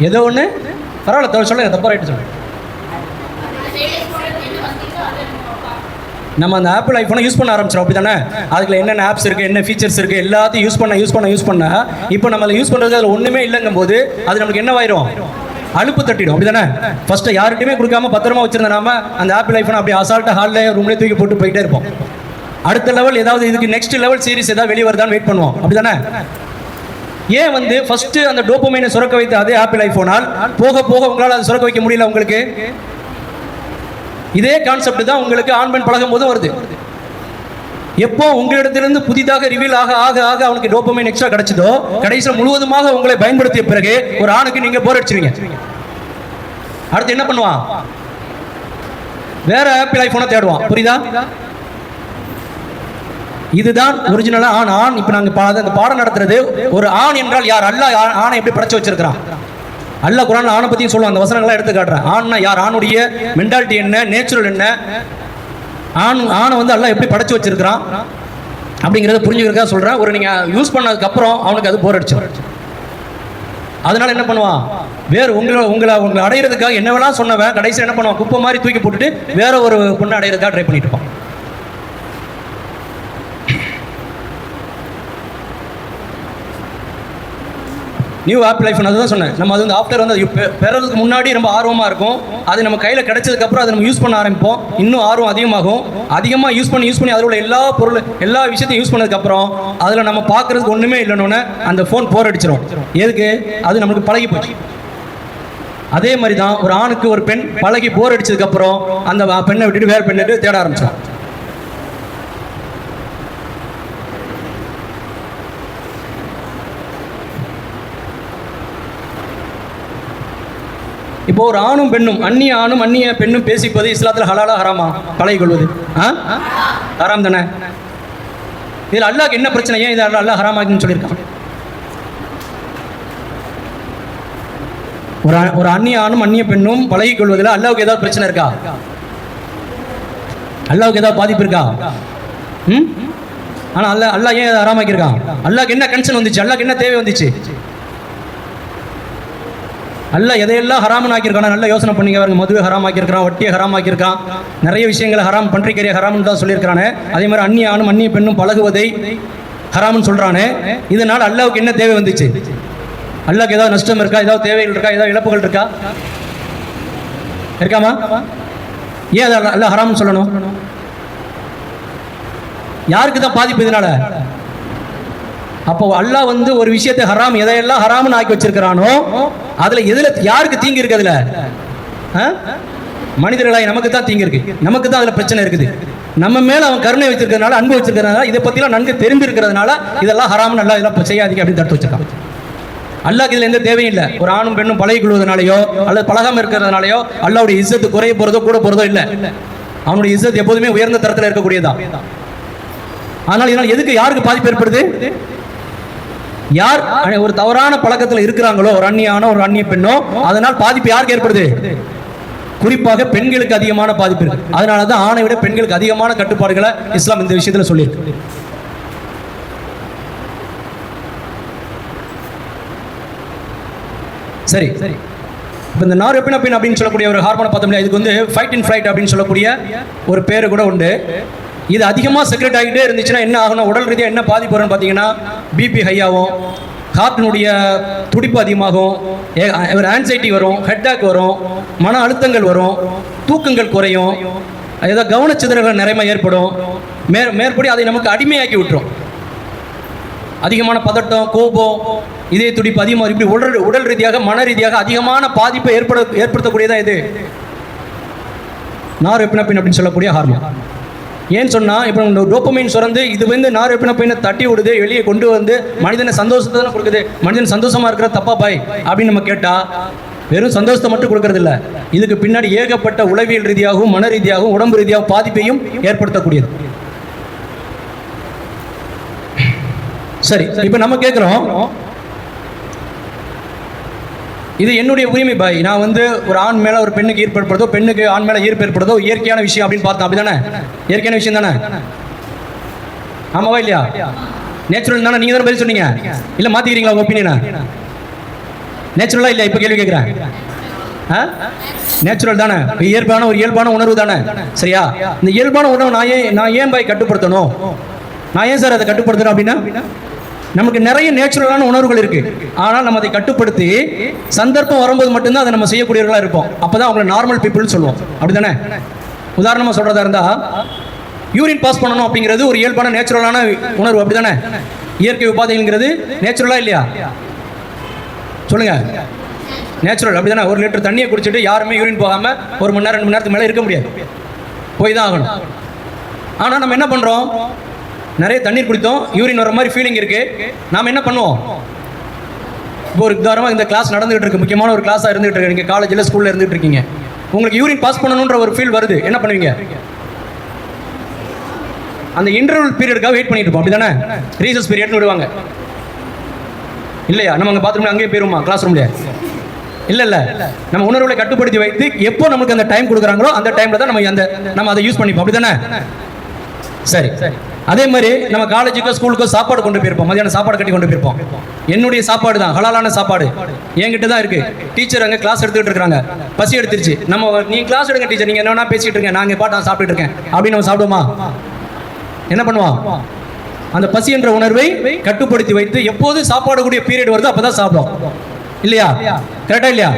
ஏதோ ஒன்று பரவாயில்ல, சொல்லுங்க, தப்பா ரைட்டு சொல்லுங்க. நம்ம அந்த ஆப்பிள் ஐஃபோனை யூஸ் பண்ண ஆரம்பிச்சிடும், அப்படி தானே? அதுல என்னென்ன ஆப்ஸ் இருக்குது, என்ன ஃபீச்சர்ஸ் இருக்குது, எல்லாத்தையும் யூஸ் பண்ண இப்போ நம்ம யூஸ் பண்ணுறது அதில் ஒன்றுமே இல்லைங்கும் போது அது நமக்கு என்னவாயிரும்? அலுப்பு தட்டிடும், அப்படி தானே? ஃபஸ்ட்டு யார்கிட்டையுமே கொடுக்காம பத்திரமா வச்சிருந்த நாம அந்த ஆப்பிள் ஐஃபோன் அப்படி அசால்ட்டாக ஹாலில் ரூம்லேயே தூக்கி போட்டு போயிட்டே இருப்போம். அடுத்த லெவல் ஏதாவது இதுக்கு நெக்ஸ்ட் லெவல் சீரிஸ் ஏதாவது வெளியே வருதான்னு வெயிட் பண்ணுவோம், அப்படிதானே? ஏன் வந்து ஃபர்ஸ்ட் அந்த டோபமைனை சுரக்க வைத்த அதே ஆப்பிள் ஐபோனால் போக போக உங்களால் அதை சுரக்க வைக்க முடியல? உங்களுக்கு இதே கான்செப்ட் தான் உங்களுக்கு ஆண் பெண் பழகும் போதும் வருது. எப்போ உங்களிடத்திலிருந்து புதிதாக ரிவீல் ஆக ஆக ஆக அவனுக்கு டோபமைன் எக்ஸ்ட்ரா கிடைச்சதோ, கடைசியில் முழுவதுமாக உங்களை பயன்படுத்திய பிறகு ஒரு ஆணுக்கு நீங்க போர் அடிச்சிருவீங்க. அடுத்து என்ன பண்ணுவான்? வேற ஆப்பிள் ஐபோனை தேடுவான். புரியுதா? இதுதான் ஒரிஜினலா ஆண். ஆண் இப்ப நாங்க அந்த பாடம் நடத்துறது ஒரு ஆண் என்றால் யார்? அல்லாஹ் ஆணை எப்படி படைச்சு வச்சிருக்கிறான்? அல்லாஹ் குர்ஆன்ல ஆணை பத்தியும் சொல்லுவான். அந்த வசனங்களை எடுத்து காட்டுறேன். ஆண்னா யார்? ஆணுடைய மென்டாலிட்டி என்ன, நேச்சுரல் என்ன, ஆணை வந்து அல்லாஹ் எப்படி படைச்சு வச்சிருக்கிறான் அப்படிங்கிறத புரிஞ்சுக்கிறதுக்காக சொல்றேன். ஒரு நீங்க யூஸ் பண்ணதுக்கு அப்புறம் அவனுக்கு அது போர் அடிச்சிடும். அதனால என்ன பண்ணுவான்? வேறு உங்களை அடையிறதுக்காக என்னவெல்லாம் சொன்னவன் கடைசியில் என்ன பண்ணுவான்? குப்பை மாதிரி தூக்கி போட்டுட்டு வேற ஒரு பொண்ணை அடையிறதுக்காக ட்ரை பண்ணிட்டு இருப்பான். நியூ ஆப்பிள் ஐஃபோன் அதுதான் சொன்னேன். நம்ம அது வந்து ஆஃப்டர் வந்து பெறதுக்கு முன்னாடி ரொம்ப ஆர்வமாக இருக்கும். அது நம்ம கையில் கிடைச்சதுக்கப்புறம் அதை நம்ம யூஸ் பண்ண ஆரம்பிப்போம். இன்னும் ஆர்வம் அதிகமாகும். அதிகமாக யூஸ் பண்ணி அதில் உள்ள எல்லா விஷயத்தையும் யூஸ் பண்ணதுக்கப்புறம் அதில் நம்ம பார்க்குறதுக்கு ஒன்றுமே இல்லைன்னு அந்த ஃபோன் போர் அடிச்சிடும். எதுக்கு? அது நம்மளுக்கு பழகி போச்சு. அதே மாதிரி தான் ஒரு ஆணுக்கு ஒரு பெண் பழகி போர் அடிச்சதுக்கப்புறம் அந்த பெண்ணை விட்டுட்டு வேறு பெண்ணை தேட ஆரம்பிச்சிடும். இப்போ ஒரு ஆணும் பெண்ணும் அந்நிய பெண்ணும் பேசிப்பது இஸ்லாத்தில் ஹலாலா ஹராமா? பழகி கொள்வது ஹராம் தானே? இதில் அல்லாஹ்க்கு என்ன பிரச்சனை? ஏன் இதை அல்லாஹ் ஹராமாக்குன்னு சொல்லியிருக்கான்? ஒரு அந்நிய ஆணும் அந்நிய பெண்ணும் பழகி கொள்வதில் அல்லாஹ்வுக்கு ஏதாவது பிரச்சனை இருக்கா? அல்லாஹ்வுக்கு ஏதாவது பாதிப்பு இருக்கா? ஆனால் அல்லாஹ் ஏன் ஹராமாக்கியிருக்கான்? அல்லாஹ்க்கு என்ன கன்சர்ன் வந்துச்சு? அல்லாஹ்க்கு என்ன தேவை வந்துச்சு? அல்லாஹ் எதையெல்லாம் ஹராமன் ஆக்கியிருக்கான நல்லா யோசனை பண்ணிக்க பாருங்க. மதுவை ஹராமாக்கியிருக்கான், வட்டியை ஹராமாக்கியிருக்கான், நிறைய விஷயங்களை ஹராம் பன்றிக்கறியை ஹராம்னு தான் சொல்லியிருக்கிறானே. அதே மாதிரி அந்நிய ஆணும் அந்நிய பெண்ணும் பழகுவதை ஹராம்னு சொல்றானே. இதனால் அல்லாஹ்வுக்கு என்ன தேவை வந்துச்சு? அல்லாஹ்க்கு ஏதாவது நஷ்டம் இருக்கா? ஏதாவது தேவைகள் இருக்கா? ஏதாவது இழப்புகள் இருக்கா? இருக்காமா? ஏன் அதை அல்லாஹ் ஹராம்னு சொல்லணும்? யாருக்கு தான் பாதிப்பு இதனால? அப்போ அல்லாஹ் வந்து ஒரு விஷயத்தை ஹராம் எதையெல்லாம் ஹராம்னு ஆக்கி வச்சிருக்கிறானோ அதுல எதுல யாருக்கு தீங்கு இருக்கு? அதுல மனிதர்களாய் நமக்கு தான் தீங்கு இருக்கு. நமக்கு தான் அதுல பிரச்சனை இருக்குது. நம்ம மேல அவன் கருணை வச்சிருக்கிறதுனால, அன்பு வச்சிருக்கிறதுனால, இதை பத்திலாம் நன்கு தெரிஞ்சிருக்கிறதுனால இதெல்லாம் ஹராம்னு அல்லாஹ் இதெல்லாம் செய்யாதீங்க அப்படின்னு தடுத்து வச்சிருக்கான். அல்லாஹ்க்கு இதுல எந்த தேவையும் இல்லை. ஒரு ஆணும் பெண்ணும் பழகி கொள்வதனாலையோ அல்லது பழகாம இருக்கிறதுனாலையோ அல்லாஹ்வுடைய இஸ்ஸத்து குறைய போறதோ கூட போறதோ இல்லை. அவனுடைய இஸ்ஸத் எப்போதுமே உயர்ந்த தரத்தில் இருக்கக்கூடியதா. ஆனால் இதனால் எதுக்கு யாருக்கு பாதிப்பு ஏற்படுது? யார் ஒரு தவறான பழக்கத்தில் இருக்கிறாங்களோ, ஒரு அந்நியானோ ஒரு அந்நிய பெண்ணோ, அதனால் பாதிப்பு யாருக்கு ஏற்படுது? குறிப்பாக பெண்களுக்கு அதிகமான பாதிப்பு இருக்கு. அதனாலதான் ஆணை விட பெண்களுக்கு அதிகமான கட்டுப்பாடுகளை இஸ்லாம் இந்த விஷயத்துல சொல்லியிருக்கு. சரி, இப்போ இந்த நார்எபினெஃப்ரின் அப்படின்னு சொல்லக்கூடிய ஒரு ஹார்மோனை பார்த்தோம்னா இதுக்கு வந்து ஃபைட் அண்ட் ஃப்ளைட் அப்படின்னு சொல்லக்கூடிய ஒரு பேர் கூட உண்டு. இது அதிகமாக செக்ரெட் ஆகிட்டே இருந்துச்சுன்னா என்ன ஆகணும்? உடல் ரீதியாக என்ன பாதிப்பு வரும்னு பார்த்தீங்கன்னா பிபி ஹை ஆகும், ஹார்ட்டினுடைய துடிப்பு அதிகமாகும், ஒரு ஆன்சைட்டி வரும், ஹெட்டாக் வரும், மன அழுத்தங்கள் வரும், தூக்கங்கள் குறையும், ஏதாவது கவனச்சிதறல்கள் நிறைய ஏற்படும். மேற்படி அதை நமக்கு அடிமையாக்கி விட்டுரும். அதிகமான பதட்டம், கோபம், இதய துடிப்பு அதிகமாக இப்படி உடல் ரீதியாக மன ரீதியாக அதிகமான பாதிப்பை ஏற்படுத்தக்கூடியதான் இது நார்எபினெஃப்ரின் அப்படின்னு சொல்லக்கூடிய ஹார்மோன். ஏன்னு சொன்னால் இப்போ டோபமைன் சுரந்து இது வந்து நார்எபினெஃப்ரினை தட்டி விடுது, வெளியே கொண்டு வந்து மனிதனை சந்தோஷத்தை தான் கொடுக்குது. மனிதன் சந்தோஷமாக இருக்கிற தப்பா பாய் அப்படின்னு நம்ம கேட்டால் வெறும் சந்தோஷத்தை மட்டும் கொடுக்கறது இல்லை, இதுக்கு பின்னாடி ஏகப்பட்ட உளவியல் ரீதியாகவும் மன ரீதியாகவும் உடம்பு ரீதியாகவும் பாதிப்பையும் ஏற்படுத்தக்கூடியது. சரி, இப்போ நம்ம கேட்குறோம், இது என்னுடைய உரிமை பாய், நான் வந்து ஒரு ஆண் மேலே ஒரு பெண்ணுக்கு ஈர்ப்பு ஏற்படுறதோ பெண்ணுக்கு ஆண் மேலே ஈர்ப்பு ஏற்படுறதோ இயற்கையான விஷயம் அப்படின்னு பார்த்தோம். அப்படி தானே? இயற்கையான விஷயம் தானே? ஆமாவா இல்லையா? நேச்சுரல் தானே? நீங்கள் தானே பதில் சொன்னீங்க. இல்லை மாற்றிக்கிறீங்களா உங்கள் ஒப்பீனியனை? நேச்சுரலா இல்லை? இப்போ கேள்வி கேட்குறேன். நேச்சுரல் தானே? இயல்பான உணர்வு தானே? சரியா? இந்த இயல்பான உணர்வு நான் ஏன் பாய் கட்டுப்படுத்தணும்? நான் ஏன் சார் அதை கட்டுப்படுத்தணும் அப்படின்னா நமக்கு நிறைய நேச்சுரலான உணர்வுகள் இருக்கு. ஆனால் நம்ம அதை கட்டுப்படுத்தி சந்தர்ப்பம் வரும்போது மட்டும்தான் அதை நம்ம செய்யக்கூடியவர்களாக இருப்போம். அப்போதான் அவங்களை நார்மல் பீப்புள்னு சொல்லுவோம். அப்படித்தானே? உதாரணமாக சொல்றதா இருந்தா யூரின் பாஸ் பண்ணணும் அப்படிங்கிறது ஒரு இயல்பான நேச்சுரலான உணர்வு, அப்படிதானே? இயற்கை உபாதைங்கிறது நேச்சுரலா இல்லையா? சொல்லுங்க, நேச்சுரல் அப்படிதானே? ஒரு லிட்டர் தண்ணியை குடிச்சிட்டு யாருமே யூரின் போகாம 1 மணி நேரம் 2 மணி நேரத்துக்கு மேலே இருக்க முடியாது, போய் தான் ஆகணும். ஆனால் நம்ம என்ன பண்ணுறோம்? நிறைய தண்ணீர் குடித்தோம், யூரின் வர மாதிரி ஃபீலிங் இருக்கு, நாம் என்ன பண்ணுவோம்? இப்போ ஒரு உதாரணமாக இந்த கிளாஸ் நடந்துகிட்டு இருக்கு, முக்கியமான ஒரு கிளாஸாக இருந்துகிட்டு இருக்கு, நீங்கள் காலேஜில் ஸ்கூலில் இருந்துகிட்டு இருக்கீங்க, உங்களுக்கு யூரின் பாஸ் பண்ணணுன்ற ஒரு ஃபீல் வருது, என்ன பண்ணுவீங்க? அந்த இன்டர்வல் பீரியடுக்காக வெயிட் பண்ணிட்டு இருப்போம், அப்படிதானே? ரீசஸ் பீரியட்னு விடுவாங்க இல்லையா? நம்ம அங்கே பாத்ரூம்ல அங்கேயே போயிருமா கிளாஸ் ரூம்ல? இல்லை, நம்ம உணர்வுகளை கட்டுப்படுத்தி வைத்து எப்போ நமக்கு அந்த டைம் கொடுக்குறாங்களோ அந்த டைம்ல தான் நம்ம அதை யூஸ் பண்ணிப்போம், அப்படிதானே? சரி, அதே மாதிரி நம்ம காலேஜுக்கோ ஸ்கூலுக்கோ சாப்பாடு கொண்டு போயிருப்போம், மதியானம் சாப்பாடு கட்டி கொண்டு போயிருப்போம். என்னுடைய சாப்பாடு தான், ஹலாலான சாப்பாடு என்கிட்ட தான் இருக்கு. டீச்சர் அங்கே கிளாஸ் எடுத்துக்கிட்டு இருக்காங்க, பசி எடுத்துருச்சு, நீ கிளாஸ் எடுங்க டீச்சர், நீங்க என்ன பேசிட்டு இருக்கேன், நாங்கள் பாட்டு சாப்பிட்டு இருக்கேன் அப்படின்னு நம்ம சாப்பிடுவோமா? என்ன பண்ணுவோம்? அந்த பசி என்ற உணர்வை கட்டுப்படுத்தி வைத்து எப்போது சாப்பாடு கூடிய பீரியட் வருதோ அப்பதான் சாப்பிடும், இல்லையா? கரெக்டா இல்லையா?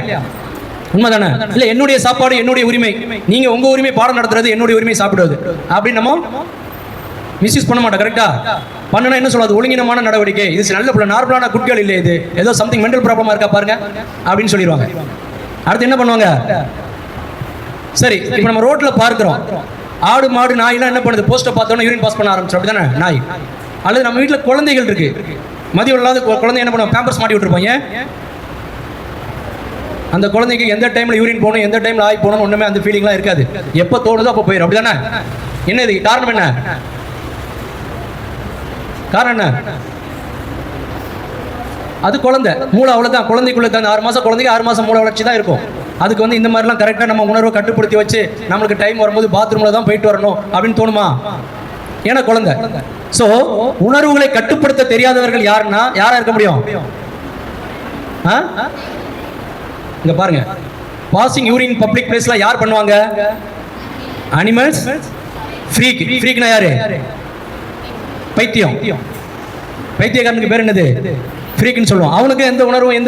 உண்மைதானே? இல்ல, என்னுடைய சாப்பாடு என்னுடைய உரிமை, நீங்க உங்க உரிமை பாடம் நடத்துறது என்னுடைய உரிமை சாப்பிடுவது அப்படின்னு நம்ம மிஸ்யூஸ் பண்ண மாட்டோம். கரெக்டா? பண்ணனா என்ன சொல்லாது? ஒழுங்கினமான நடவடிக்கை, இது நல்ல பிள்ளை, நார்மலான குட்கள் இல்லை, இது ஏதோ சம்திங் மென்டல் ப்ராப்ளமா இருக்கா பாருங்க அப்படின்னு சொல்லிடுவாங்க. அடுத்து என்ன பண்ணுவாங்க? சரி, இப்போ நம்ம ரோட்ல பார்க்கிறோம், ஆடு மாடு நாயெல்லாம் என்ன பண்ணுது? போஸ்ட்டை பார்த்தோன்னா யூரின் பாஸ் பண்ண ஆரம்பிச்சோம், அப்படிதானே? நாய். அல்லது நம்ம வீட்டில் குழந்தைகள் இருக்கு, மதியம் இல்லாத குழந்தை என்ன பண்ணுவோம்? பேம்பர்ஸ் மாட்டி விட்டுருப்பாங்க. அந்த குழந்தைக்கு எந்த டைம்ல யூரின் போகணும், எந்த டைம்ல ஆய் போகணும் ஒண்ணுமே அந்த ஃபீலிங்லாம் இருக்காது, எப்போ தோணுதோ அப்போ போயிடும், அப்படிதானே? என்ன இது காரணம்? என்ன காரணம்? என்ன? அது குழந்தை மூளை, அவ்வளவுதான். குழந்தைக்குள்ள அந்த 6 மாசம் குழந்தைக்கு 6 மாசம் மூளை வளர்ச்சி தான் இருக்கும். அதுக்கு இந்த மாதிரிலாம் கரெக்டாக நம்ம உணர்வை கட்டுப்படுத்தி வச்சு நம்மளுக்கு டைம் வரும்போது பாத்ரூம்ல தான் போயிட்டு வரணும் அப்படின்னு தோணுமா? ஏன்னா குழந்தை. ஸோ உணர்வுகளை கட்டுப்படுத்த தெரியாதவர்கள் யாருன்னா யாரா இருக்க முடியும்? இங்க பாருங்க, பாசிங் யூரின் பப்ளிக் பிளேஸ்ல யார் பண்ணுவாங்க? அனிமல்ஸ். ஃப்ரீக். ஃப்ரீக்னா யாரு? பைத்தியம். பைத்தியக்காரனுக்கு பேர் என்னது? ஃப்ரீக்னு சொல்லுவோம். அவனுக்கு எந்த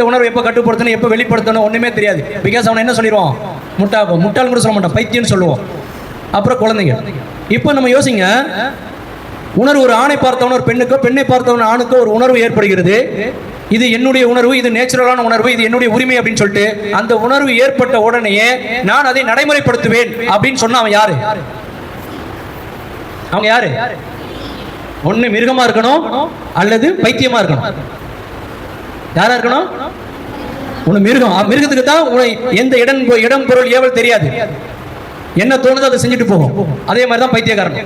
உணர்வு எப்போ கட்டுப்படுத்தணும், எப்போ வெளிப்படுத்தணும் ஒன்றுமே தெரியாது. பிகாஸ் அவனை என்ன சொல்லிடுவோம்? முட்டாள் கூட சொல்ல மாட்டான், பைத்தியம்னு சொல்லுவோம். அப்புறம் குழந்தைங்க. இப்போ நம்ம யோசிங்க, உணர்வு ஒரு ஆணை பார்த்தவன ஒரு பெண்ணுக்கோ, பெண்ணை பார்த்தவன ஆணுக்கோ ஒரு உணர்வு ஏற்படுகிறது. இது என்னுடைய உணர்வு, இது நேச்சுரலான உணர்வு, இது என்னுடைய உரிமை அப்படின்னு சொல்லிட்டு அந்த உணர்வு ஏற்பட்ட உடனேயே நான் அதை நடைமுறைப்படுத்துவேன் அப்படின்னு சொன்னா அவன் யாரு? அவங்க யாரு? ஒண்ணு மிருகமா இருக்கணும் அல்லது பைத்தியமா இருக்கணும். யாரா இருக்கணும்? ஒண்ணு மிருகம். மிருகத்துக்கு தான் எந்த இடம் பொருள் ஏவல் தெரியாது, என்ன தோணுதோ அதை செஞ்சுட்டு போகும். அதே மாதிரி தான் பைத்தியக்காரன்.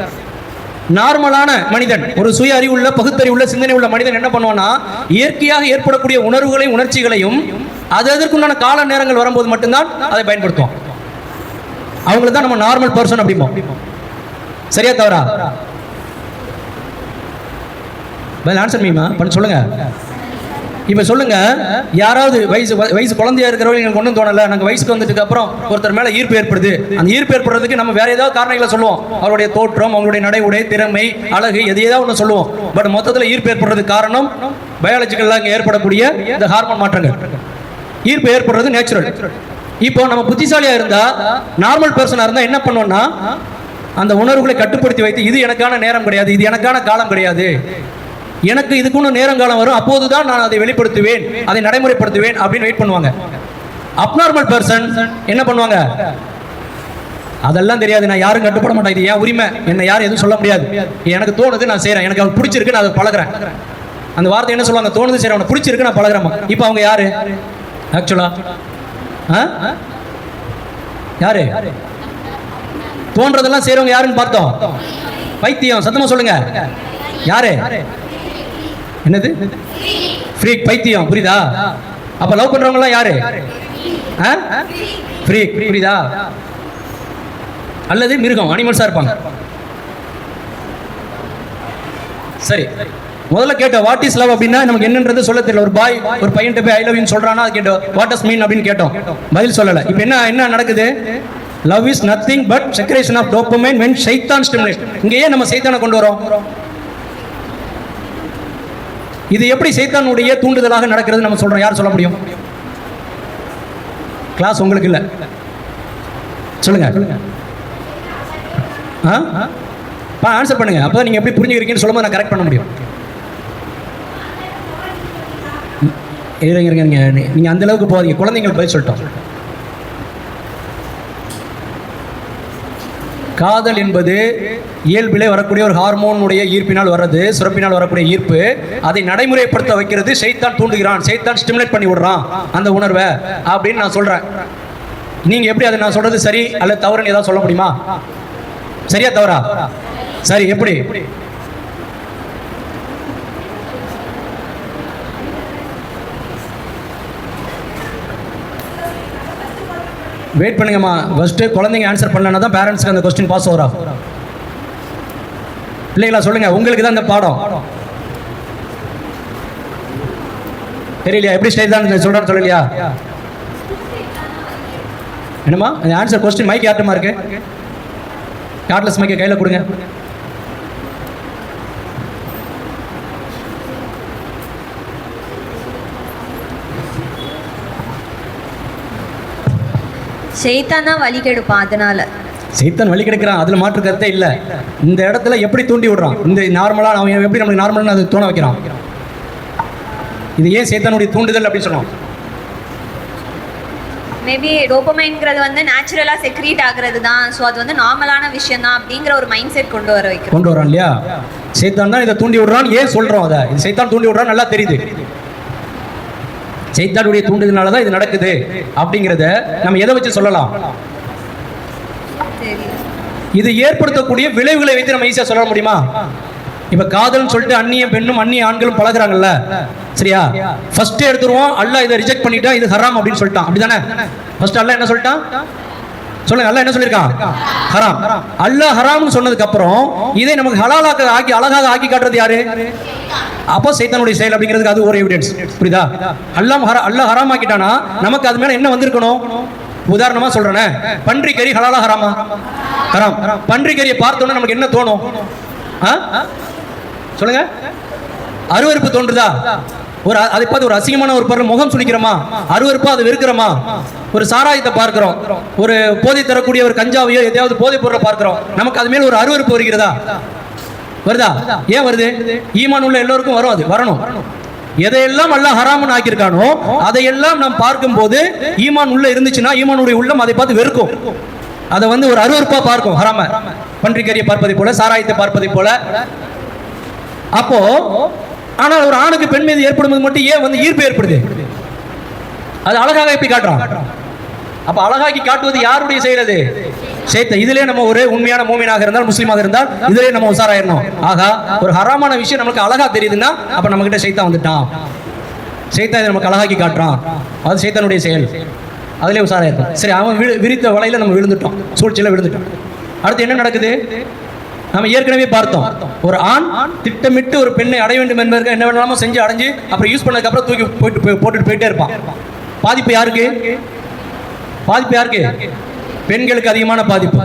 நார்மலான மனிதன், ஒரு சுய அறிவுள்ள பகுத்தறிவுள்ள சிந்தனை உள்ள மனிதன் என்ன பண்ணுவான்னா, இயற்கையாக ஏற்படக்கூடிய உணர்வுகளையும் உணர்ச்சிகளையும் அது அதற்குண்டான கால நேரங்கள் வரும்போது மட்டும்தான் அதை பயன்படுத்துவோம். அவங்கள தான் நம்ம நார்மல் பர்சன் அப்படிம்போம். சரியா தவறா? ஆன்சர் மீமா பண்ண சொல்லுங்க. இப்ப சொல்லுங்க, யாராவது வயசு குழந்தையா இருக்கிறவங்க எங்களுக்கு ஒன்றும் தோணல, நாங்கள் வயசுக்கு வந்ததுக்கு அப்புறம் ஒருத்தர் மேல ஈர்ப்பு ஏற்படுது. அந்த ஈர்ப்பு ஏற்படுறதுக்கு நம்ம வேற ஏதாவது காரணங்களை சொல்லுவோம். அவருடைய தோற்றம், அவங்களுடைய நடை, உடை, திறமை, அழகு, எதையாவது ஒன்று சொல்லுவோம். பட் மொத்தத்தில் ஈர்ப்பு ஏற்படுறதுக்கு காரணம் பயாலஜிக்கலாக இங்கே ஏற்படக்கூடிய இந்த ஹார்மோன் மாற்றங்கள். ஈர்ப்பு ஏற்படுறது நேச்சுரல். இப்போ நம்ம புத்திசாலியா இருந்தா, நார்மல் பர்சனா இருந்தா என்ன பண்ணுவோம்னா, அந்த உணர்வுகளை கட்டுப்படுத்தி வைத்து இது எனக்கான நேரம் கிடையாது, இது எனக்கான காலம் கிடையாது, எனக்கு இதுக்குன்னு நேரம் காலம் வரும், அப்போதுதான் நான் அதை வெளிப்படுத்துவேன், அதை நடைமுறைப்படுத்துவேன் அப்படின்னு வெயிட் பண்ணுவாங்க. அப்நார்மல் பர்சன் என்ன பண்ணுவாங்க? அதெல்லாம் தெரியாது, நான் யாரும் கட்டுப்பட மாட்டேன், இது என் உரிமை, என்ன யாரும் எதுவும் சொல்ல முடியாது, எனக்கு தோணுது நான் செய்யறேன், எனக்கு அவன் பிடிச்சிருக்கு நான் அதை பழகிறேன். அந்த வார்த்தை என்ன சொல்லுவாங்க? தோணுது சரி, அவனை பிடிச்சிருக்கு நான் பழகிறேன். இப்போ அவங்க யாரு ஆக்சுவலா? யாரு? தோன்றதெல்லாம் செய்றவங்க யாருன்னு பார்த்தோம்? பைத்தியம். சத்தமா சொல்லுங்க, யாரு? என்னது? ஃப்ரீக், பைத்தியம். புரியுதா? அப்ப லவ் பண்றவங்க எல்லாம் யாரு? ஃப்ரீக். புரியுதா? அல்லது மிருகம், அனிமல்ஸா இருப்பாங்க. சரி, முதல்ல கேட்டோம் வாட் இஸ் லவ் அப்படின்னா நமக்கு என்னன்றது சொல்ல தெரியல. ஒரு பாய் ஒரு பையன்கிட்ட போய் ஐ லவ் யூ சொல்றானா, அது கேட்டோம் வாட் இஸ் மீன் அப்படின்னு கேட்டோம், பதில் சொல்லல. இப்போ என்ன நடக்குது? Love is nothing but secretion of dopamine when சைத்தான் ஸ்டிமுலேட். இங்க ஏன் நம்ம சைத்தானை கொண்டு வரோம்? இது எப்படி சைத்தானுடைய தூண்டுதலாக நடக்கிறது நம்ம சொல்றோம்? யார் சொல்ல முடியும்? கிளாஸ் உங்களுக்கு இல்ல, சொல்லுங்க. ஆன்சர் பண்ணுங்க. அப்போ நீங்கள் எப்படி புரிஞ்சுக்கிறீங்கன்னு சொல்லும்போது நான் கரெக்ட் பண்ண முடியும். இருங்க, நீங்கள் அந்த அளவுக்கு போகாதீங்க. குழந்தைங்களுக்கு பதில் சொல்லிட்டோம். காதல் என்பது இயல்பிலே வரக்கூடிய ஒரு ஹார்மோனுடைய ஈர்ப்பினால் வர்றது, சுரப்பினால் வரக்கூடிய ஈர்ப்பு. அதை நடைமுறைப்படுத்த வைக்கிறது ஷைத்தான் தூண்டுகிறான், ஷைத்தான் ஸ்டிமுலேட் பண்ணி விடுறான் அந்த உணர்வை அப்படின்னு நான் சொல்கிறேன். நீங்கள் எப்படி அதை நான் சொல்கிறது சரி அல்ல தவறுன்னு ஏதாவது சொல்ல முடியுமா? சரியா தவறா? சரி, எப்படி? வெயிட் பண்ணுங்கம்மா. ஃபஸ்ட்டு குழந்தைங்க ஆன்சர் பண்ணலன்னா தான் பேரண்ட்ஸ்க்கு அந்த கொஸ்டின் பாஸ் ஓவர் ஆகும். இல்லைங்களா? சொல்லுங்க, உங்களுக்கு தான் இந்த பாடம் தெரியலையா? எப்படி ஸ்டேஜ் தான் சொல்கிறேன்னு சொல்லலையா? என்னம்மா ஆன்சர் கொஸ்டின் மைக் யார்ட்டமா இருக்கு? கார்ட்லெஸ் மைக்கை கையில் கொடுங்க. ஷைத்தான் தான் வழி கெடுப்பான். அதனால சைத்தான் வழி கிடைக்கிறான், அதில் மாற்று கருத்தே இல்லை. இந்த இடத்துல எப்படி தூண்டி விடுறான்? இந்த நார்மலாக அவன் எப்படி நம்மளுக்கு நார்மலாக அதை தோண வைக்கிறான்? இது ஏன் சைத்தானுடைய தூண்டுதல் அப்படின்னு சொன்னோம்? மேபி டோபமைன்ங்கிறது வந்து நேச்சுரலாக செக்ரீட் ஆகுறது தான். ஸோ அது வந்து நார்மலான விஷயம் தான் அப்படிங்கிற ஒரு மைண்ட் செட் கொண்டு வரான் இல்லையா? சைத்தான் தான் இதை தூண்டி விடுறான். ஏன் சொல்கிறோம் அதை? இது சைத்தான் தூண்டி விடுறான், நல்லா தெரியுது. சைத்தானுடைய தூண்டுதனால தான் இது நடக்குது அப்படிங்கிறத நம்ம எதை வச்சு சொல்லலாம்? இது ஏற்படுத்தக்கூடிய விளைவுகளை வைத்து நம்ம ஈஸியாக சொல்ல முடியுமா? இப்ப காதல்னு சொல்லிட்டு அந்நிய பெண்ணும் அந்நிய ஆண்களும் பழகுறாங்கல்ல, சரியா? ஃபர்ஸ்ட் எடுத்துருவோம், அல்லாஹ் இதை ரிஜெக்ட் பண்ணிட்டா இது ஹராம் அப்படின்னு சொல்லிட்டான், அப்படிதானே? ஃபர்ஸ்ட் அல்லாஹ் என்ன சொல்லிட்டான் சொல்லுங்க? அல்லாஹ் என்ன சொல்லியிருக்கான்? ஹராம். அல்லாஹ் ஹராம்னு சொன்னதுக்கு அப்புறம் இதை நமக்கு ஹலாலாக ஆக்கி அழகாக ஆக்கி காட்டுறது யாரு? அப்போ சைத்தானுடைய செயல் அப்படிங்கிறதுக்கு அது ஒரு எவிடன்ஸ். புரியுதா? அல்லாஹ் ஹராம் ஆக்கிட்டானா நமக்கு அது மேல என்ன வந்திருக்கணும்? உதாரணமா சொல்றேன், பன்றி கறி ஹலாலா ஹராமா? ஹராம். பன்றி கறியை பார்த்தோன்னா நமக்கு என்ன தோணும்? சொல்லுங்க, அருவருப்பு தோன்றுதா? ஒரு அதை பார்த்து ஒரு அசிங்கமான ஒரு பொருள் முகம் சுளிக்கிறோமா? அருவருப்பா அதை வெறுக்கிறோமா? ஒரு சாராயத்தை பார்க்கிறோம், ஒரு போதை தரக்கூடிய ஒரு கஞ்சாவையோ எதையாவது போதை பொருளை பார்க்கிறோம், நமக்கு அது மேல ஒரு அருவருப்பு வருகிறதா? வருதா? ஏன் வருது? ஈமான் உள்ள எல்லோருக்கும் வரும், அது வரணும். எதையெல்லாம் அல்லாஹ் ஹராம்னு ஆக்கியிருக்கானோ அதையெல்லாம் நாம் பார்க்கும் போது ஈமான் உள்ள இருந்துச்சுன்னா ஈமானுடைய உள்ளம் அதை பார்த்து வெறுக்கும், அதை வந்து ஒரு அருவருப்பா பார்க்கும். ஹராம, பன்றிக்கறியை பார்ப்பதை போல, சாராயத்தை பார்ப்பதை போல. அப்போ ஆனால் ஒரு ஆணுக்கு பெண் மீது ஏற்படும் மட்டும் ஏன் வந்து ஈர்ப்பு ஏற்படுது? அது அழகாக எப்படி காட்டுறான்? அப்ப அழகாக்கி காட்டுவது யாருடைய செய்யறது? சைத்தான். இதுலயே நம்ம ஒரு உண்மையான மூமினாக இருந்தால், முஸ்லீமாக இருந்தால் இதுலயே நம்ம உசாராயிரணும். ஆகா, ஒரு ஹராமான விஷயம் நமக்கு அழகா தெரியுதுன்னா அப்ப நம்ம கிட்ட சைத்தான் வந்துட்டான், சைத்தான் இதை நமக்கு அழகாக்கி காட்டுறான், அது சைத்தானுடைய செயல், அதுலேயே உசாராயிருக்கும். சரி, அவன் விரித்த வலையில நம்ம விழுந்துட்டோம், சூழ்ச்சியில விழுந்துட்டோம். அடுத்து என்ன நடக்குது? நம்ம ஏற்கனவே பார்த்தோம், ஒரு ஆண் திட்டமிட்டு ஒரு பெண்ணை அடைய வேண்டும் என்பதற்கு என்ன வேணாலும் செஞ்சு அடைஞ்சு அப்புறம் யூஸ் பண்ணதுக்கு அப்புறம் தூக்கி போட்டுட்டு போயிட்டே இருப்பான். பாதிப்பு யாருக்கு? பாதிப்பு யாருக்கு? பெண்களுக்கு அதிகமான பாதிப்பு.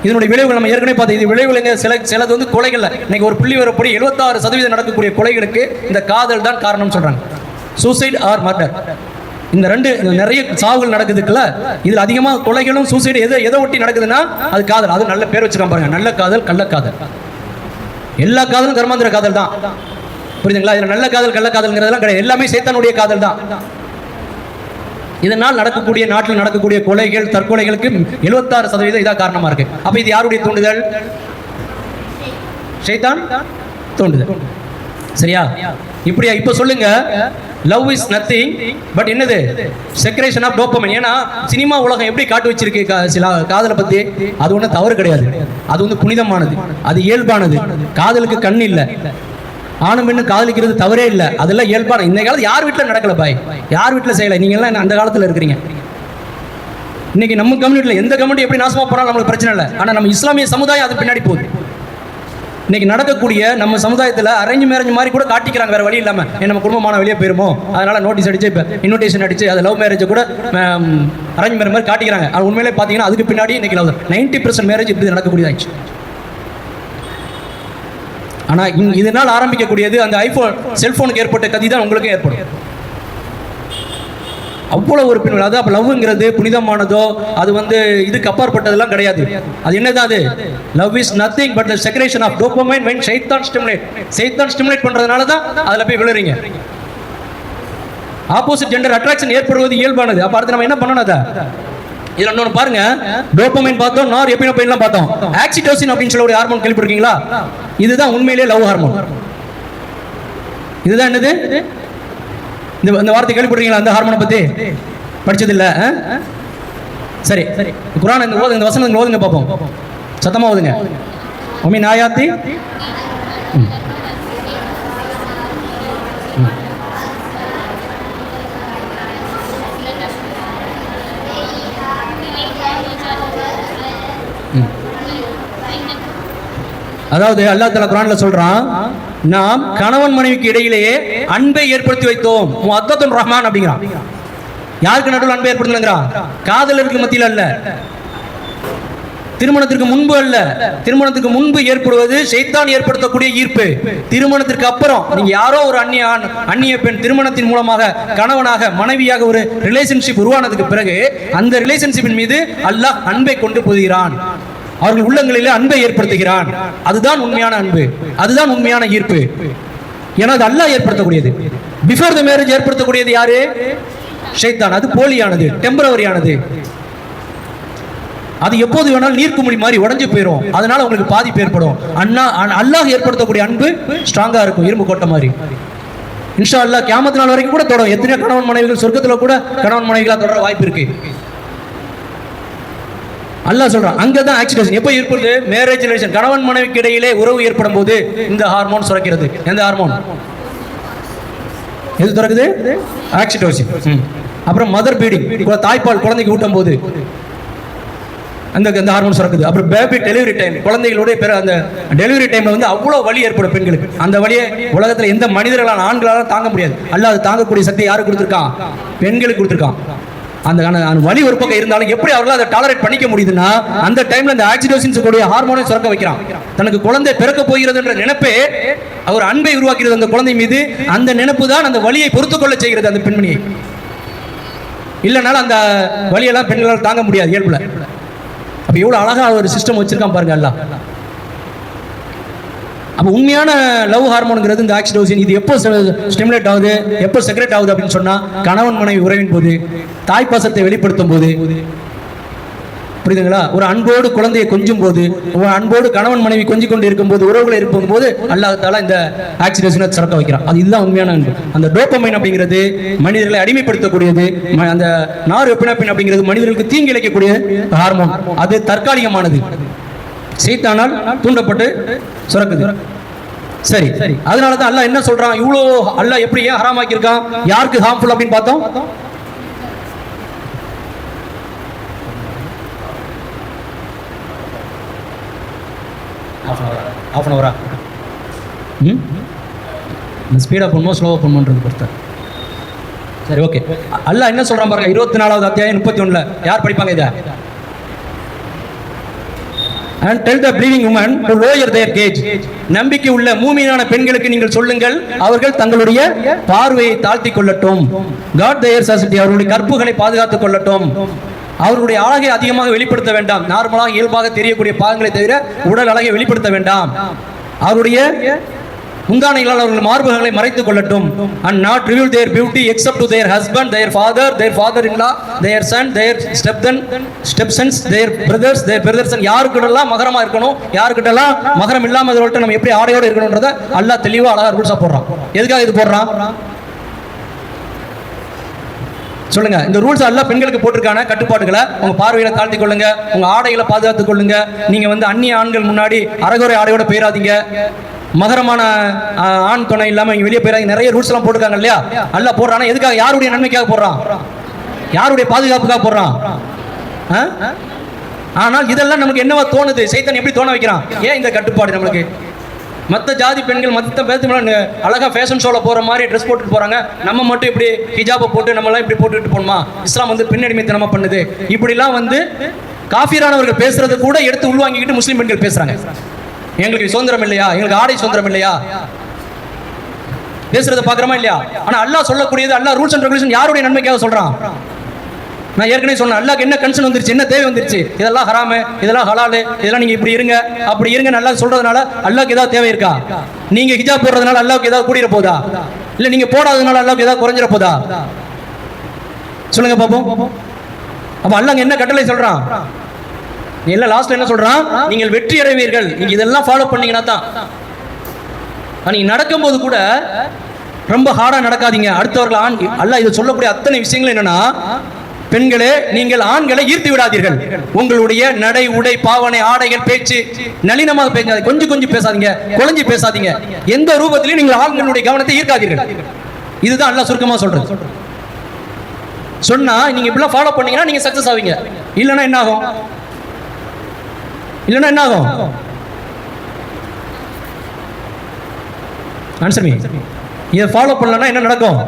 இதனுடைய விளைவுகள் நம்ம ஏற்கனவே பார்த்தோம். இது விளைவுகள் சிலது வந்து கொலைகள். இன்னைக்கு ஒரு புள்ளி வரப்படி 76% நடக்கக்கூடிய கொலைகளுக்கு இந்த காதல் தான் காரணம் சொல்றாங்க. Suicide or murder. இந்த ரெண்டு நிறைய சாவுகள் நடக்குதுக்குள்ள, இதுல அதிகமாக கொலைகளும் சூசைடு எதை ஒட்டி நடக்குதுன்னா அது காதல். அது நல்ல பேர் வச்சுக்காம பாருங்க, நல்ல காதல், கள்ளக்காதல். எல்லா காதலும் கர்மாந்திர காதல் தான், புரியுதுங்களா? இதுல நல்ல காதல் கள்ளக்காதல்ங்கிறதெல்லாம் கிடையாது, எல்லாமே சைத்தானுடைய காதல் தான். இதனால் நடக்கக்கூடிய, நாட்டில் நடக்கக்கூடிய கொலைகள், தற்கொலைகளுக்கு 76% இதான் காரணமா இருக்கு. அப்ப இது யாருடைய தூண்டுதல்? சைத்தான் தூண்டுதல், சரியா? இப்படியா? இப்ப சொல்லுங்க, லவ் இஸ் நத்திங் பட் என்னது? Secretion of dopamine. ஏன்னா சினிமா உலகம் எப்படி காட்டு வச்சிருக்கு சில காதலை பத்தி, அது ஒன்றும் தவறு கிடையாது, அது வந்து புனிதமானது, அது இயல்பானது. காதலுக்கு கண் இல்லை, ஆணும் பெண்ணும் காதலிக்கிறது தவறே இல்லை, அதெல்லாம் இயல்பான. இந்த காலத்து யார் வீட்டில் நடக்கல பாய், யார் வீட்டில் செய்யலை. நீங்க எல்லாம் அந்த காலத்தில் இருக்கிறீங்க. இன்னைக்கு நம்ம கம்யூனிட்டியில் எந்த கம்யூனிட்டி எப்படி நாசமா போனாலும் நம்மளுக்கு பிரச்சனை இல்லை, ஆனால் நம்ம இஸ்லாமிய சமுதாயம் அது பின்னாடி போகுது. இன்னைக்கு நடக்கக்கூடிய நம்ம சமுதாயத்தில் அரேஞ்ச் மேரேஜ் மாதிரி கூட காட்டிக்கிறாங்க, வேற வழி இல்லாமல். நம்ம குடும்பமான வெளியே போயிருமோ அதனால நோட்டீஸ் அடிச்சு, இப்போ இன்விடேஷன் அடிச்சு, அது லவ் மேரேஜ் கூட அரேஞ்ச் மேரேஜ் மாதிரி காட்டிக்கிறாங்க. அது உண்மையிலே பார்த்தீங்கன்னா அதுக்கு பின்னாடி இன்னைக்கு 90% மேரேஜ் இப்படி நடக்கக்கூடியதாச்சு. ஆனால் இதனால் ஆரம்பிக்கக்கூடியது அந்த ஐபோன் செல்போனுக்கு ஏற்பட்ட கதி தான் உங்களுக்கும் ஏற்படும். அவ்வளோ ஒரு பெண்கள். அது அப்போ லவ்ங்கிறது புனிதமானதோ அது வந்து இதுக்கு அப்பாற்பட்டதெல்லாம் கிடையாது. அது என்னதான் அது? Love is nothing but the secretion of dopamine when சைத்தான் ஸ்டிமுலேட் பண்றதுனால தான் அதில் போய் விழுறீங்க. ஆப்போசிட் ஜெண்டர் அட்ராக்ஷன் ஏற்படுவது இயல்பானது. அப்போ அடுத்து நம்ம என்ன பண்ணணும்? அதை இதுல இன்னொன்று பாருங்க, டோபமைன் பார்த்தோம், நார் எபினோபைன்லாம் பார்த்தோம். ஆக்சிடோசின் அப்படின்னு சொல்ல ஒரு ஹார்மோன் கேள்விப்பட்டிருக்கீங்களா? இதுதான் உண்மையிலேயே லவ் ஹார்மோன். இதுதான் என்னது? இந்த வார்த்தை கேள்விப்பட்டிருக்கீங்களா? அந்த ஹார்மோனை பத்தி படிச்சது இல்ல? சரி, குர்ஆன் இந்த வசனம் ஓதுங்க பார்ப்போம், சத்தமா ஓதுங்க. ஒமின் ஆயாத்தி அதாவது அல்லாஹ் தஆலா குர்ஆன்ல சொல்றான், நாம் கணவன் மனைவிக்கு இடையிலேயே அன்பை ஏற்படுத்தி வைத்தோம். முஅத்தத்துன் ரஹ்மான் அப்படிங்கிறான். யாருக்கு நடுவில் அன்பை ஏற்படுத்தணுங்கிறான்? காதலருக்கு மத்தியில் அல்ல, திருமணத்திற்கு முன்பு அல்ல. திருமணத்துக்கு முன்பு ஏற்படுவது ஷைத்தான் ஏற்படுத்தக்கூடிய ஈர்ப்பு. திருமணத்திற்கு அப்புறம் நீங்க யாரோ ஒரு அந்நிய பெண் திருமணத்தின் மூலமாக கணவனாக மனைவியாக ஒரு ரிலேஷன்ஷிப் உருவானதுக்கு பிறகு அந்த ரிலேஷன்ஷிப்பின் மீது அல்லாஹ் அன்பை கொண்டு போகிறான். அவர்கள் உள்ளங்களிலே அன்பை ஏற்படுத்துகிறான். அதுதான் உண்மையான அன்பு, அதுதான் உண்மையான ஈர்ப்பு. ஏன்னா அது அல்லாஹ் ஏற்படுத்தக்கூடியது. பிஃபோர் த மேரேஜ் ஏற்படுத்தக்கூடியது யாரு? ஷைத்தான். அது போலியானது, டெம்பரவரியானது. அது எப்போது வேணாலும் நீர்க்குமிழி மாதிரி உடஞ்சு போயிடும். அதனால உங்களுக்கு பாதிப்பு ஏற்படும். அல்லாஹ் ஏற்படுத்தக்கூடிய அன்பு ஸ்ட்ராங்கா இருக்கும், இரும்பு கோட்டை மாதிரி. இன்ஷா அல்லாஹ் கியாமத் நாள் வரைக்கும் கூட தொடரும். எத்தனை கணவன் மனைவிகள் சொர்க்கத்துல கூட கணவன் மனைவிகளா தொடர வாய்ப்பு இருக்கு. அல்லாஹ் சொல்றான், அங்கதான் ஆக்சிடேஷன் எப்போ ஏற்படுது? மேரேஜ் ரிலேஷன், கணவன் மனைவிக்கு இடையிலே உறவு ஏற்படும் போது இந்த ஹார்மோன் சுரக்கிறது. எந்த ஹார்மோன்? எது சுரக்குது? ஆக்சிடோசின். அப்புறம் மதர் பீடிங், தாய்ப்பால் குழந்தைக்கு ஊட்டும் போது அந்த ஹார்மோன் சுரக்குது. அப்புறம் பேபி டெலிவரி டைம், குழந்தைகளுடைய அந்த டெலிவரி டைம்ல வந்து அவ்வளோ வலி ஏற்படும் பெண்களுக்கு. அந்த வலியை உலகத்தில் எந்த மனிதர்களான ஆண்களால தாங்க முடியாது. அல்லாஹ் தாங்கக்கூடிய சக்தி யாருக்கு கொடுத்துருக்கான்? பெண்களுக்கு கொடுத்துருக்கான். அந்த வலி ஒரு பக்கம் இருந்தாலும் எப்படி அவர்களால் அதை டாலரேட் பண்ணிக்க முடியுதுன்னா அந்த டைம்ல அந்த ஆக்சிடோசின் கூடிய ஹார்மோனை சுரக்க வைக்கிறான். தனக்கு குழந்தை பிறக்க போகிறது என்ற நினைப்பே அவர் அன்பை உருவாக்கிறது அந்த குழந்தை மீது. அந்த நினைப்பு தான் அந்த வலியை பொறுத்துக்கொள்ள செய்கிறது அந்த பெண்மணியை. இல்லைனாலும் அந்த வலியெல்லாம் பெண்களால் தாங்க முடியாது இயல்புல. அப்ப எவ்வளவு அழகா ஒரு சிஸ்டம் வச்சிருக்கான் பாருங்க அல்லாஹ். அப்போ உண்மையான லவ் ஹார்மோனுங்கிறது இந்த ஆக்சிடோசின். இது எப்போ ஸ்டிமுலேட் ஆகுது, எப்போ செக்ரேட் ஆகுது அப்படின்னு சொன்னா கணவன் மனைவி உறவின் போது, தாய்ப்பாசத்தை வெளிப்படுத்தும் போது, புரியுதுங்களா? ஒரு அன்போடு குழந்தையை கொஞ்சும் போது, ஒரு அன்போடு கணவன் மனைவி கொஞ்சி கொண்டு இருக்கும் போது, உறவுகளை இருக்கும் போது அல்லாஹ் தஆலா இந்த ஆக்சிடோசினை சுரக்க வைக்கிறான். அது இதுதான் உண்மையான அன்பு. அந்த டோபமைன் அப்படிங்கிறது மனிதர்களை அடிமைப்படுத்தக்கூடியது. அந்த நார் எபினெஃப்ரின் அப்படிங்கிறது மனிதர்களுக்கு தீங்கு இழைக்கக்கூடிய ஹார்மோன். அது தற்காலிகமானது, சைத்தானால் தூண்டப்பட்டு சுரக்குது. சரி, அதனால தான் அல்லாஹ் என்ன சொல்றான்? இவ்வளோ அல்லாஹ் எப்படி ஏன் ஹராமாக்கி இருக்கான்? யாருக்கு ஹார்ம்ஃபுல் அப்படின்னு பார்த்தோம்? half an hour ஸ்பீடா பண்ணுவோம் ஸ்லோவா பண்ணுவோன்றது பொறுத்த. சரி, ஓகே. அல்லாஹ் என்ன சொல்றான் பாருங்க, 24வது அத்தியாயம் 31ல. யார் படிப்பாங்க இதை? And tell the believing woman to lower their gaze. நம்பிக்கை உள்ள மூமினான பெண்களுக்கு நீங்கள் சொல்லுங்கள், அவர்கள் தங்களுடைய பார்வையை தாழ்த்திக் கொள்ளட்டும். God their sensitivity, அவர்களுடைய கற்புகளை பாதுகாத்துக் கொள்ளட்டும். அவர்களுடைய அழகை அதிகமாக வெளிப்படுத்த வேண்டாம். நார்மலாக இயல்பாக தெரியக்கூடிய பாகங்களை தவிர உடல் அழகை வெளிப்படுத்த வேண்டாம். அவருடைய முந்தானைகளால் அவர்கள் மார்பகங்களை மறைத்துக் கொள்ளட்டும். And not reveal their beauty except to their husband, their father-in-law, their son, their stepsons, their brothers and யாருக்கிட்டலாம் மகரமா இருக்கணும், யாருக்கிட்டலாம் மகரம் இல்லாம நம்ம எப்படி ஆடையோடு இருக்கணும்ன்றத அல்லாஹ் தெளிவா அழகா ரூல்ஸா போடுறான். எதுக்காக இது போடுறான் சொல்லுங்க? இந்த ரூல்ஸ் எல்லாம் பெண்களுக்கு போட்டிருக்கான கட்டுப்பாடுகளை. உங்க பார்வையில தாழ்த்தி கொள்ளுங்க, உங்க ஆடைகளை பாதுகாத்துக் கொள்ளுங்க. நீங்க வந்து அந்நிய ஆண்கள் முன்னாடி அரைகுறை ஆடையோட போயிடாதீங்க, மகரமான ஆண் துணை இல்லாம இங்க வெளியே போயிடாதீங்க. நிறைய ரூல்ஸ் எல்லாம் போட்டிருக்காங்க இல்லையா? அல்லாஹ் போடுறானா எதுக்காக? யாருடைய நன்மைக்காக போடுறான்? யாருடைய பாதுகாப்புக்காக போடுறான்? ஆனால் இதெல்லாம் நமக்கு என்னவா தோணுது? சைத்தான் எப்படி தோண வைக்கிறான்? ஏன் இந்த கட்டுப்பாடு நம்மளுக்கு? மற்ற ஜாதி பெண்கள் மற்ற பேத்து அழகா ஃபேஷன் ஷோல போற மாதிரி ட்ரெஸ் போட்டுட்டு போறாங்க, நம்ம மட்டும் இப்படி ஹிஜாபை போட்டு நம்மளாம் இப்படி போட்டுட்டு போகணுமா? இஸ்லாம் வந்து பெண் அடிமைத்தனமா பண்ணுது. இப்படிலாம் வந்து காஃபிரானவர்கள் பேசுறது கூட எடுத்து உள்வாங்கிக்கிட்டு முஸ்லீம் பெண்கள் பேசுறாங்க. எங்களுக்கு சுதந்திரம் இல்லையா, எங்களுக்கு ஆடை சுதந்திரம் இல்லையா? பேசுறத பாக்குறோமா இல்லையா? ஆனா அல்லாஹ் சொல்லக்கூடியது, அல்லாஹ் ரூல்ஸ் அண்ட் ரெகுலேஷன் யாருடைய நன்மைக்காக சொல்றான்? நான் ஏற்கனவே சொன்னேன், அல்லாஹ்க்கு என்ன கன்சர்ன் வந்துருச்சு, என்ன தேவை வந்துருச்சு? இதெல்லாம் ஹராமு, இதெல்லாம் ஹலாலு, இதெல்லாம் நீங்க இப்படி இருங்க அப்படி இருங்க நல்லா சொல்றதுனால அல்லாஹ்க்கு ஏதாவது தேவை இருக்கா? நீங்க ஹிஜாப் போடுறதுனால அல்லாஹ்க்கு ஏதாவது கூடிர போதா? இல்ல நீங்க போடாததுனால அல்லாஹ்க்கு ஏதாவது குறைஞ்சிர போதா? சொல்லுங்க பாப்போம். அப்ப அல்லாஹ் என்ன கட்டளை சொல்றான்? இல்ல லாஸ்ட்ல என்ன சொல்றான்? நீங்கள் வெற்றி அடைவீர்கள், நீங்க இதெல்லாம் ஃபாலோ பண்ணீங்கன்னா தான். நீங்க நடக்கும்போது கூட ரொம்ப ஹார்டா நடக்காதீங்க. அடுத்தவர்கள் ஆண் அல்லாஹ் இது சொல்லக்கூடிய அத்தனை விஷயங்கள் என்னன்னா, பெண்களே நீங்கள் ஆண்களை ஈர்த்து விடாதீர்கள். உங்களுடைய நடை, உடை, பாவனை, ஆடைகள், பேச்சு நளினமாக பேசாதீங்க, கொஞ்சம் கொஞ்சம் பேசாதீங்க, குழஞ்சி பேசாதீங்க. எந்த ரூபத்திலையும் நீங்கள் ஆண்களுடைய கவனத்தை ஈர்க்காதீர்கள். இதுதான் அல்லாஹ் சுருக்கமா சொல்றது. சொன்னா நீங்க இப்படிலாம் ஃபாலோ பண்ணீங்கன்னா நீங்க சக்சஸ் ஆவீங்க. இல்லைன்னா என்ன ஆகும்? இல்லைன்னா என்ன ஆகும்? Answer me. இதை ஃபாலோ பண்ணலன்னா என்ன நடக்கும்?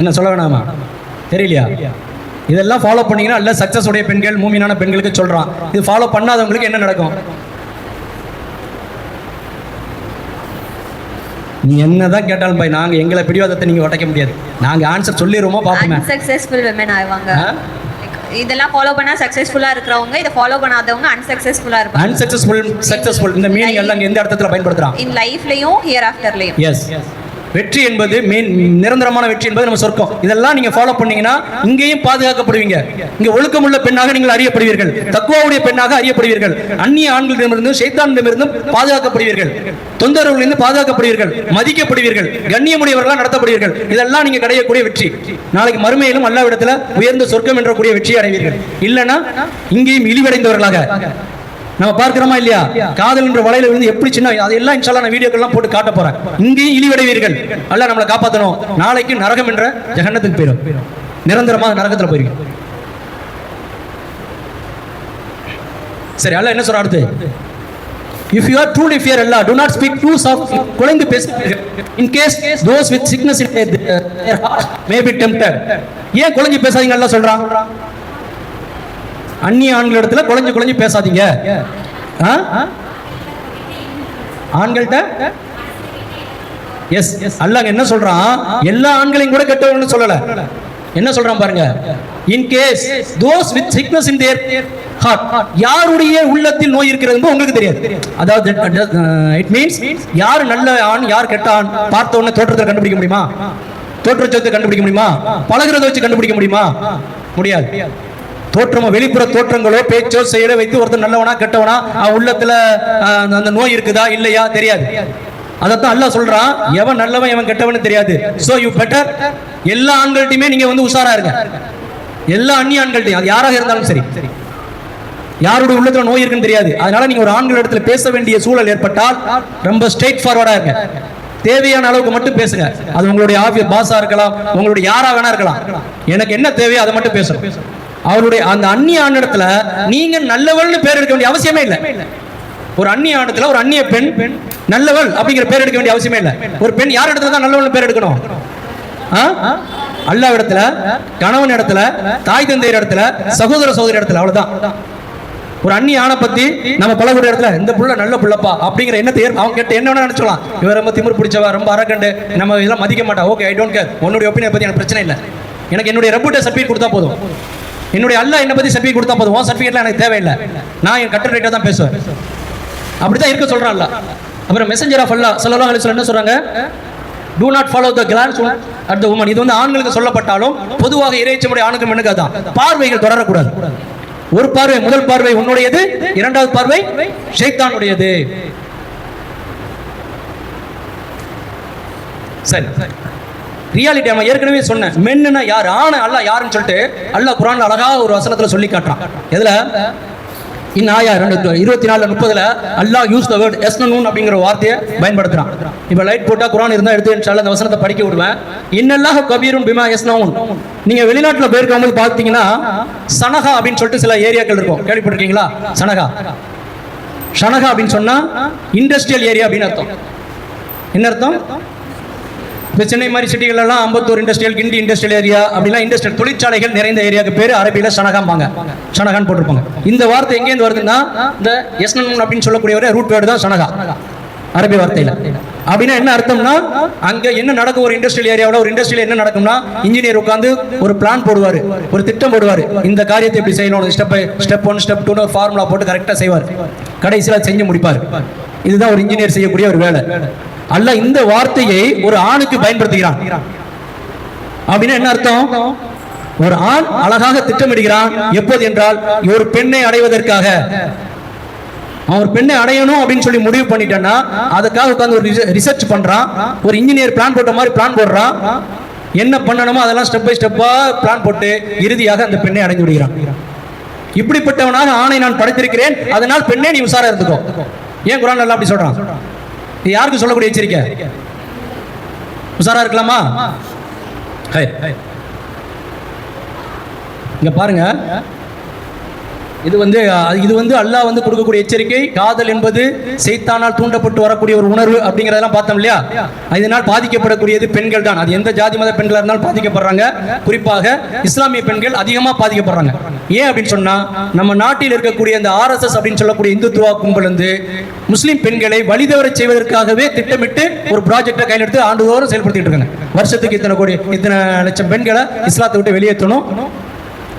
என்ன சொல்ல வேணாமா? தெரியலையா? இதெல்லாம் ஃபாலோ பண்ணீங்கன்னா அல்ல சக்சஸ் உடைய பெண்கள், மூமினான பெண்களுக்கு சொல்றான். இது ஃபாலோ பண்ணாதவங்களுக்கு என்ன நடக்கும்? நீ என்னதான் கேட்டாலும் பாய், நாங்க எங்களை பிடிவாதத்தை நீங்க உடைக்க முடியாது. நாங்க ஆன்சர் சொல்லிடுவோமா பாப்போமே. அன்சக்சஸ்ஃபுல் women ஆவாங்க. இதெல்லாம் ஃபாலோ பண்ணா சக்சஸ்ஃபுல்லா இருக்கிறவங்க, இத ஃபாலோ பண்ணாதவங்க அன்சக்சஸ்ஃபுல்லா இருப்பாங்க. அன்சக்சஸ்ஃபுல், சக்சஸ்ஃபுல் இந்த மீனிங் எல்லாம் எந்த அர்த்தத்துல பயன்படுத்துறான்? இன் லைஃப்லயும் ஹியர் ஆஃப்டர்லயும். எஸ். வெற்றி என்பது நிரந்தரமான வெற்றி என்பது நம்ம சொர்க்கம். இதெல்லாம் நீங்க ஃபாலோ பண்ணீங்கன்னா இங்கேயும் பாதுகாக்கப்படுவீங்க. இங்க ஒழுக்கமுள்ள பெண்ணாக நீங்கள் அறியப்படுவீர்கள், தக்வாவுடைய பெண்ணாக அறியப்படுவீர்கள், அந்நிய ஆண்களிடமிருந்தும் ஷைத்தானிடமிருந்தும் பாதுகாக்கப்படுவீர்கள், தொந்தரவுகளிலிருந்து பாதுகாக்கப்படுவீர்கள், மதிக்கப்படுவீர்கள், கண்ணியமுடையவர்களாக நடத்தப்படுவீர்கள். இதெல்லாம் நீங்க கிடையக்கூடிய வெற்றி. நாளைக்கு மறுமையிலும் அல்லாஹ்விடத்துல உயர்ந்த சொர்க்கம் என்ற கூடிய வெற்றியை அடைவீர்கள். இல்லைன்னா இங்கேயும் இழிவடைந்தவர்களாக நம்ம பார்க்கிறோமா இல்லையா? காதல் என்ற வலையில விழுந்து எப்படி சின்ன, அதெல்லாம் இன்ஷால்லா நான் வீடியோக்கெல்லாம் போட்டு காட்ட போறேன். இங்கேயும் இழிவடைவீர்கள். அல்லாஹ் நம்மளை காப்பாற்றணும். நாளைக்கு நரகம் என்ற ஜஹன்னத்துக்கு போயிடும், நிரந்தரமாக நரகத்துல போயிருக்கோம். சரி, அல்லாஹ் என்ன சொல்ற அடுத்து? If you are truly fear Allah, do not speak too soft. குலைந்து பேசுங்கள். In case those with sickness in their heart may be tempted. ஏன் குலைஞ்சு பேசாதீங்க அல்லாஹ் சொல்றான்? அந்நிய ஆண்களிடத்துல குலைஞ்சு குலைஞ்சு பேசாதீங்க. ஆண்கள்கிட்ட எஸ் அல்லாஹ் என்ன சொல்றான்? எல்லா ஆண்களையும் கூட கெட்டவங்கன்னு சொல்லல. என்ன சொல்றான் பாருங்க? In case those with sickness in their heart, யாருடைய உள்ளத்தில் நோய் இருக்கிறது உங்களுக்கு தெரியாது. அதாவது இட் மீன்ஸ் யார் நல்ல ஆண் யார் கெட்ட ஆண் பார்த்த உடனே தோற்றத்தை கண்டுபிடிக்க முடியுமா? தோற்றத்தை கண்டுபிடிக்க முடியுமா? பழகிறத வச்சு கண்டுபிடிக்க முடியுமா? முடியாது. தோற்றமோ வெளிப்புற தோற்றங்களோ பேச்சோ செயலை வைத்து ஒருத்தர் நல்லவனா கெட்டவனா உள்ளத்துல அந்த நோய் இருக்குதா இல்லையா தெரியாது. அதைத்தான் அல்லாஹ் சொல்றான், எவன் நல்லவன் எவன் கெட்டவன் தெரியாது. சோ யூ பெட்டர் எல்லா ஆண்கள்ட்டையுமே நீங்க வந்து உஷாரா இருங்க. எல்லா அந்நிய ஆண்கள்ட்டையும், அது யாராக இருந்தாலும் சரி, யாருடைய உள்ளத்துல நோய் இருக்குன்னு தெரியாது. அதனால நீங்க ஒரு ஆண்கள் இடத்துல பேச வேண்டிய சூழல் ஏற்பட்டால் ரொம்ப ஸ்ட்ரெயிட் ஃபார்வர்டா இருங்க. தேவையான அளவுக்கு மட்டும் பேசுங்க. அது உங்களுடைய ஆபீஸ் பாஸா இருக்கலாம், உங்களுடைய யாரா வேணா இருக்கலாம். எனக்கு என்ன தேவையோ அதை மட்டும் பேசணும். அவருடைய அந்த அந்நிய ஆணிடத்துல நீங்க நல்லவள்னு பேர் எடுக்க வேண்டிய அவசியமே இல்லை. ஒரு அந்நிய ஆணத்துல ஒரு அந்நிய பெண் நல்லவள் அப்படிங்கிற பேர் எடுக்க வேண்டிய அவசியமே இல்லை. ஒரு பெண் யார் இடத்துல தான் நல்லவள்னு பேர் எடுக்கணும்? அல்லாஹ் இடத்துல, கணவன் இடத்துல, தாய் தந்தையர் இடத்துல, சகோதர சகோதரி இடத்துல, அவ்வளவுதான். ஒரு அந்நிய ஆணை பத்தி நம்ம பழகுற இடத்துல இந்த புள்ள நல்ல புள்ளப்பா அப்படிங்கிற எண்ணத்தை அவங்க கேட்டு என்ன வேணா நினைச்சலாம். இவர் ரொம்ப திமிர் பிடிச்சவா, ரொம்ப அரகண்டு, நம்ம இதெல்லாம் மதிக்க மாட்டா. Okay, I don't care. உன்னுடைய ஒப்பீனியன் பத்தி எனக்கு பிரச்சனை இல்லை. எனக்கு என்னுடைய ரெப்யூட்டட் சர்டிஃபிகேட் கொடுத்தா போதும். என்னுடைய அல்லாஹ் என்ன பத்தி சர்டிஃபிகேட் கொடுத்தா போதும். உன் சர்டிஃபிகேட்லாம் எனக்கு தேவையில்லை. நான் என் கட்டர் ரேட்டா தான் பேசுவேன். அப்படிதான் இருக்க சொல்றான் அல்லாஹ். அப்புறம் மெசஞ்சர் ஆஃப் அல்லாஹ் ஸல்லல்லாஹு அலைஹி வஸல்லம் என்ன சொல்றாங்க? Do not follow the glance at the woman. இது வந்து ஆண்களுக்கு சொல்லப்பட்டாலும் பொதுவாக இறைச்சமுடைய ஆணுக்கும் பெண்ணுக்கு அதான். பார்வைகள் தொடரக்கூடாது. ஒரு பார்வை, முதல் பார்வை உன்னுடையது, இரண்டாவது பார்வை ஷைத்தானுடையது. சரி, ரியாலிட்டி நம்ம ஏற்கனவே சொன்னேன். மென்னுனா யார், ஆண் அல்லாஹ் யாருன்னு சொல்லிட்டு அல்லாஹ் குர்ஆன்ல அழகா ஒரு வசனத்துல சொல்லி காட்டுறான். எதுல? ஆயா 24:30 அல்லாஹ் யூஸ் த வேர்ட் யஸ்னூன் அப்படிங்கிற வார்த்தையை பயன்படுத்துறான். இப்போ லைட் போட்டா குர்ஆன் இருந்தா எடுத்து இன்ஷாஅல்லாஹ் அந்த வசனத்தை படிக்க விடுவேன். இன்னல்லாஹு கபீருன் பிமா யஸ்னூன். நீங்க வெளிநாட்டுல போயிருக்கும்போது பார்த்தீங்கன்னா சனகா அப்படின்னு சொல்லிட்டு சில ஏரியாக்கள் இருக்கும், கேள்விப்பட்டிருக்கீங்களா? சனகா அப்படின்னு சொன்னா இண்டஸ்ட்ரியல் ஏரியா அப்படின்னு அர்த்தம். என்ன அர்த்தம்? இப்போ சென்னை மாதிரி சிட்டிகளெல்லாம் அம்பத்தூர் இண்டஸ்ட்ரியல், கிண்டி இண்டஸ்ட்ரியல் ஏரியா அப்படிலாம் இண்டஸ்ட்ரியல் தொழிற்சாலைகள் நிறைந்த ஏரியாவுக்கு பேர் அரபியில் ஷனகாம்பாங்க. ஷனகான் போட்டிருப்பாங்க. இந்த வார்த்தை எங்கேருந்து வருதுன்னா இந்த எஸ்னன் அப்படின்னு சொல்லக்கூடிய ஒரு ரூட் வேர்டு தான் ஷனகா அரபி வார்த்தையில். அப்படின்னா என்ன அர்த்தம்னா அங்கே என்ன நடக்கும் ஒரு இண்டஸ்ட்ரியல் ஏரியாவில், ஒரு இண்டஸ்ட்ரியில் என்ன நடக்கும்னா இன்ஜினியர் உட்காந்து ஒரு பிளான் போடுவார், ஒரு திட்டம் போடுவார். இந்த காரியத்தை எப்படி செய்யணும், ஸ்டெப் 1 ஸ்டெப் 2 ஒரு ஃபார்முலா போட்டு கரெக்டாக செய்வார். கடைசியில் செஞ்சு முடிப்பார். இதுதான் ஒரு இன்ஜினியர் செய்யக்கூடிய ஒரு வேலை. அல்ல இந்த வார்த்தையை ஒரு ஆணுக்கு பயன்படுத்துகிறான். அப்படின்னா என்ன அர்த்தம்? ஒரு ஆண் அழகாக திட்டமிடுகிறான். எப்போது என்றால் ஒரு பெண்ணை அடைவதற்காக. அவன் ஒரு பெண்ணை அடையணும் அப்படின்னு சொல்லி முடிவு பண்ணிட்டான்னா அதுக்காக உட்காந்து ஒரு ரிசர்ச் பண்றான். ஒரு இன்ஜினியர் பிளான் போட்ட மாதிரி பிளான் போடுறான். என்ன பண்ணணுமோ அதெல்லாம் ஸ்டெப் பை ஸ்டெப்பா பிளான் போட்டு இறுதியாக அந்த பெண்ணை அடைந்து விடுகிறான். இப்படிப்பட்டவனாக ஆணை நான் படைத்திருக்கிறேன், அதனால் பெண்ணே நீ உசாரா இருந்துக்கோ. ஏன் குர்ஆன் அல்லாஹ் அப்படி சொல்றான்? இது யாருக்கு சொல்லக்கூடிய எச்சரிக்கை? உசாரா இருக்கலாமா? இங்க பாருங்க, இது வந்து அல்லாஹ் வந்து கொடுக்கக்கூடிய எச்சரிக்கை. காதல் என்பது சைத்தானால் தூண்டப்பட்டு வரக்கூடிய ஒரு உணர்வு அப்படிங்கிறதெல்லாம் பார்த்தோம் இல்லையா? இதனால் பாதிக்கப்படக்கூடியது பெண்கள் தான். அது எந்த ஜாதி மத பெண்களாக இருந்தாலும் பாதிக்கப்படுறாங்க. குறிப்பாக இஸ்லாமிய பெண்கள் அதிகமாக பாதிக்கப்படுறாங்க. ஏன் அப்படின்னு சொன்னா நம்ம நாட்டில் இருக்கக்கூடிய இந்த RSS அப்படின்னு சொல்லக்கூடிய இந்துத்துவா கும்பல் வந்து முஸ்லீம் பெண்களை வழிதவர செய்வதற்காகவே திட்டமிட்டு ஒரு ப்ராஜெக்டை கையில் எடுத்து ஆண்டுதோறும் செயல்படுத்திட்டு இருக்காங்க. வருஷத்துக்கு இத்தனை லட்சம் பெண்களை இஸ்லாத்தை விட்டு வெளியேற்றணும்,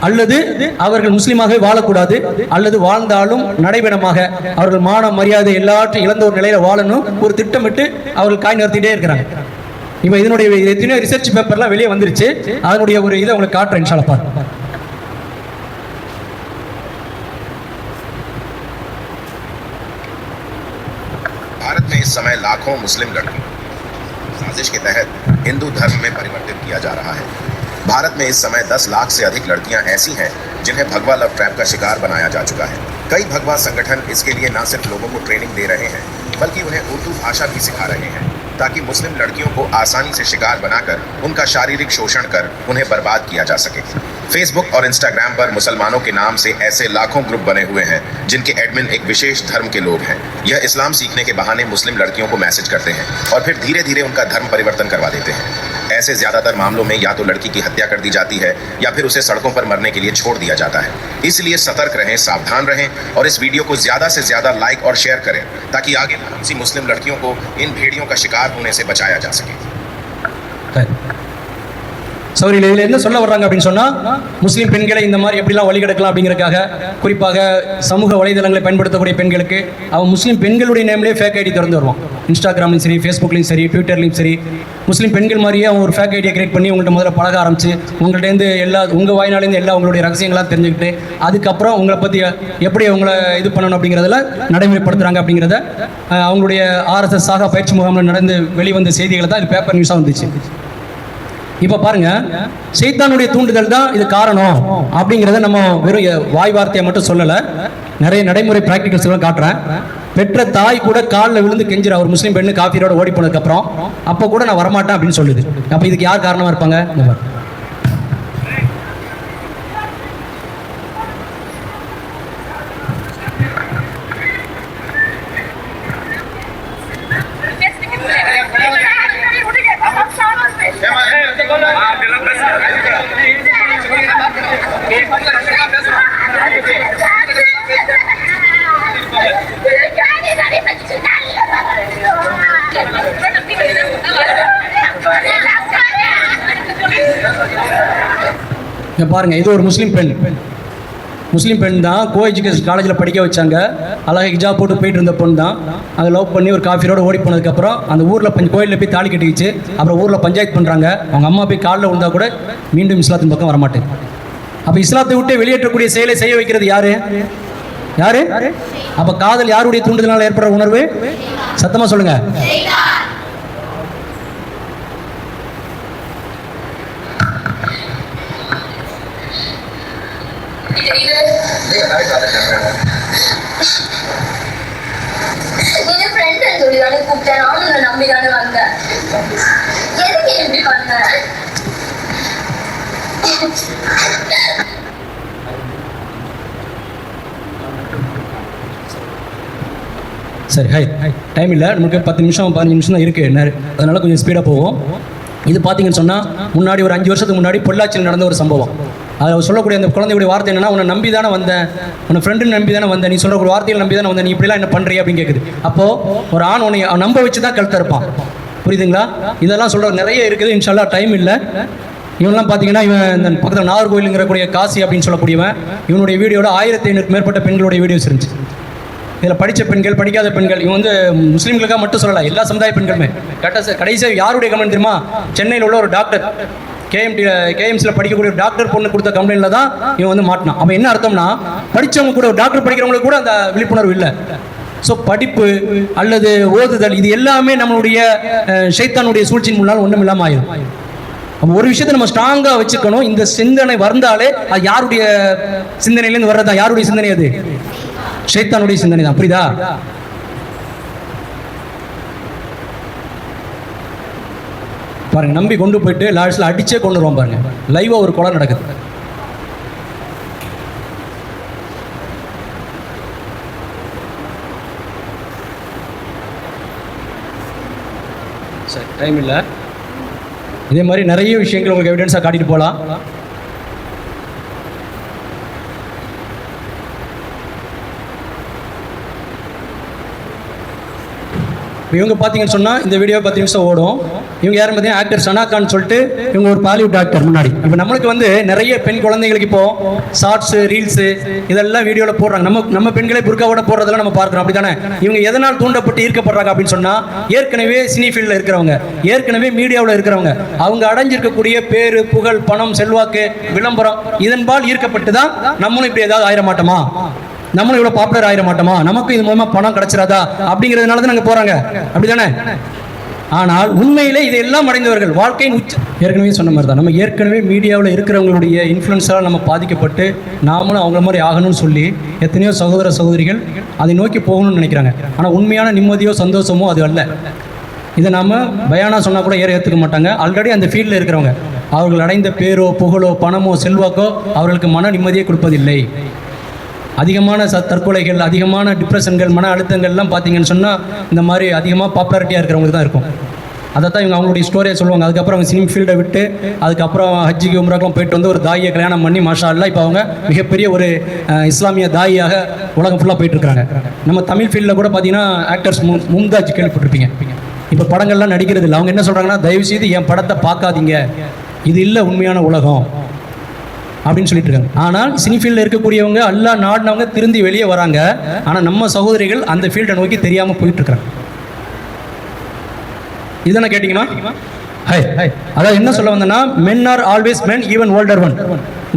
அல்லது அவர்கள் முஸ்லீமாகவே வாழக்கூடாது, அல்லது வாழ்ந்தாலும் நடைபெணமாக அவர்கள் மான மரியாதை எல்லாத்தையும் இழந்த ஒரு நிலையில வாழணும் ஒரு திட்டமிட்டு அவர்கள் காய் நிறுத்திட்டே இருக்கிறாங்க. இப்போ இதனுடைய எத்தனையோ ரிசர்ச் பேப்பர்லாம் வெளியே வந்துருச்சு. அதனுடைய ஒரு இதை உங்களுக்கு காட்டுறேன் இன்ஷா அல்லாஹ். பாருங்க. भारत में इस समय लाखों मुस्लिम लड़कियों साजिश के तहत हिंदू धर्म में परिवर्तित किया जा रहा है। भारत में इस समय 10 लाख से अधिक लड़कियां ऐसी हैं जिन्हें भगवा लव ट्रैप का शिकार बनाया जा चुका है। कई भगवा संगठन इसके लिए न सिर्फ लोगों को ट्रेनिंग दे रहे हैं बल्कि उन्हें उर्दू भाषा भी सिखा रहे हैं ताकि मुस्लिम लड़कियों को आसानी से शिकार बनाकर उनका शारीरिक शोषण कर उन्हें बर्बाद किया जा सके। फेसबुक और इंस्टाग्राम पर मुसलमानों के नाम से ऐसे लाखों ग्रुप बने हुए हैं जिनके एडमिन एक विशेष धर्म के लोग हैं। यह इस्लाम सीखने के बहाने मुस्लिम लड़कियों को मैसेज करते हैं और फिर धीरे धीरे उनका धर्म परिवर्तन करवा देते हैं। ऐसे ज्यादातर मामलों में या तो लड़की की हत्या कर दी जाती है या फिर उसे सड़कों पर मरने के लिए छोड़ दिया जाता है। इसलिए सतर्क रहें, सावधान रहें और इस वीडियो को ज्यादा से ज्यादा लाइक और शेयर करें ताकि आगे किसी मुस्लिम लड़कियों को इन भेड़ियों का शिकार होने से बचाया जा सके। சௌரி இதில் என்ன சொல்ல வர்றாங்க அப்படின்னு சொன்னால் முஸ்லீம் பெண்களை இந்த மாதிரி எப்படிலாம் வழிகெடுக்கலாம் அப்படிங்கிறதுக்காக குறிப்பாக சமூக வலைதளங்களை பயன்படுத்தக்கூடிய பெண்களுக்கு அவன் முஸ்லீம் பெண்களுடைய நேம்லேயே ஃபேக் ஐடி திறந்து வருவான். இன்ஸ்டாகிராம்லையும் சரி, ஃபேஸ்புக்லையும் சரி, ட்விட்டர்லையும் சரி, முஸ்லீம் பெண்கள் மாதிரியே அவன் ஒரு ஃபேக் ஐடியை கிரியேட் பண்ணி உங்கள்கிட்ட முதல்ல பழக ஆரம்பிச்சு உங்கள்கிட்டேருந்து உங்கள் வாய்னாலேருந்து எல்லா உங்களுடைய ரகசியங்களாம் தெரிஞ்சுக்கிட்டு அதுக்கப்புறம் உங்களை பற்றி எப்படி உங்களை இது பண்ணணும் அப்படிங்கிறதுல நடைமுறைப்படுத்துகிறாங்க அப்படிங்கிறத அவங்களுடைய RSS சாகா பயிற்சி முகாமில் நடந்து வெளிவந்த செய்திகளை தான் இது பேப்பர் நியூஸாக வந்துச்சு. இப்போ பாருங்க, சைத்தானுடைய தூண்டுதல் தான் இது காரணம் அப்படிங்கிறத நம்ம வெறும் வாய் வார்த்தையை மட்டும் சொல்லலை, நிறைய நடைமுறை ப்ராக்டிகல்ஸ் எல்லாம் காட்டுறேன். பெற்ற தாய் கூட காலில் விழுந்து கெஞ்சிற ஒரு முஸ்லீம் பெண்ணு காஃபியோட ஓடி போனதுக்கப்புறம் அப்போ கூட நான் வரமாட்டேன் அப்படின்னு சொல்லுது. அப்போ இதுக்கு யார் காரணமாக இருப்பாங்க? பாருங்க, இது ஒரு முஸ்லீம் பெண் தான். கோ எஜுகேஷன் காலேஜில் படிக்க வச்சாங்க. அழகாக ஹிஜாப் போட்டு போயிட்டு இருந்த பொண்ணு தான். அதை லவ் பண்ணி ஒரு காஃபியோட ஓடி போனதுக்கப்புறம் அந்த ஊரில் கோயிலில் போய் தாலி கட்டிக்கிச்சு. அப்புறம் ஊரில் பஞ்சாயத்து பண்ணுறாங்க. அவங்க அம்மா போய் காலில் விழுந்தா கூட மீண்டும் இஸ்லாத்தின் பக்கம் வரமாட்டேன். அப்போ இஸ்லாத்தை விட்டு வெளியேற்றக்கூடிய செயலை செய்ய வைக்கிறது யாரு? அப்போ காதல் யாருடைய தூண்டுதலால் ஏற்படுற உணர்வு? சத்தமாக சொல்லுங்க. கூப்பிட்டேன், நானும் நம்பிதானே வந்தேன். எதுக்கு எப்படி பண்ண? சரி, டைம் இல்லை நமக்கு. 10 நிமிஷம் 15 நிமிஷம் தான் இருக்குது. அதனால் கொஞ்சம் ஸ்பீடாக போவோம். இது பார்த்தீங்கன்னு சொன்னால் முன்னாடி ஒரு 5 வருஷத்துக்கு முன்னாடி பொள்ளாச்சியில் நடந்த ஒரு சம்பவம். அதில் சொல்லக்கூடிய அந்த குழந்தையுடைய வார்த்தை என்னன்னா, உன்னை நம்பி தானே வந்தேன், உன்னை ஃப்ரெண்டுன்னு நம்பி தானே வந்தேன், நீ சொல்கிற ஒரு வார்த்தையில் நம்பி தானே வந்தேன், நீ இப்படிலாம் என்ன பண்ணுறிய அப்படின்னு கேட்குது. அப்போது ஒரு ஆண் உன்னை நம்ப வச்சு தான் கழுத்த இருப்பான். புரியுதுங்களா? இதெல்லாம் சொல்கிற நிறைய இருக்குது. இன்ஷால்லா டைம் இல்லை. இவன்லாம் பார்த்தீங்கன்னா இவன் இந்த பக்கத்தில் நாகர்கோயிலுங்கிறக்கூடிய காசி அப்படின்னு சொல்லக்கூடியவன், இவனுடைய வீடியோவில் 1500க்கு மேற்பட்ட பெண்களுடைய வீடியோஸ் இருந்துச்சு. இதில் படித்த பெண்கள், படிக்காத பெண்கள், இவன் வந்து முஸ்லீம்களுக்காக மட்டும் சொல்லலை, எல்லா சமுதாய பெண்களுமே. கடைசியாக யாருடைய கம்ப்ளைண்ட் தெரியுமா? சென்னையில் உள்ள ஒரு டாக்டர், கேஎம்சியில் படிக்கக்கூடிய டாக்டர் பொண்ணு கொடுத்த கம்ப்ளைண்ட்டில் தான் இவன் வந்து மாட்டினான். அப்போ என்ன அர்த்தம்னா, படித்தவங்க கூட, டாக்டர் படிக்கிறவங்களுக்கு கூட அந்த விழிப்புணர்வு இல்லை. ஸோ படிப்பு அல்லது ஓதுதல் இது எல்லாமே நம்மளுடைய ஷைத்தானுடைய சூழ்ச்சியின் முன்னால் ஒன்றும் இல்லாமல் ஆயிடும். அப்போ ஒரு விஷயத்தை நம்ம ஸ்ட்ராங்காக வச்சுக்கணும். இந்த சிந்தனை வந்தாலே அது யாருடைய சிந்தனையிலேருந்து வர்றதா? யாருடைய சிந்தனை? அது ஷைத்தானுடைய சிந்தனை தான். புரியுதா? பாருங்க, நம்பி கொண்டு போயிட்டு லாஸ்ட்ல அடிச்சே கொண்டு வருவோம். பாருங்க, லைவா ஒரு கொலை நடக்குது. சரி, டைம் இல்லை. இதே மாதிரி நிறைய விஷயங்கள் உங்களுக்கு எவிடன்ஸாக காட்டிட்டு போகலாம். இவங்க பார்த்தீங்கன்னு சொன்னால் இந்த வீடியோ 10 நிமிஷம் ஓடும். இவங்க யாரும் பார்த்தீங்கன்னா ஆக்டர் சனா கான் சொல்லிட்டு இவங்க ஒரு பாலிவுட் ஆக்டர். முன்னாடி இப்போ நம்மளுக்கு வந்து நிறைய பெண் குழந்தைங்களுக்கு இப்போ ஷார்ட்ஸு, ரீல்ஸு இதெல்லாம் வீடியோவில் போடுறாங்க. நம்ம பெண்களே புர்காவோட போடுறதெல்லாம் நம்ம பார்க்குறோம். அப்படி தானே? இவங்க எதனால் தூண்டப்பட்டு ஈர்க்கப்படுறாங்க அப்படின்னு சொன்னால், ஏற்கனவே சினி ஃபீல்டில் இருக்கிறவங்க, ஏற்கனவே மீடியாவில் இருக்கிறவங்க, அவங்க அடைஞ்சிருக்கக்கூடிய பேர், புகழ், பணம், செல்வாக்கு, விளம்பரம் இதன்பால் ஈர்க்கப்பட்டு தான் நம்மளும் இப்படி ஏதாவது ஆயிட மாட்டோமா, நம்மளும் இவ்வளோ பாப்புலர் ஆயிட மாட்டோமா, நமக்கும் இது மூலமாக பணம் கிடைச்சிடாதா அப்படிங்கிறதுனால தான் நாங்கள் போகிறாங்க. அப்படிதானே? ஆனால் உண்மையிலே இதெல்லாம் அடைந்தவர்கள் வாழ்க்கையின் ஏற்கனவே சொன்ன மாதிரி தான், நம்ம ஏற்கனவே மீடியாவில் இருக்கிறவங்களுடைய இன்ஃப்ளூயன்ஸால் நம்ம பாதிக்கப்பட்டு நாமளும் அவங்கள மாதிரி ஆகணும்னு சொல்லி எத்தனையோ சகோதர சகோதரிகள் அதை நோக்கி போகணும்னு நினைக்கிறாங்க. ஆனால் உண்மையான நிம்மதியோ சந்தோஷமோ அது அல்ல. இதை நாம் பயானா சொன்னால் கூட ஏற்றுக்க மாட்டாங்க. ஆல்ரெடி அந்த ஃபீல்டில் இருக்கிறவங்க, அவர்கள் அடைந்த பேரோ, புகழோ, பணமோ, செல்வாக்கோ அவர்களுக்கு மன நிம்மதியை கொடுப்பதில்லை. அதிகமான தற்கொலைகள், அதிகமான டிப்ரெஷன்கள், மன அழுத்தங்கள்லாம் பார்த்தீங்கன்னு சொன்னால் இந்த மாதிரி அதிகமாக பாப்புலாரிட்டியாக இருக்கிறவங்களுக்கு தான் இருக்கும். அதை தான் இவங்க அவங்களுடைய ஸ்டோரியை சொல்லுவாங்க. அதுக்கப்புறம் அவங்க சினி ஃபீல்டை விட்டு அதுக்கப்புறம் ஹஜ்ஜிக்கு உம்ராக்கெலாம் போயிட்டு வந்து ஒரு தாயை கல்யாணம் பண்ணி மாஷா அல்லாஹ் இப்போ அவங்க மிகப்பெரிய ஒரு இஸ்லாமிய தாயாக உலகம் ஃபுல்லாக போயிட்டுருக்காங்க. நம்ம தமிழ் ஃபீல்டில் கூட பார்த்தீங்கன்னா ஆக்டர்ஸ் மும்தாஜ் கேள்விப்பட்டிருப்பீங்க. இப்போ படங்கள்லாம் நடிக்கிறது இல்லை. அவங்க என்ன சொல்கிறாங்கன்னா, தயவுசெய்து என் படத்தை பார்க்காதீங்க, இது இல்லை உண்மையான உலகம் அப்படின்னு சொல்லிட்டு இருக்காங்க. ஆனால் சினி ஃபீல்டில் இருக்கக்கூடியவங்க அல்லா நாடினவங்க திருந்தி வெளியே வராங்க. ஆனால் நம்ம சகோதரிகள் அந்த ஃபீல்டை நோக்கி தெரியாமல் போயிட்டு இருக்காங்க. இதென்ன கேட்டிங்கன்னா, அதாவது என்ன சொல்ல வந்தேன்னா, மென் are always men, even older one.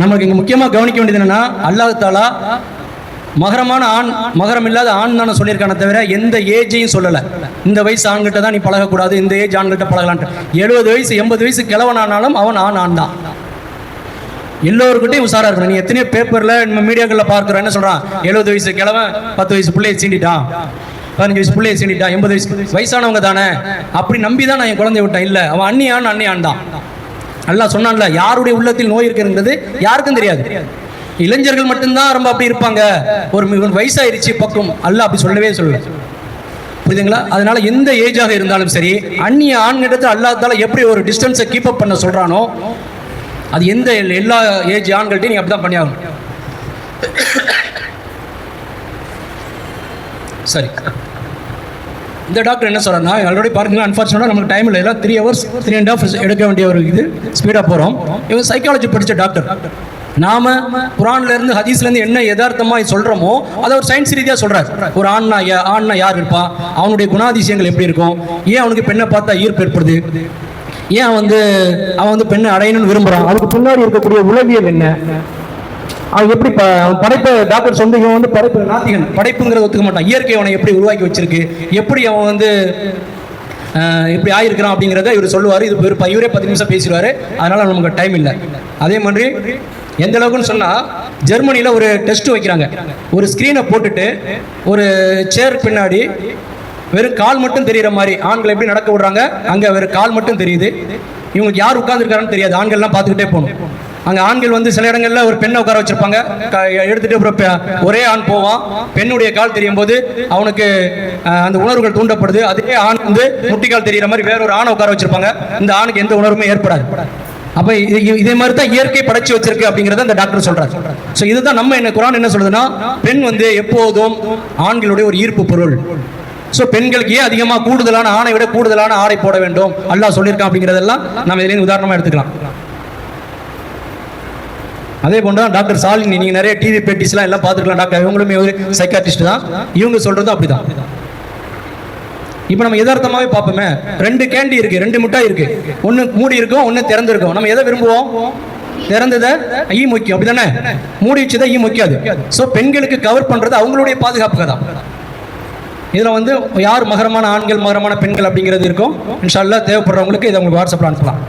நமக்கு இங்கே முக்கியமாக கவனிக்க வேண்டியது என்னன்னா, அல்லாஹ் தஆலா மகரமான ஆண், மகரம் இல்லாத ஆண் தானே சொல்லியிருக்கானே தவிர எந்த ஏஜையும் சொல்லலை. இந்த வயசு ஆண்கிட்ட தான் நீ பழகக்கூடாது, இந்த ஏஜ் ஆண்கிட்ட பழகலான்ட்டு. 70 வயசு 80 வயசு கிழவனானாலும் அவன் ஆண் தான். எல்லோருக்கிட்டையும் உஷாரா இருக்கணும். நீ எத்தனையோ பேப்பரில் நம்ம மீடியாக்களில் பார்க்குறோம், என்ன சொல்கிறான், 70 வயசு கிழவன் 10 வயசு பிள்ளையை சீண்டிட்டான், 15 வயசு பிள்ளையை சீண்டிட்டான், 80 வயசு வயசானவங்க தானே அப்படி நம்பி தான் நான் என் குழந்தைய விட்டேன். இல்லை, அவன் அன்னியான் தான். அல்லாஹ் சொன்னான்ல, யாருடைய உள்ளத்தில் நோய் இருக்குங்கிறது யாருக்கும் தெரியாது. இளைஞர்கள் மட்டும்தான் ரொம்ப அப்படி இருப்பாங்க. ஒரு வயசாயிருச்சு பக்கம் அல்லாஹ் அப்படி சொல்லவே சொல்லல. புரியுதுங்களா? அதனால எந்த ஏஜாக இருந்தாலும் சரி, அந்நிய ஆண்கிட்ட அல்லாஹ் தஆலா எப்படி ஒரு டிஸ்டன்ஸை கீப் அப் பண்ண சொல்கிறானோ, அது எந்த எல்லா ஏஜ் ஆண்கள்ட்டையும் நீங்கள் அப்படி தான் பண்ணியாகணும். சரி, இந்த டாக்டர் என்ன சொல்கிறாருன்னா, ஆல்ரெடி பாருங்க, அன்ஃபார்ச்சுனேட்டாக நமக்கு டைம் இல்லை, எல்லாம் 3 hours 3.5 எடுக்க வேண்டிய ஒரு இது ஸ்பீடாக போகிறோம். இவங்க சைக்காலஜி படித்த டாக்டர். நாம் குரான்லேருந்து ஹதீஸ்லேருந்து என்ன யதார்த்தமாக சொல்கிறோமோ அதை ஒரு சயின்ஸ் ரீதியாக சொல்கிறார். ஒரு ஆண்னா யார் இருப்பான், அவனுடைய குணாதிசயங்கள் எப்படி இருக்கும், ஏன் அவனுக்கு பெண்ணை பார்த்தா ஈர்ப்பு ஏற்படுது, ஏன் அவன் வந்து பெண்ணை அடையணும்னு விரும்புகிறான், அதுக்கு பின்னாடி இருக்கக்கூடிய உளவியல் என்ன, அவன் எப்படி படைப்பை டாக்டர் சொந்த இவன் வந்து படைப்பு நாத்திகன், படைப்புங்கிறத ஒத்துக்க மாட்டான். இயற்கை அவனை எப்படி உருவாக்கி வச்சிருக்கு, எப்படி அவன் வந்து இப்படி ஆயிருக்கிறான் அப்படிங்கிறத இவர் சொல்லுவார். இது இவரே 10 நிமிஷம் பேசிடுவார். அதனால் நமக்கு டைம் இல்லை. அதே மாதிரி எந்த அளவுக்குன்னு சொன்னால், ஜெர்மனியில் ஒரு டெஸ்ட் வைக்கிறாங்க. ஒரு ஸ்க்ரீனை போட்டுட்டு ஒரு சேர் பின்னாடி வெறும் கால் மட்டும் தெரிகிற மாதிரி ஆண்களை எப்படி நடக்க விடுறாங்க, அங்கே வெறும் கால் மட்டும் தெரியுது. இவங்களுக்கு யார் உட்காந்துருக்காருன்னு தெரியாது, ஆண்கள்லாம் பார்த்துக்கிட்டே போகணும். அங்கே ஆண்கள் வந்து சில இடங்களில் ஒரு பெண்ணை உட்கார வச்சிருப்பாங்க, எடுத்துட்டு அப்புறம் ஒரே ஆண் போவான். பெண்ணுடைய கால் தெரியும் போது அவனுக்கு அந்த உணர்வுகள் தூண்டப்படுது. அதே ஆண் வந்து முட்டிக்கால் தெரிகிற மாதிரி வேற ஒரு ஆணை உட்கார வச்சிருப்பாங்க. இந்த ஆணுக்கு எந்த உணர்வுமே ஏற்படாது. அப்போ இதே மாதிரி தான் இயற்கை படைச்சு வச்சிருக்கு அப்படிங்கிறத அந்த டாக்டர் சொல்றாரு. ஸோ இதுதான் நம்ம என்ன குரான் என்ன சொல்லுதுன்னா, பெண் வந்து எப்போதும் ஆண்களுடைய ஒரு ஈர்ப்பு பொருள். ஸோ பெண்களுக்கு ஏன் அதிகமாக கூடுதலான ஆணை விட கூடுதலான ஆடை போட வேண்டும் அல்லாஹ் சொல்லியிருக்கான் அப்படிங்கிறதெல்லாம் நம்ம இதுலேருந்து உதாரணமாக எடுத்துக்கலாம். அதே போன்று டாக்டர் சாலினி, நீங்கள் நிறைய டிவி பேட்டிஸ்லாம் எல்லாம் பார்த்துக்கலாம். டாக்டர் இவங்களுமே ஒரு சைக்காட்ரிஸ்ட் தான். இவங்க சொல்றதும் அப்படிதான். இப்போ நம்ம யதார்த்தமாகவே பார்ப்போமே, 2 கேண்டி இருக்கு, 2 மிட்டாய் இருக்கு, ஒன்று மூடி இருக்கும், ஒன்று திறந்துருக்கும். நம்ம எதை விரும்புவோம்? திறந்ததை ஈ முக்கியம், அப்படிதானே? மூடி வச்சதை ஈ முக்கியாது. ஸோ பெண்களுக்கு கவர் பண்றது அவங்களுடைய பாதுகாப்புக்கு தான். இதில் வந்து யார் மகரமான ஆண்கள், மகரமான பெண்கள் அப்படிங்கிறது இருக்கும். இன்ஷா அல்லாஹ் தேவைப்படுறவங்களுக்கு இதை உங்களுக்கு வாட்ஸ்அப்பில் அனுப்பலாம்.